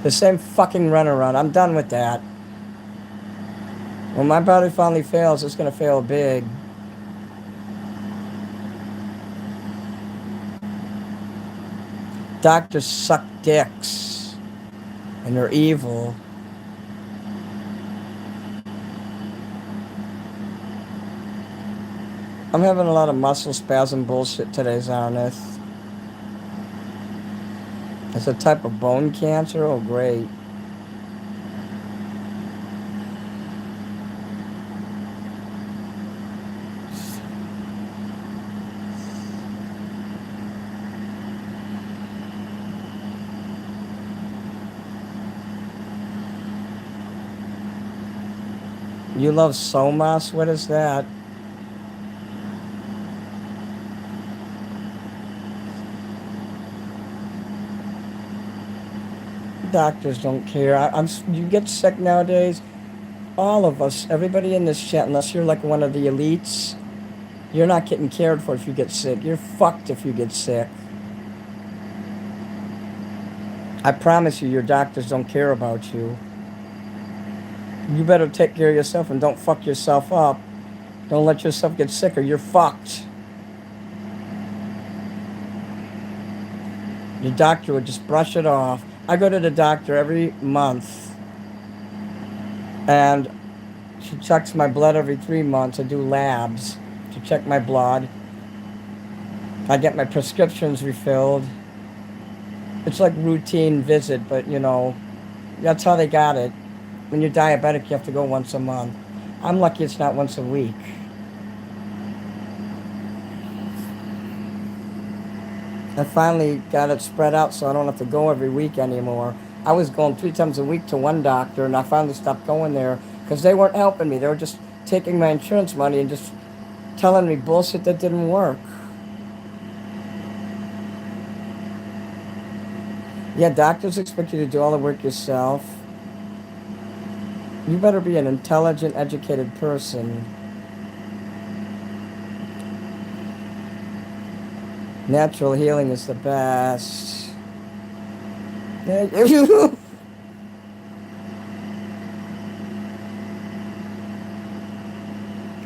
A: The same fucking runaround. I'm done with that. When my body finally fails, it's gonna fail big. Doctors suck dicks, and they're evil. I'm having a lot of muscle spasm bullshit today, Zarnith. It's a type of bone cancer. Oh, great. You love Somas? What is that? Doctors don't care. You get sick nowadays. All of us, everybody in this chat, unless you're like one of the elites, you're not getting cared for if you get sick. You're fucked if you get sick. I promise you, your doctors don't care about you. You better take care of yourself and don't fuck yourself up. Don't let yourself get sick or you're fucked. Your doctor would just brush it off. I go to the doctor every month and she checks my blood every 3 months. I do labs to check my blood. I get my prescriptions refilled. It's like routine visit, but you know, that's how they got it. When you're diabetic, you have to go once a month. I'm lucky it's not once a week. I finally got it spread out so I don't have to go every week anymore. I was going 3 times a week to one doctor, and I finally stopped going there because they weren't helping me. They were just taking my insurance money and just telling me bullshit that didn't work. Yeah, doctors expect you to do all the work yourself. You better be an intelligent, educated person. Natural healing is the best.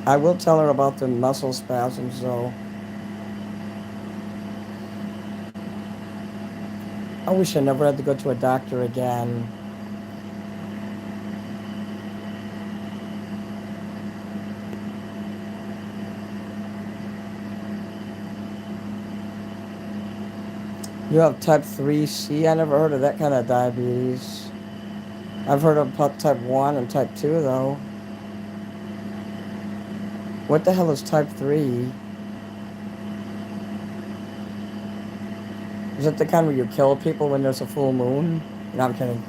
A: I will tell her about the muscle spasms, though. I wish I never had to go to a doctor again. You have type 3C? I never heard of that kind of diabetes. I've heard of type 1 and type 2, though. What the hell is type 3? Is it the kind where you kill people when there's a full moon? No, I'm kidding.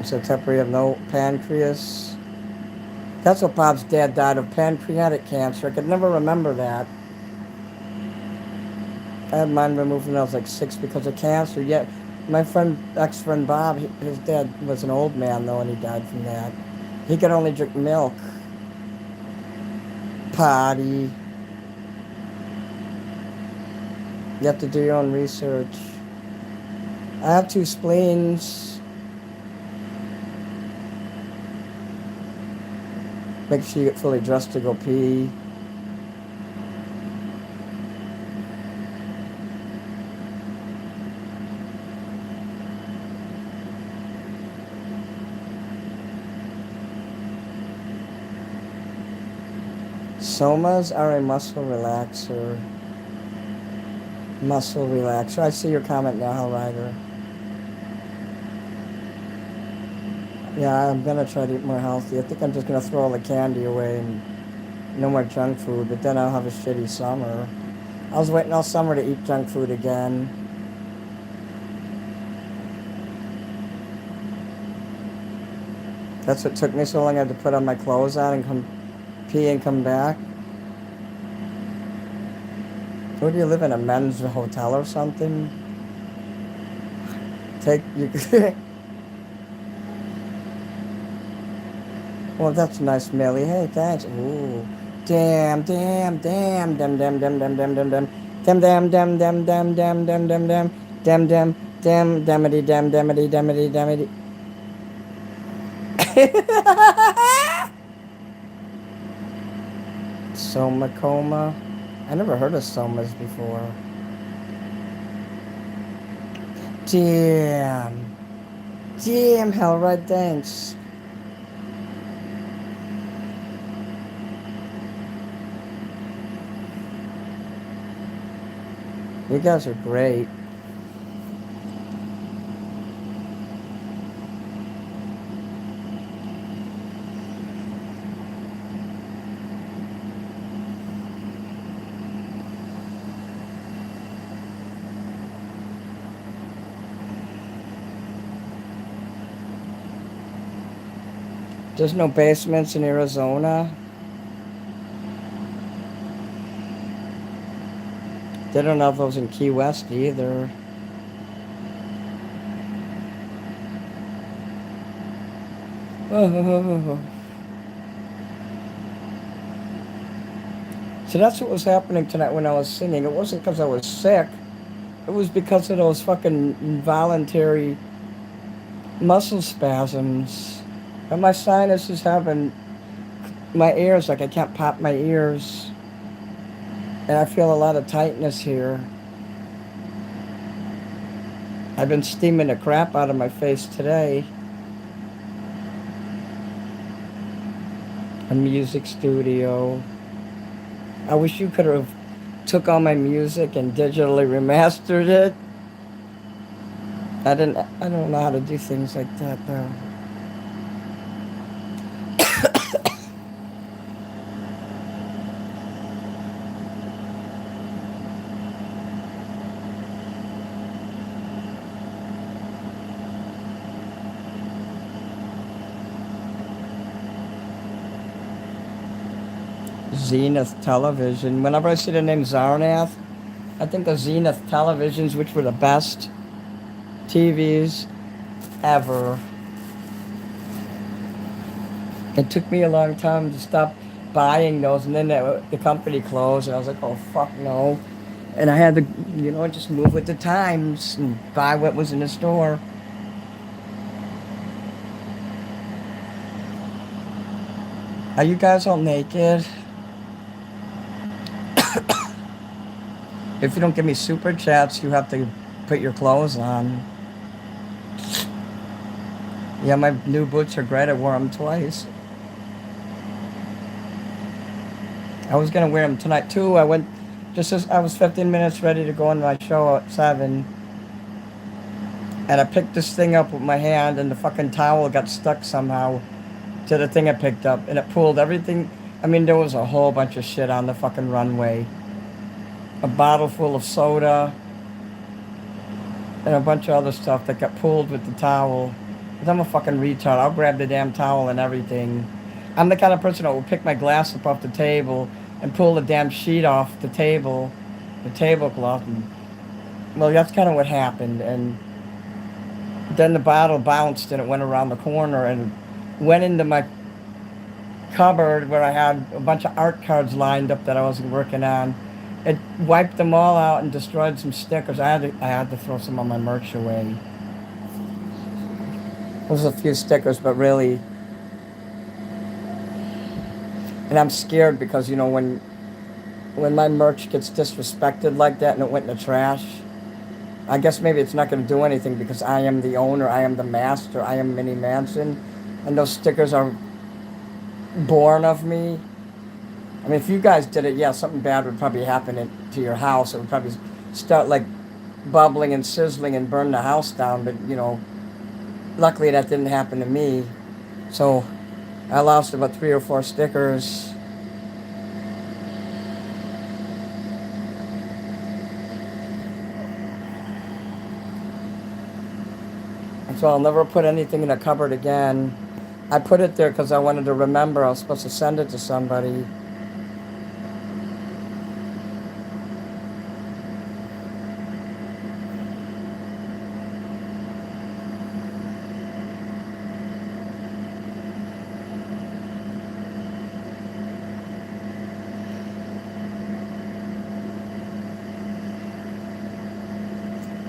A: So type where you have no pancreas. That's what Bob's dad died of, pancreatic cancer. I could never remember that. I had mine removed when I was like 6 because of cancer. Yet my ex-friend Bob, his dad was an old man though, and he died from that. He could only drink milk. Potty. You have to do your own research. I have 2 spleens. Make sure you get fully dressed to go pee. Somas are a muscle relaxer. Muscle relaxer. I see your comment now, Hellrider. Yeah, I'm gonna try to eat more healthy. I think I'm just gonna throw all the candy away and no more junk food, but then I'll have a shitty summer. I was waiting all summer to eat junk food again. That's what took me so long. I had to put on my clothes on and come pee and come back. Where do you live in? A men's hotel or something? Take you. Well, that's nice, Millie. Hey, thanks. Ooh. Damn, damn, damn, damn, damn, damn, damn, damn, damn, damn. Damn, damn, damn, damn, damn, damn, damn, damn, damn. Damn, damn, damn, damnity, damn, damnity, damnity, damnity. Soma coma. I never heard of somas before. Damn. Damn, hell right, thanks. You guys are great. There's no basements in Arizona. They don't have those in Key West either. Oh. So that's what was happening tonight when I was singing. It wasn't because I was sick. It was because of those fucking involuntary muscle spasms. And my sinuses having my ears, like I can't pop my ears. And I feel a lot of tightness here. I've been steaming the crap out of my face today. A music studio. I wish you could have took all my music and digitally remastered it. I don't know how to do things like that though. Zenith Television. Whenever I see the name Zarnath, I think of Zenith Televisions, which were the best TVs ever. It took me a long time to stop buying those, and then the company closed, and I was like, oh, fuck no. And I had to, just move with the times and buy what was in the store. Are you guys all naked? If you don't give me super chats, you have to put your clothes on. Yeah, my new boots are great. I wore them twice. I was gonna wear them tonight too. I went just as I was 15 minutes ready to go on my show at 7, and I picked this thing up with my hand, and the fucking towel got stuck somehow to the thing I picked up, and it pulled everything. I mean, there was a whole bunch of shit on the fucking runway. A bottle full of soda and a bunch of other stuff that got pulled with the towel. Because I'm a fucking retard. I'll grab the damn towel and everything. I'm the kind of person that will pick my glass up off the table and pull the damn sheet off the table, the tablecloth. And, well, that's kind of what happened. And then the bottle bounced and it went around the corner and went into my cupboard where I had a bunch of art cards lined up that I wasn't working on. It wiped them all out and destroyed some stickers. I had to throw some of my merch away. There was a few stickers, but really, and I'm scared because when my merch gets disrespected like that and it went in the trash, I guess maybe it's not going to do anything because I am the owner, I am the master, I am Minnie Manson, and those stickers are born of me. I mean, if you guys did it, yeah, something bad would probably happen to your house. It would probably start like bubbling and sizzling and burn the house down. But luckily that didn't happen to me. So I lost about 3 or 4 stickers. And so I'll never put anything in a cupboard again. I put it there because I wanted to remember I was supposed to send it to somebody.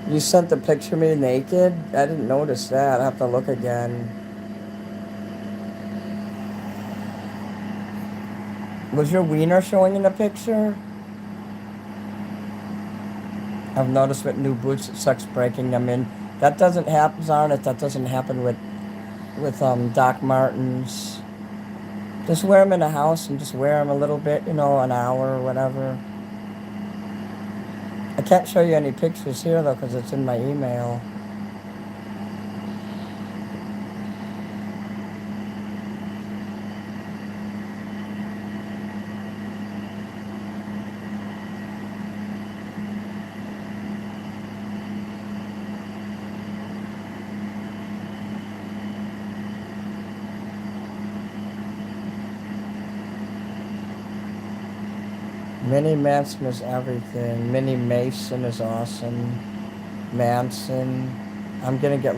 A: You sent the picture of me naked? I didn't notice that. I have to look again. Was your wiener showing in the picture? I've noticed with new boots it sucks breaking them in. That doesn't happen, Zarnit. That doesn't happen with Doc Martens. Just wear them in the house and just wear them a little bit, an hour or whatever. I can't show you any pictures here though because it's in my email. Minnie Manson is everything. Minnie Mason is awesome. Manson. I'm gonna get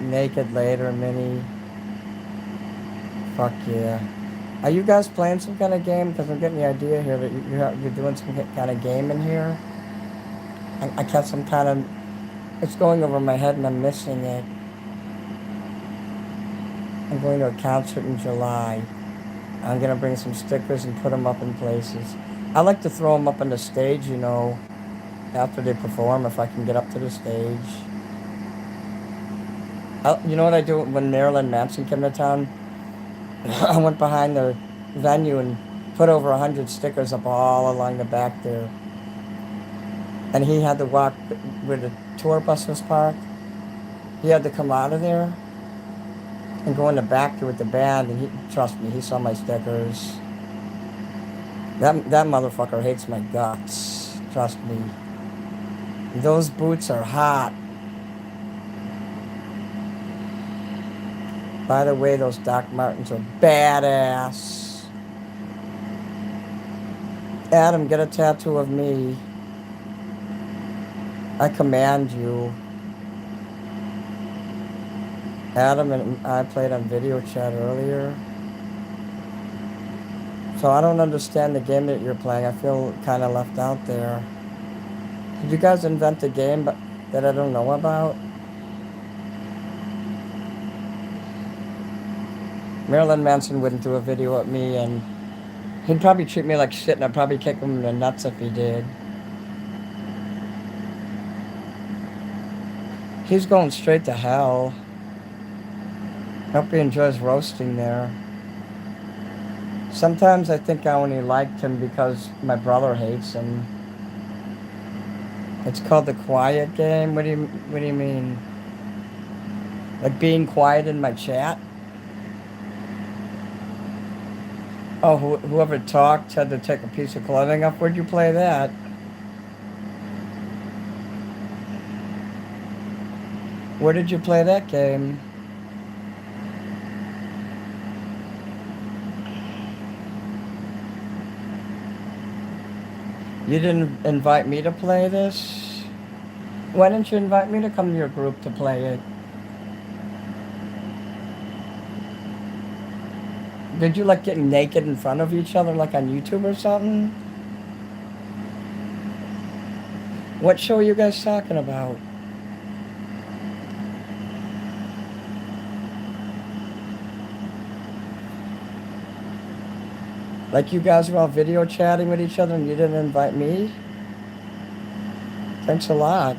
A: naked later, Minnie. Fuck yeah. Are you guys playing some kind of game? Because I'm getting the idea here that you're doing some kind of game in here. I got some kind of... It's going over my head and I'm missing it. I'm going to a concert in July. I'm gonna bring some stickers and put them up in places. I like to throw them up on the stage, after they perform, if I can get up to the stage. You know what I do when Marilyn Manson came to town? I went behind the venue and put over 100 stickers up all along the back there. And he had to walk where the tour bus was parked. He had to come out of there and go in the back there with the band. And trust me, he saw my stickers. That motherfucker hates my guts. Trust me. Those boots are hot. By the way, those Doc Martens are badass. Adam, get a tattoo of me. I command you. Adam and I played on video chat earlier. So I don't understand the game that you're playing. I feel kind of left out there. Did you guys invent a game that I don't know about? Marilyn Manson wouldn't do a video of me, and he'd probably treat me like shit, and I'd probably kick him in the nuts if he did. He's going straight to hell. Hope he enjoys roasting there. Sometimes I think I only liked him because my brother hates him. It's called the quiet game. What do you mean? Like being quiet in my chat? Oh, whoever talked had to take a piece of clothing off. Where'd you play that? Where did you play that game? You didn't invite me to play this? Why didn't you invite me to come to your group to play it? Did you like get naked in front of each other like on YouTube or something? What show are you guys talking about? Like you guys were all video chatting with each other and you didn't invite me? Thanks a lot.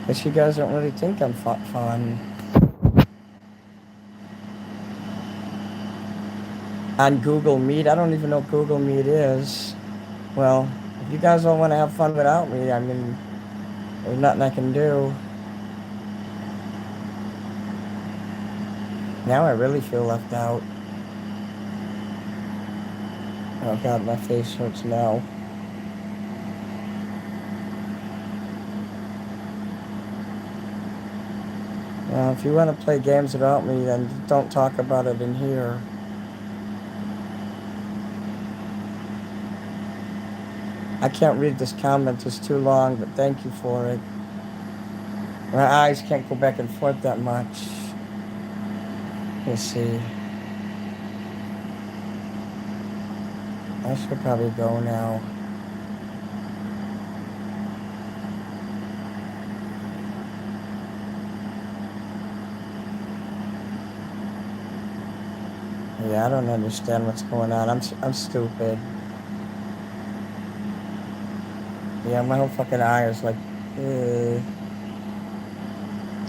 A: Guess you guys don't really think I'm fun. On Google Meet, I don't even know what Google Meet is. Well, if you guys all want to have fun without me, I mean, there's nothing I can do. Now I really feel left out. Oh god, my face hurts now. If you want to play games without me, then don't talk about it in here. I can't read this comment, it's too long, but thank you for it. My eyes can't go back and forth that much. Let's see. I should probably go now. Yeah, I don't understand what's going on. I'm stupid. Yeah, my whole fucking eye is like, ugh.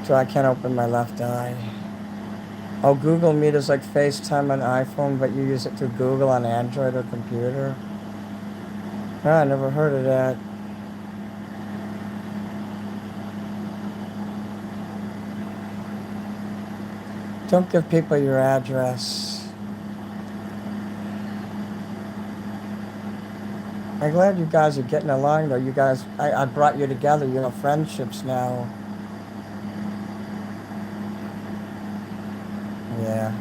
A: So I can't open my left eye. Oh, Google Meet is like FaceTime on iPhone, but you use it through Google on Android or computer. Oh, I never heard of that. Don't give people your address. I'm glad you guys are getting along though. You guys, I brought you together. You have friendships now. Yeah.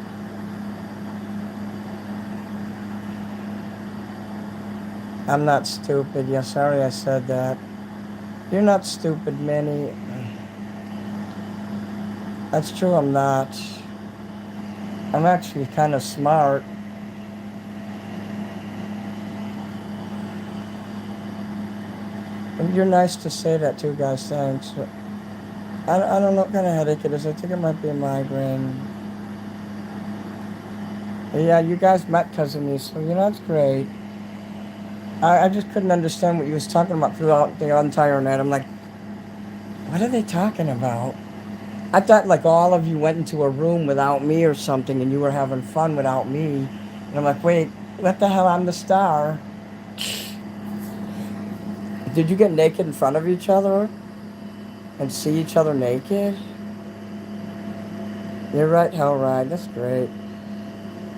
A: I'm not stupid. Yeah, sorry I said that. You're not stupid, Minnie. That's true, I'm not. I'm actually kind of smart. And you're nice to say that too, guys. Thanks. I don't know what kind of headache it is. I think it might be a migraine. Yeah, you guys met because of me, so you know, it's great. I just couldn't understand what you was talking about throughout the entire night. I'm like, what are they talking about? I thought like all of you went into a room without me or something and you were having fun without me. And I'm like, wait, what the hell? I'm the star. Did you get naked in front of each other and see each other naked? You're right, hell right. That's great.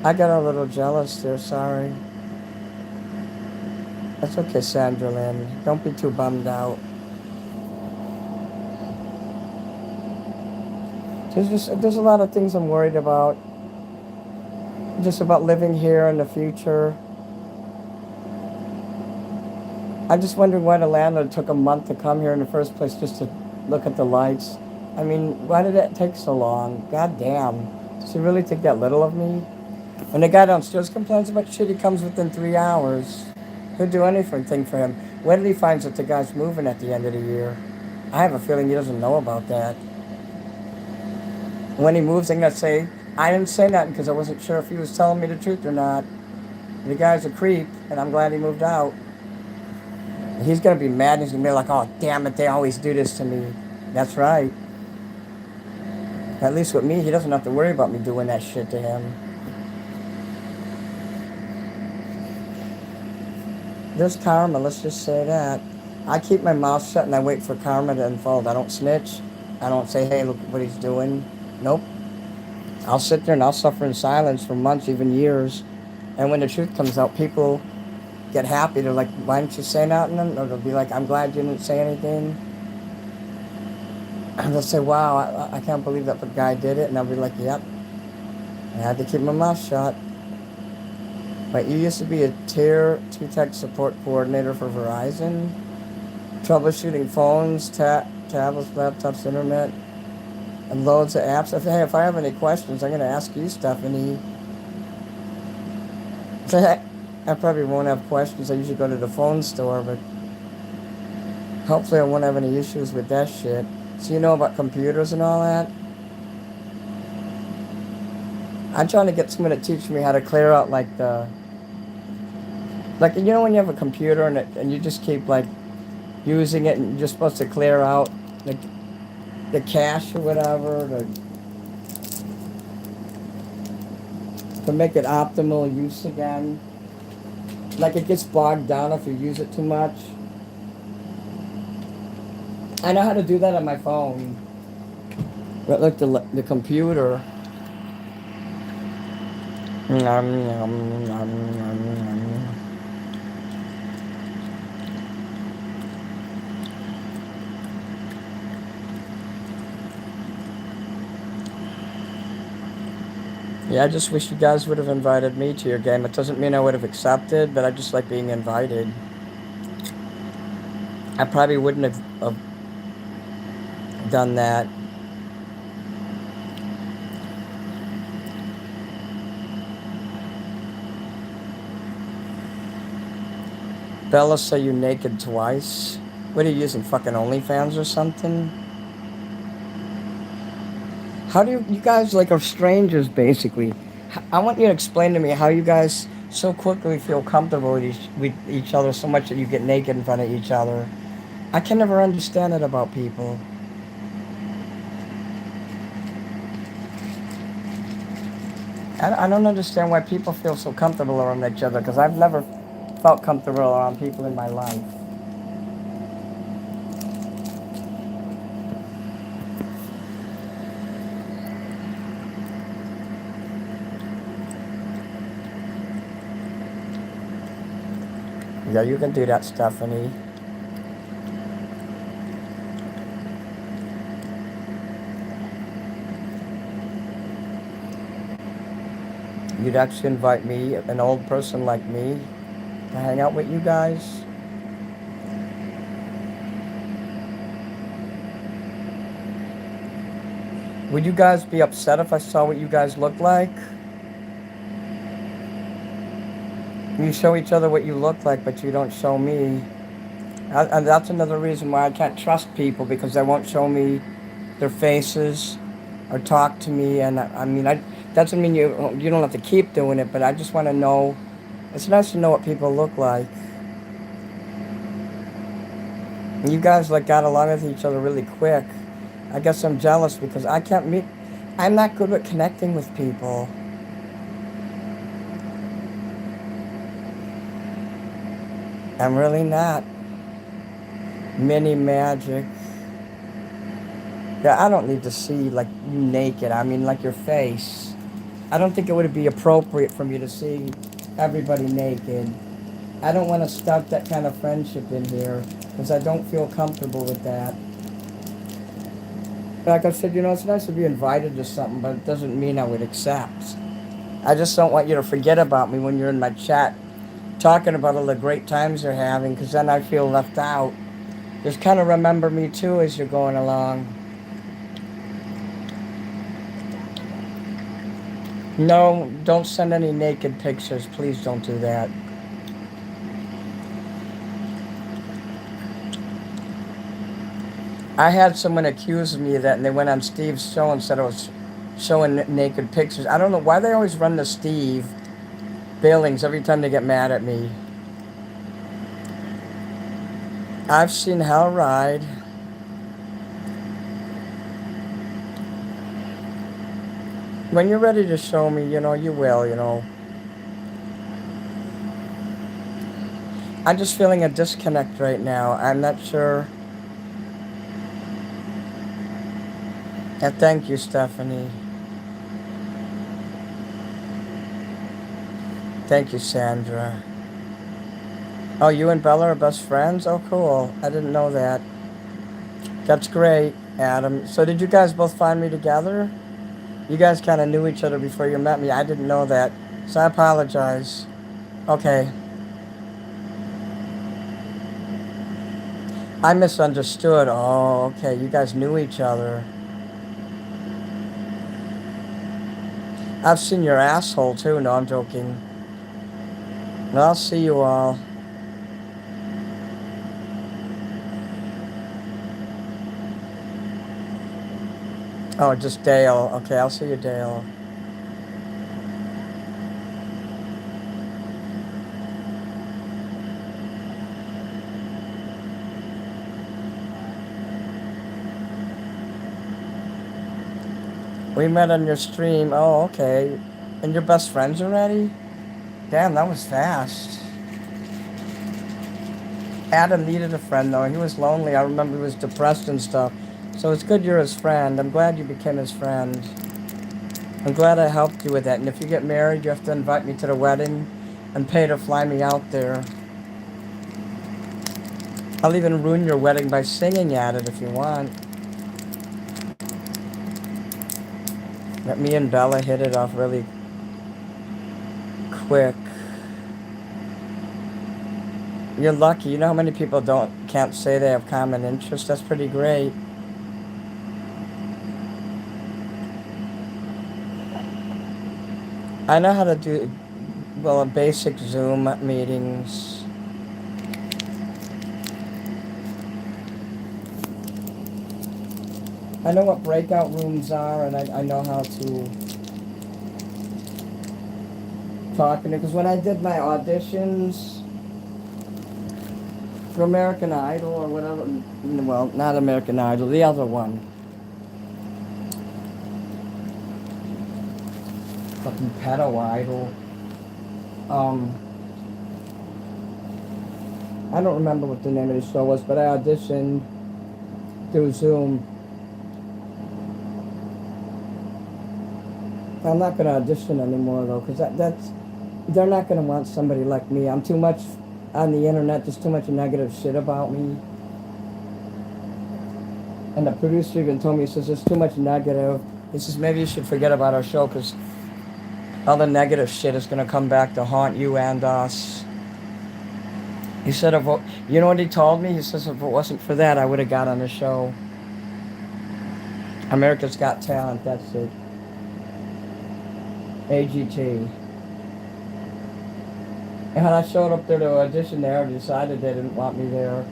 A: I got a little jealous there, sorry. That's okay, Sandra Lynn. Don't be too bummed out. There's a lot of things I'm worried about. Just about living here in the future. I just wondered why the landlord took a month to come here in the first place just to look at the lights. I mean, why did it take so long? God damn. Does he really think that little of me? When the guy downstairs complains about shit, he comes within 3 hours. He'll do anything for him. When did he find that the guy's moving at the end of the year? I have a feeling he doesn't know about that. When he moves, I'm going to say, I didn't say nothing because I wasn't sure if he was telling me the truth or not. The guy's a creep, and I'm glad he moved out. He's going to be mad, and he's going to be like, oh, damn it, they always do this to me. That's right. At least with me, he doesn't have to worry about me doing that shit to him. There's karma, let's just say that. I keep my mouth shut and I wait for karma to unfold. I don't snitch. I don't say, hey, look what he's doing. Nope. I'll sit there and I'll suffer in silence for months, even years. And when the truth comes out, people get happy. They're like, why didn't you say nothing? Or they'll be like, I'm glad you didn't say anything. And they'll say, wow, I can't believe that the guy did it. And I'll be like, yep. I had to keep my mouth shut. But you used to be a Tier 2 tech support coordinator for Verizon. Troubleshooting phones, tablets, laptops, internet, and loads of apps. If I have any questions, I'm going to ask you, Stephanie. I probably won't have questions. I usually go to the phone store, but hopefully I won't have any issues with that shit. So you know about computers and all that? I'm trying to get someone to teach me how to clear out like you know when you have a computer and you just keep like using it and you're supposed to clear out like the cache or whatever to make it optimal use again. Like it gets bogged down if you use it too much. I know how to do that on my phone. But like the computer, Nom, nom, nom, nom, nom. Yeah, I just wish you guys would have invited me to your game. It doesn't mean I would have accepted, but I just like being invited. I probably wouldn't have done that. Bella say you naked twice. What are you using, fucking OnlyFans or something? How do you guys like are strangers basically? I want you to explain to me how you guys so quickly feel comfortable with each other so much that you get naked in front of each other. I can never understand it about people. I don't understand why people feel so comfortable around each other because I've never felt comfortable around people in my life. Yeah, you can do that, Stephanie. You'd actually invite me, an old person like me, to hang out with you guys? Would you guys be upset if I saw what you guys look like? You show each other what you look like, but you don't show me. And that's another reason why I can't trust people because they won't show me their faces or talk to me. And I mean, I doesn't mean you don't have to keep doing it, but I just want to know. It's nice to know what people look like. And you guys like got along with each other really quick. I guess I'm jealous because I can't meet. I'm not good at connecting with people. I'm really not. Mini magic. Yeah, I don't need to see like you naked. I mean, like your face. I don't think it would be appropriate for me to see everybody naked. I don't want to start that kind of friendship in here because I don't feel comfortable with that. Like I said, it's nice to be invited to something, but it doesn't mean I would accept. I just don't want you to forget about me when you're in my chat talking about all the great times you're having because then I feel left out. Just kind of remember me too as you're going along. No, don't send any naked pictures. Please don't do that. I had someone accuse me of that, and they went on Steve's show and said I was showing naked pictures. I don't know why they always run to Steve Billings every time they get mad at me. I've seen Hell Ride. When you're ready to show me, you will. I'm just feeling a disconnect right now. I'm not sure. And thank you, Stephanie. Thank you, Sandra. Oh, you and Bella are best friends? Oh, cool. I didn't know that. That's great, Adam. So did you guys both find me together? You guys kind of knew each other before you met me. I didn't know that. So I apologize. Okay. I misunderstood. Oh, okay. You guys knew each other. I've seen your asshole too. No, I'm joking. No, I'll see you all. Oh, just Dale. Okay, I'll see you, Dale. We met on your stream. Oh, okay. And you're best friends already? Damn, that was fast. Adam needed a friend though. He was lonely. I remember he was depressed and stuff. So it's good you're his friend. I'm glad you became his friend. I'm glad I helped you with that. And if you get married, you have to invite me to the wedding and pay to fly me out there. I'll even ruin your wedding by singing at it if you want. Let me and Bella hit it off really quick. You're lucky. You know how many people can't say they have common interests? That's pretty great. I know how to do, well, basic Zoom meetings. I know what breakout rooms are, and I know how to talk in it. Because when I did my auditions for American Idol or whatever, well, not American Idol, the other one, fucking pedo idol. Um, I don't remember what the name of the show was, but I auditioned through Zoom. I'm not going to audition anymore, though, because they're not going to want somebody like me. I'm too much on the internet. There's too much negative shit about me. And the producer even told me, he says, there's too much negative. He says, maybe you should forget about our show, because all the negative shit is going to come back to haunt you and us. He said, you know what he told me? He says, if it wasn't for that, I would have got on the show. America's Got Talent, that's it. AGT. And when I showed up there to audition, they already decided they didn't want me there.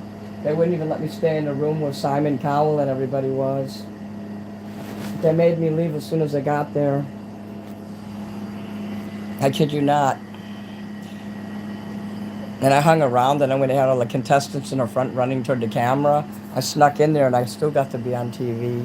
A: They wouldn't even let me stay in the room where Simon Cowell and everybody was. They made me leave as soon as I got there. I kid you not. And I hung around, and then when they had all the contestants in the front running toward the camera, I snuck in there, and I still got to be on TV.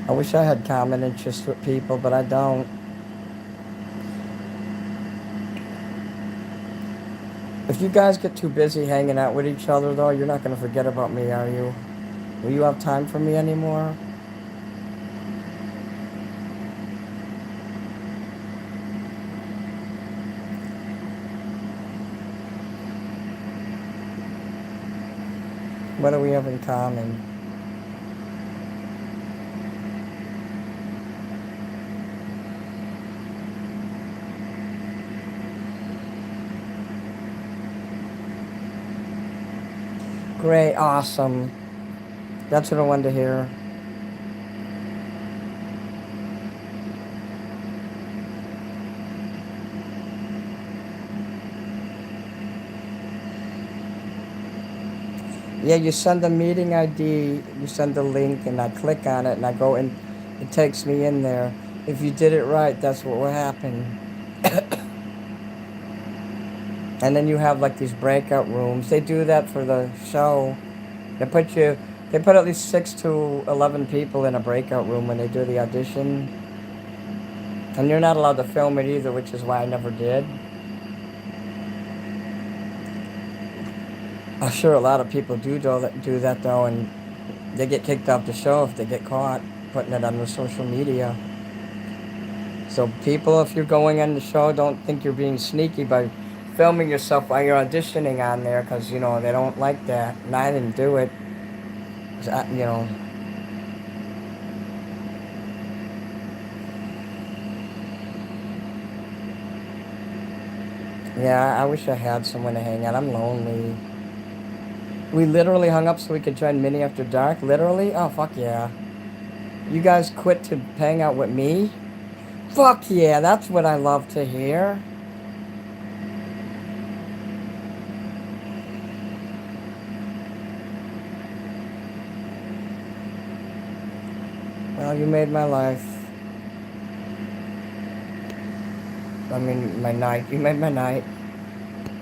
A: I wish I had common interests with people, but I don't. If you guys get too busy hanging out with each other, though, you're not going to forget about me, are you? Will you have time for me anymore? What do we have in common? Great, awesome. That's what I wanted to hear. Yeah, you send the meeting ID, you send the link, and I click on it, and I go in. It takes me in there. If you did it right, that's what will happen. And then you have like these breakout rooms. They do that for the show. They put you, they put at least 6 to 11 people in a breakout room when they do the audition. And you're not allowed to film it either, which is why I never did. I'm sure a lot of people do that though, and they get kicked off the show if they get caught putting it on their social media. So people, if you're going on the show, don't think you're being sneaky by filming yourself while you're auditioning on there, because, you know, they don't like that. And I didn't do it. You know. Yeah, I wish I had someone to hang out. I'm lonely. We literally hung up so we could join Mini After Dark? Literally? Oh, fuck yeah. You guys quit to hang out with me? Fuck yeah, that's what I love to hear. Well, you made my life. I mean, my night. You made my night.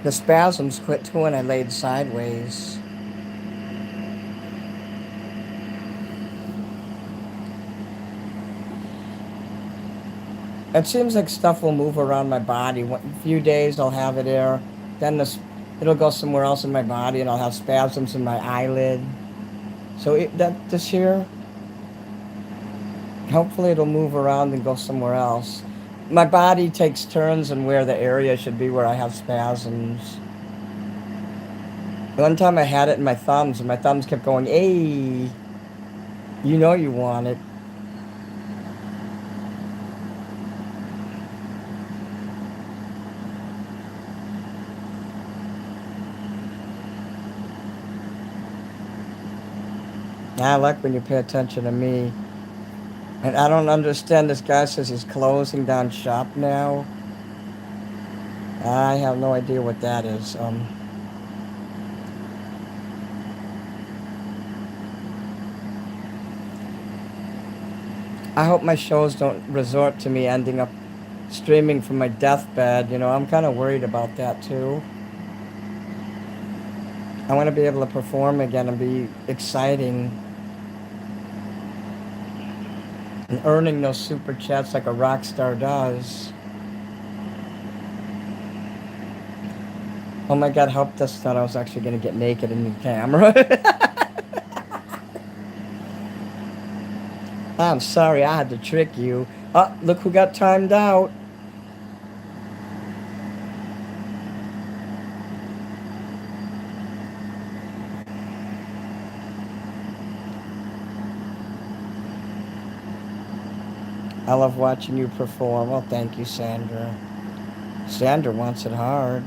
A: The spasms quit too when I laid sideways. It seems like stuff will move around my body. A few days I'll have it there, then it'll go somewhere else in my body, and I'll have spasms in my eyelid. So that this year, hopefully it'll move around and go somewhere else. My body takes turns in where the area should be where I have spasms. One time I had it in my thumbs, and my thumbs kept going, "Hey, you know you want it." I like when you pay attention to me. And I don't understand. This guy says he's closing down shop now. I have no idea what that is. I hope my shows don't resort to me ending up streaming from my deathbed. You know, I'm kind of worried about that too. I want to be able to perform again and be exciting and earning those super chats like a rock star does. Oh my God, help us thought I was actually going to get naked in the camera. I'm sorry, I had to trick you. Oh, look who got timed out. I love watching you perform. Well, thank you, Sandra. Sandra wants it hard.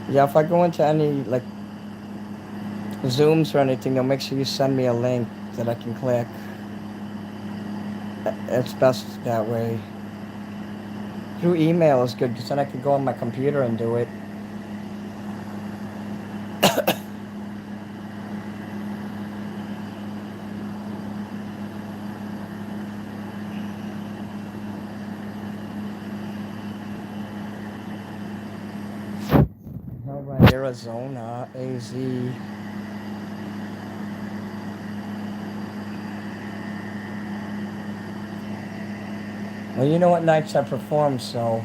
A: Yeah, if I go into any, like, Zooms or anything, you'll make sure you send me a link that I can click. It's best that way. Through email is good, because then I can go on my computer and do it. All right, Arizona, AZ. Well, you know what nights I perform, so.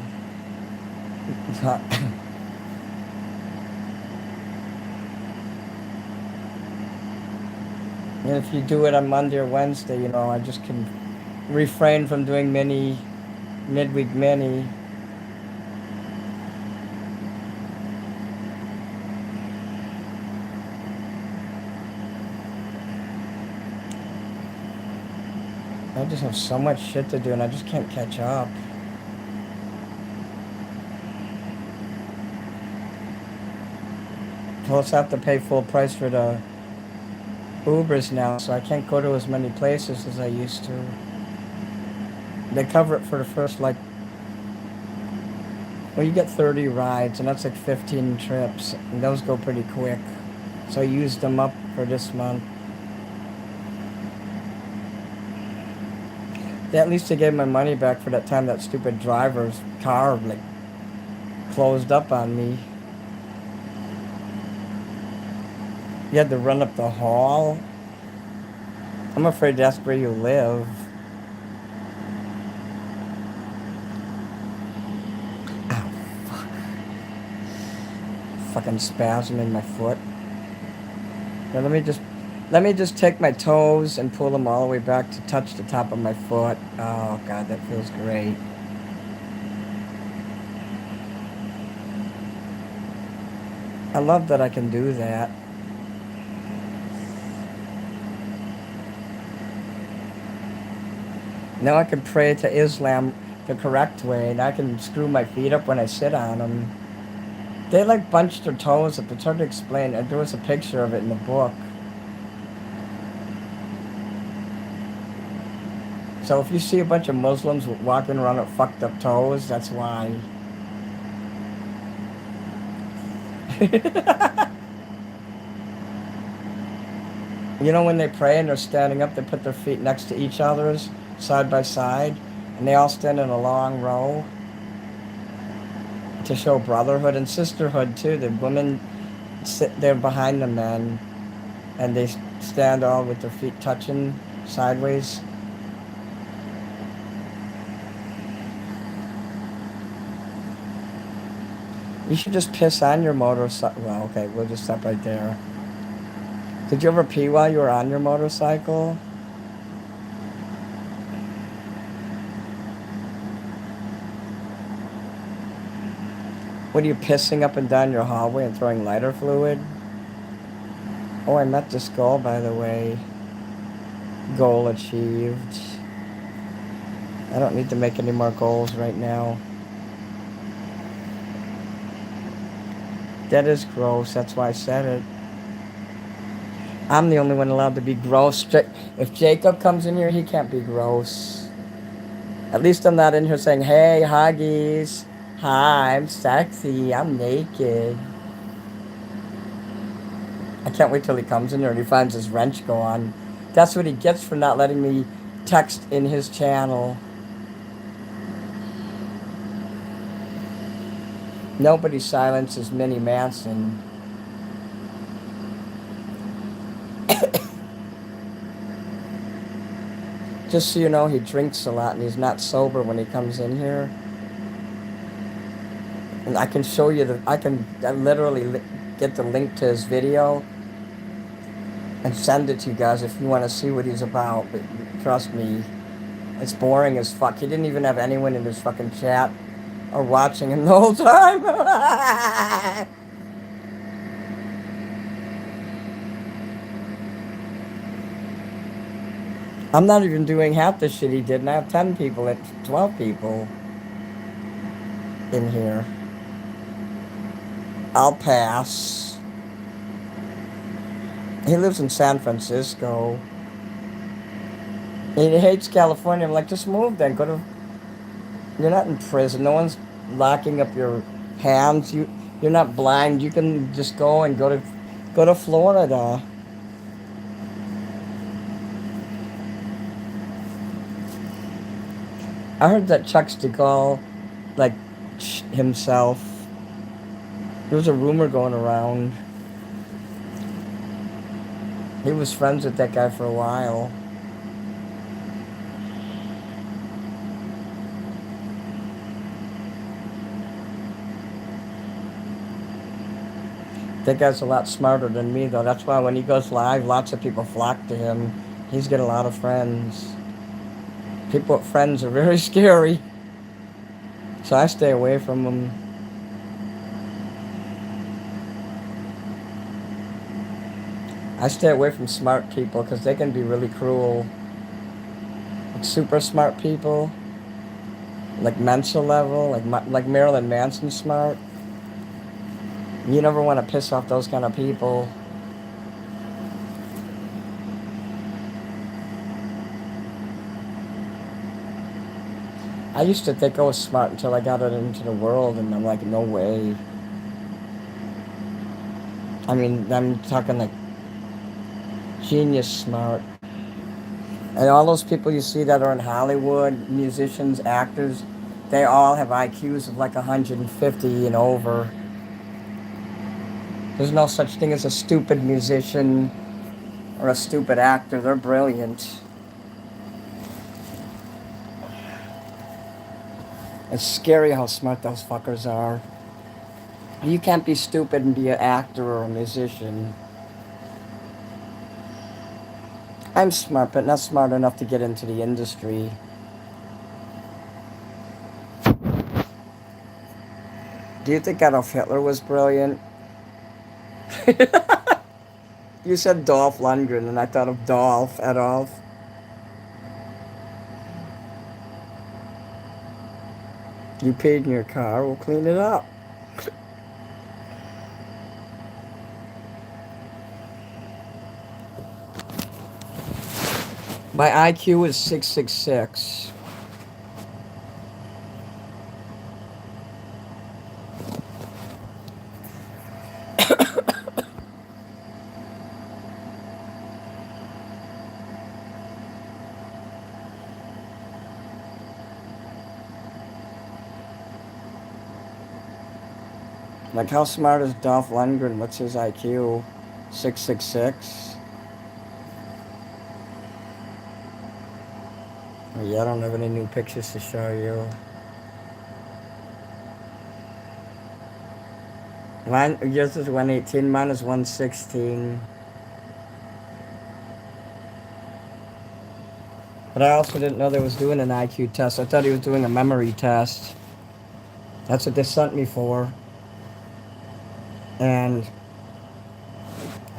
A: If you do it on Monday or Wednesday, you know, I just can refrain from doing midweek mini. I just have so much shit to do, and I just can't catch up. Plus, I have to pay full price for the Ubers now, so I can't go to as many places as I used to. They cover it for the first, like, well, you get 30 rides, and that's like 15 trips, and those go pretty quick. So I used them up for this month. At least they gave my money back for that time that stupid driver's car, like, closed up on me. You had to run up the hall. I'm afraid that's where you live. Ow, fuck. Fucking spasm in my foot. Now let me just take my toes and pull them all the way back to touch the top of my foot. Oh God, that feels great. I love that I can do that. Now I can pray to Islam the correct way, and I can screw my feet up when I sit on them. They like bunch their toes up. It's hard to explain. There was a picture of it in the book. So if you see a bunch of Muslims walking around with fucked up toes, that's why. You know when they pray and they're standing up, they put their feet next to each other's, side by side, and they all stand in a long row to show brotherhood and sisterhood too. The women sit there behind the men, and they stand all with their feet touching sideways. You should just piss on your motorcycle. Well, okay, we'll just stop right there. Did you ever pee while you were on your motorcycle? What are you pissing up and down your hallway and throwing lighter fluid? Oh, I met this goal, by the way. Goal achieved. I don't need to make any more goals right now. That is gross. That's why I said it. I'm the only one allowed to be gross. If Jacob comes in here, he can't be gross. At least I'm not in here saying, hey, huggies. Hi, I'm sexy. I'm naked. I can't wait till he comes in here and he finds his wrench gone. That's what he gets for not letting me text in his channel. Nobody silences Minnie Manson. Just so you know, he drinks a lot and he's not sober when he comes in here. And I can show you I literally get the link to his video and send it to you guys if you want to see what he's about. But trust me, it's boring as fuck. He didn't even have anyone in his fucking chat or watching him the whole time. I'm not even doing half the shit he did, and I have 10 people, 12 people in here. I'll pass. He lives in San Francisco. He hates California. I'm like, just move then. You're not in prison. No one's locking up your hands. You're not blind. You can just go to Florida. I heard that Chuck Stigall, like, himself. There was a rumor going around. He was friends with that guy for a while. That guy's a lot smarter than me, though. That's why when he goes live, lots of people flock to him. He's got a lot of friends. People with friends are very scary. So I stay away from them. I stay away from smart people because they can be really cruel. Like super smart people, like Mensa level, like Marilyn Manson smart. You never want to piss off those kind of people. I used to think I was smart until I got it into the world, and I'm like, no way. I mean, I'm talking like genius smart. And all those people you see that are in Hollywood, musicians, actors, they all have IQs of like 150 and over. There's no such thing as a stupid musician or a stupid actor. They're brilliant. It's scary how smart those fuckers are. You can't be stupid and be an actor or a musician. I'm smart, but not smart enough to get into the industry. Do you think Adolf Hitler was brilliant? You said Dolph Lundgren, and I thought of Adolf. You peed in your car, we'll clean it up. My IQ is 666. Like, how smart is Dolph Lundgren? What's his IQ? 666? Oh, yeah, I don't have any new pictures to show you. Yours is 118, mine is 116. But I also didn't know they was doing an IQ test. I thought he was doing a memory test. That's what they sent me for. And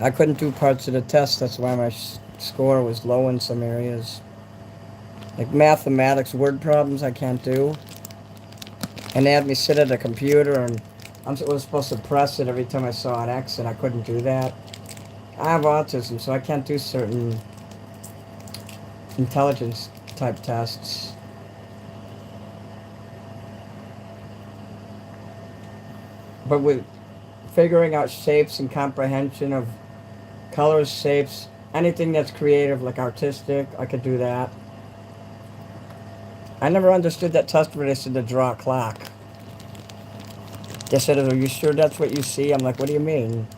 A: I couldn't do parts of the test. That's why my score was low in some areas. Like mathematics, word problems I can't do. And they had me sit at a computer and I was supposed to press it every time I saw an X and I couldn't do that. I have autism, so I can't do certain intelligence type tests. But with figuring out shapes and comprehension of colors, shapes, anything that's creative, like artistic, I could do that. I never understood that test where they said to draw a clock. They said, "Are you sure that's what you see?" I'm like, "What do you mean?"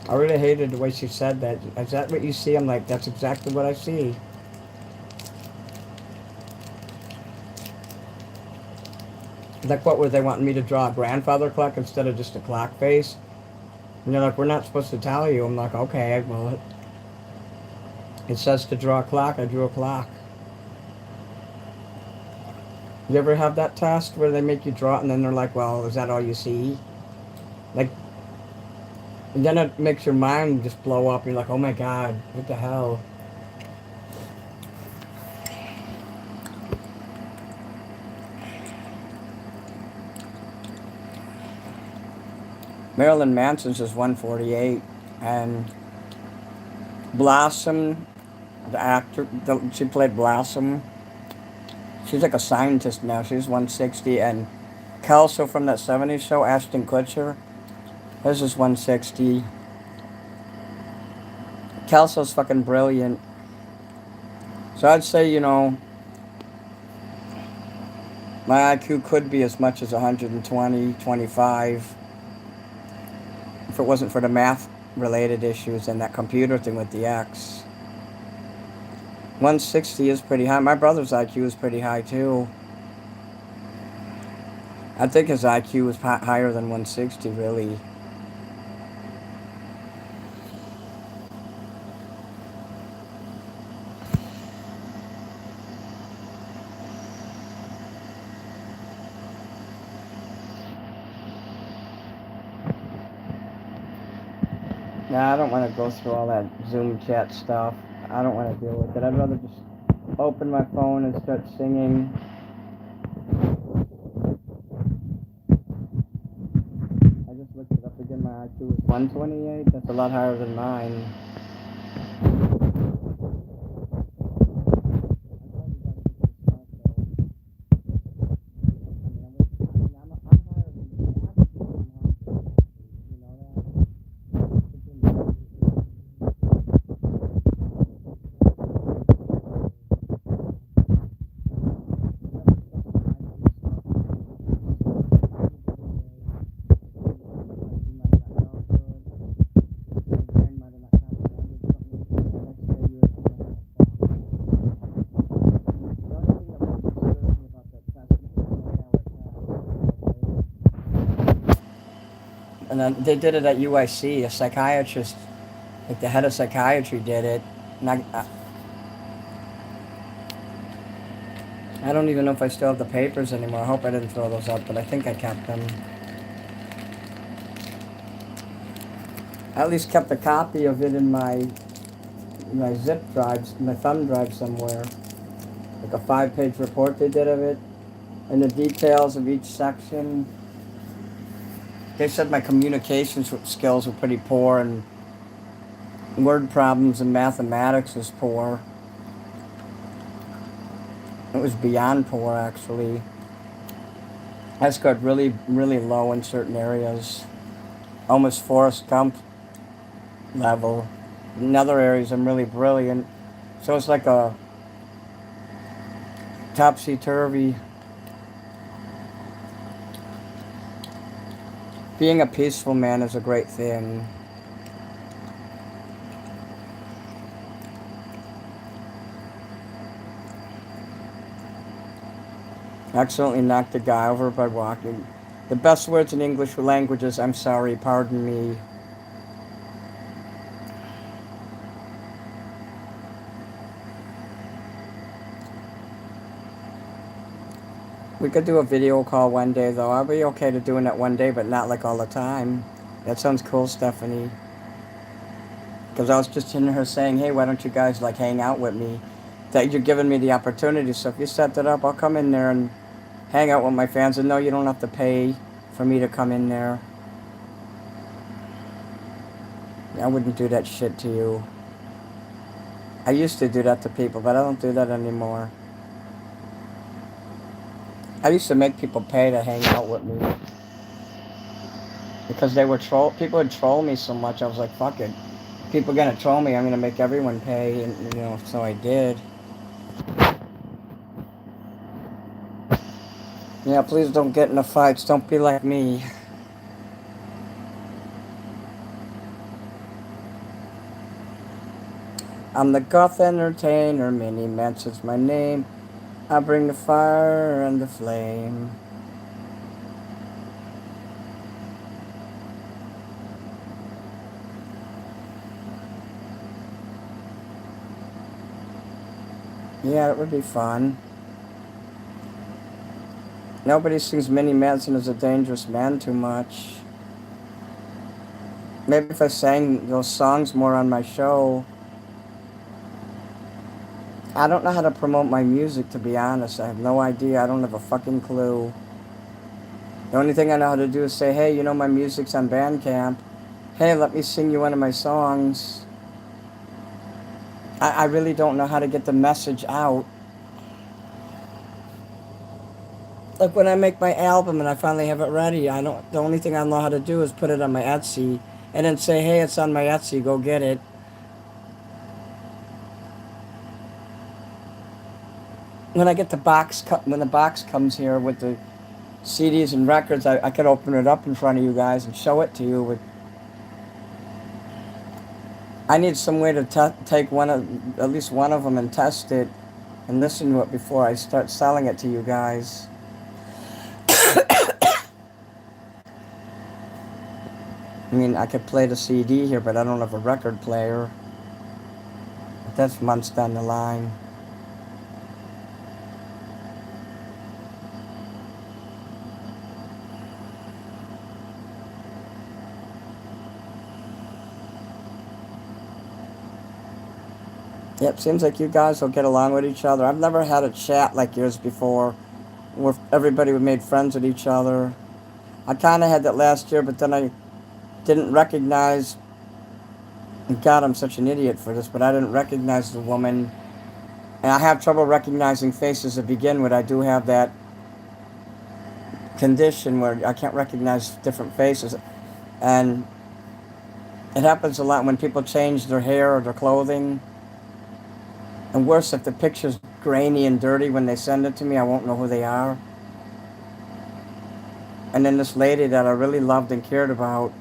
A: I really hated the way she said that. "Is that what you see?" I'm like, "That's exactly what I see." Like, what were they wanting me to draw a grandfather clock instead of just a clock face? And they're like, "We're not supposed to tell you." I'm like, "Okay, well, it says to draw a clock. I drew a clock." You ever have that test where they make you draw it and then they're like, "Well, is that all you see?" Like, and then it makes your mind just blow up. You're like, "Oh my God, what the hell?" Marilyn Manson's is 148, and Blossom, the actor, she played Blossom. She's like a scientist now. She's 160, and Kelso from that '70s show, Ashton Kutcher, his is 160. Kelso's fucking brilliant. So I'd say, my IQ could be as much as 120, 25, if it wasn't for the math related issues and that computer thing with the X. 160 is pretty high. My brother's IQ is pretty high too. I think his IQ was higher than 160, really. Nah, I don't want to go through all that Zoom chat stuff. I don't want to deal with it. I'd rather just open my phone and start singing. I just looked it up again. My IQ was 128. That's a lot higher than mine. And then they did it at UIC. A psychiatrist, like the head of psychiatry, did it. And I don't even know if I still have the papers anymore. I hope I didn't throw those out, but I think I kept them. I at least kept a copy of it in my zip drives, my thumb drive somewhere. Like a 5-page report they did of it, and the details of each section. They said my communication skills were pretty poor, and word problems and mathematics was poor. It was beyond poor, actually. I scored really, really low in certain areas. Almost Forrest Gump level. In other areas, I'm really brilliant. So it's like a topsy-turvy. Being a peaceful man is a great thing. Accidentally knocked the guy over by walking. The best words in English language is "I'm sorry, pardon me." We could do a video call one day, though. I'll be okay to doing that one day, but not like all the time. That sounds cool, Stephanie. Because I was just hearing her saying, hey, why don't you guys like hang out with me? That you're giving me the opportunity. So if you set that up, I'll come in there and hang out with my fans. And no, you don't have to pay for me to come in there. I wouldn't do that shit to you. I used to do that to people, but I don't do that anymore. I used to make people pay to hang out with me. Because they were people would troll me so much, I was like, fuck it. People are gonna troll me, I'm gonna make everyone pay, and so I did. Yeah, please don't get into fights, don't be like me. I'm the goth entertainer, Mini Manson's my name. I bring the fire and the flame. Yeah, it would be fun. Nobody sees Mini Manson as a dangerous man too much. Maybe if I sang those songs more on my show. I don't know how to promote my music, to be honest. I have no idea. I don't have a fucking clue. The only thing I know how to do is say, hey, my music's on Bandcamp. Hey, let me sing you one of my songs. I really don't know how to get the message out. Like when I make my album and I finally have it ready, the only thing I know how to do is put it on my Etsy and then say, hey, it's on my Etsy, go get it. When I get when the box comes here with the CDs and records, I could open it up in front of you guys and show it to you. I need some way to take at least one of them and test it and listen to it before I start selling it to you guys. I mean, I could play the CD here, but I don't have a record player. But that's months down the line. Yep, seems like you guys will get along with each other. I've never had a chat like yours before, where everybody made friends with each other. I kind of had that last year, but then I didn't recognize. God, I'm such an idiot for this, but I didn't recognize the woman. And I have trouble recognizing faces to begin with. I do have that condition where I can't recognize different faces. And it happens a lot when people change their hair or their clothing. And worse, if the picture's grainy and dirty when they send it to me, I won't know who they are. And then this lady that I really loved and cared about,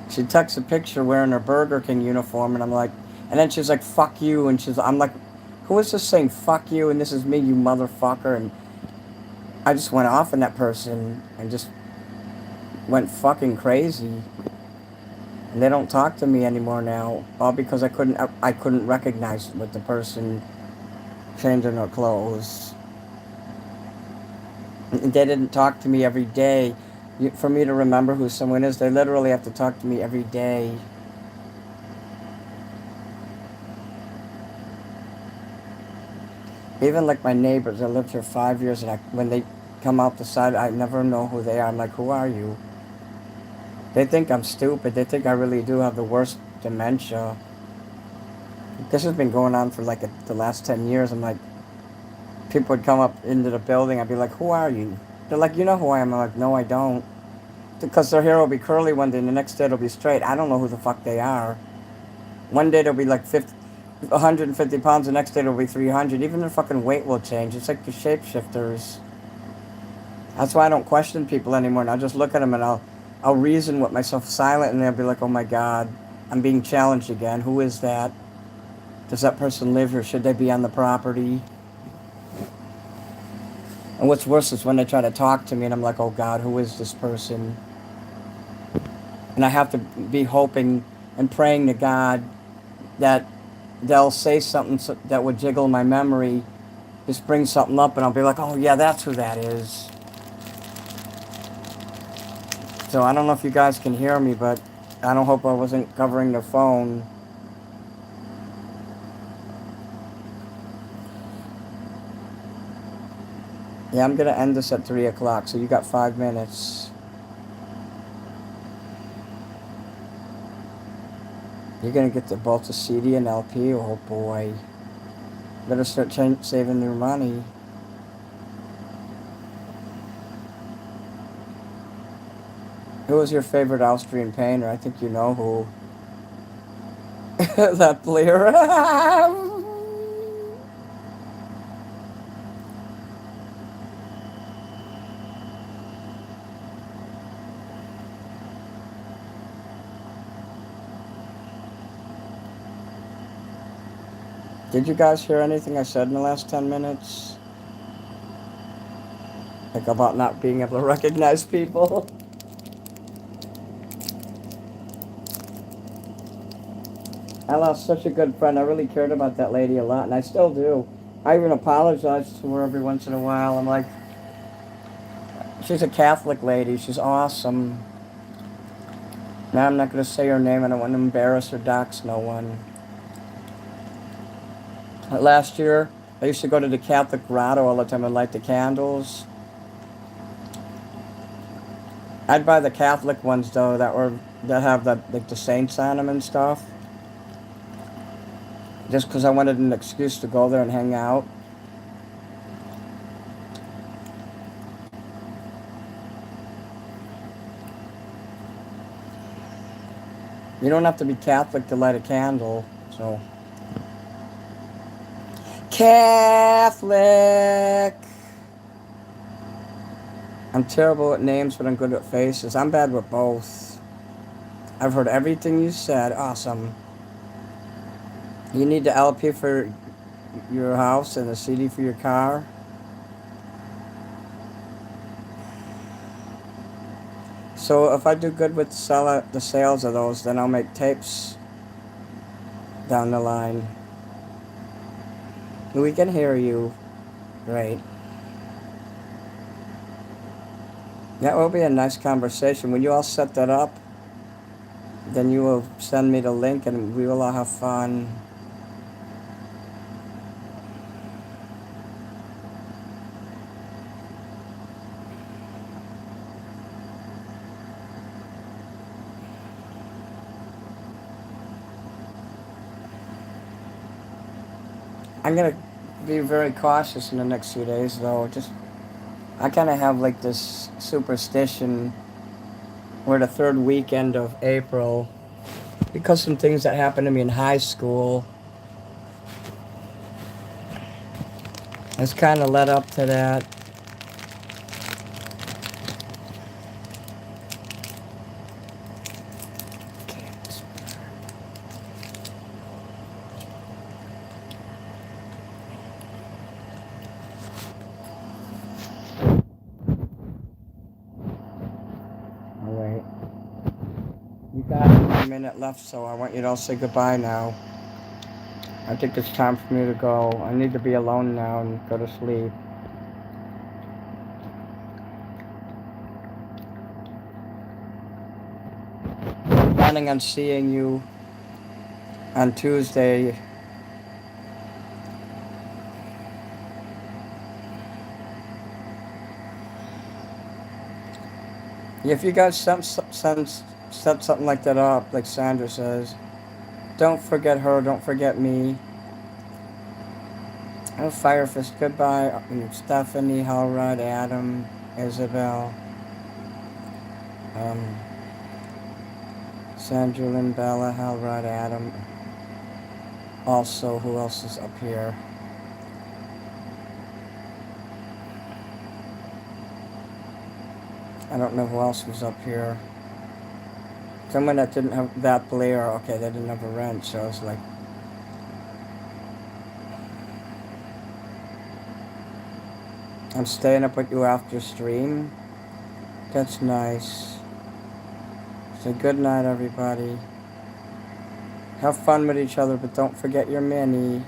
A: she texts a picture wearing her Burger King uniform, and I'm like, and then she's like, fuck you, and I'm like, who is this saying fuck you, and this is me, you motherfucker, and I just went off on that person, and just went fucking crazy. And they don't talk to me anymore now, all because I couldn't recognize with the person changing their clothes. They didn't talk to me every day. For me to remember who someone is, they literally have to talk to me every day. Even like my neighbors, I lived here 5 years, and when they come out the side, I never know who they are. I'm like, who are you? They think I'm stupid. They think I really do have the worst dementia. This has been going on for the last 10 years. I'm like, people would come up into the building. I'd be like, who are you? They're like, you know who I am. I'm like, no, I don't. Because their hair will be curly one day, and the next day it'll be straight. I don't know who the fuck they are. One day they'll be like 150 pounds, the next day it'll be 300. Even their fucking weight will change. It's like the shapeshifters. That's why I don't question people anymore. And I'll just look at them and I'll reason with myself silent, and I'll be like, oh my God, I'm being challenged again. Who is that? Does that person live here? Should they be on the property? And what's worse is when they try to talk to me and I'm like, oh God, who is this person? And I have to be hoping and praying to God that they'll say something that would jiggle my memory, just bring something up, and I'll be like, oh yeah, that's who that is. So I don't know if you guys can hear me, but I don't hope I wasn't covering the phone. Yeah, I'm going to end this at 3 o'clock, so you got 5 minutes. You're going to get the both the CD and LP? Oh boy. Better start saving your money. Who was your favorite Austrian painter? I think you know who. That player. Did you guys hear anything I said in the last 10 minutes? Like about not being able to recognize people? I lost such a good friend. I really cared about that lady a lot, and I still do. I even apologize to her every once in a while. I'm like, she's a Catholic lady. She's awesome. Now I'm not going to say her name. I don't want to embarrass or dox no one. Last year, I used to go to the Catholic grotto all the time and light the candles. I'd buy the Catholic ones though that have the saints on them and stuff. Just because I wanted an excuse to go there and hang out. You don't have to be Catholic to light a candle, so. Catholic! I'm terrible at names, but I'm good at faces. I'm bad with both. I've heard everything you said. Awesome. You need the LP for your house and the CD for your car. So if I do good with the sales of those, then I'll make tapes down the line. We can hear you. Great. That will be a nice conversation. When you all set that up, then you will send me the link and we will all have fun. I'm going to be very cautious in the next few days, though. I kind of have like this superstition. We're the third weekend of April. Because some things that happened to me in high school, it's kind of led up to that. Alright. You got 1 minute left, so I want you to all say goodbye now. I think it's time for me to go. I need to be alone now and go to sleep. I'm planning on seeing you on Tuesday. If you guys set something like that up, like Sandra says, don't forget her, don't forget me. Oh, Firefist, goodbye. Stephanie, Hallrod, Adam, Isabel, Sandra, Lynn, Bella, Hallrod, Adam. Also, who else is up here? I don't know who else was up here. Someone that didn't have that Blair. Okay, they didn't have a rent, so I was like, I'm staying up with you after stream. That's nice. So good night, everybody. Have fun with each other, but don't forget your mini.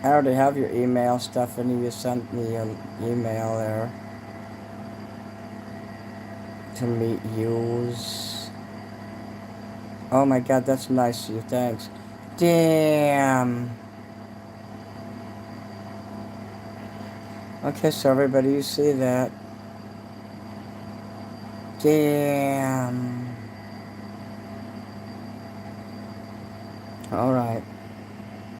A: I already have your email, Stephanie. You sent me an email there to meet yous. Oh my god, that's nice of you. Thanks. Damn. Okay, so everybody, you see that. Damn. Alright.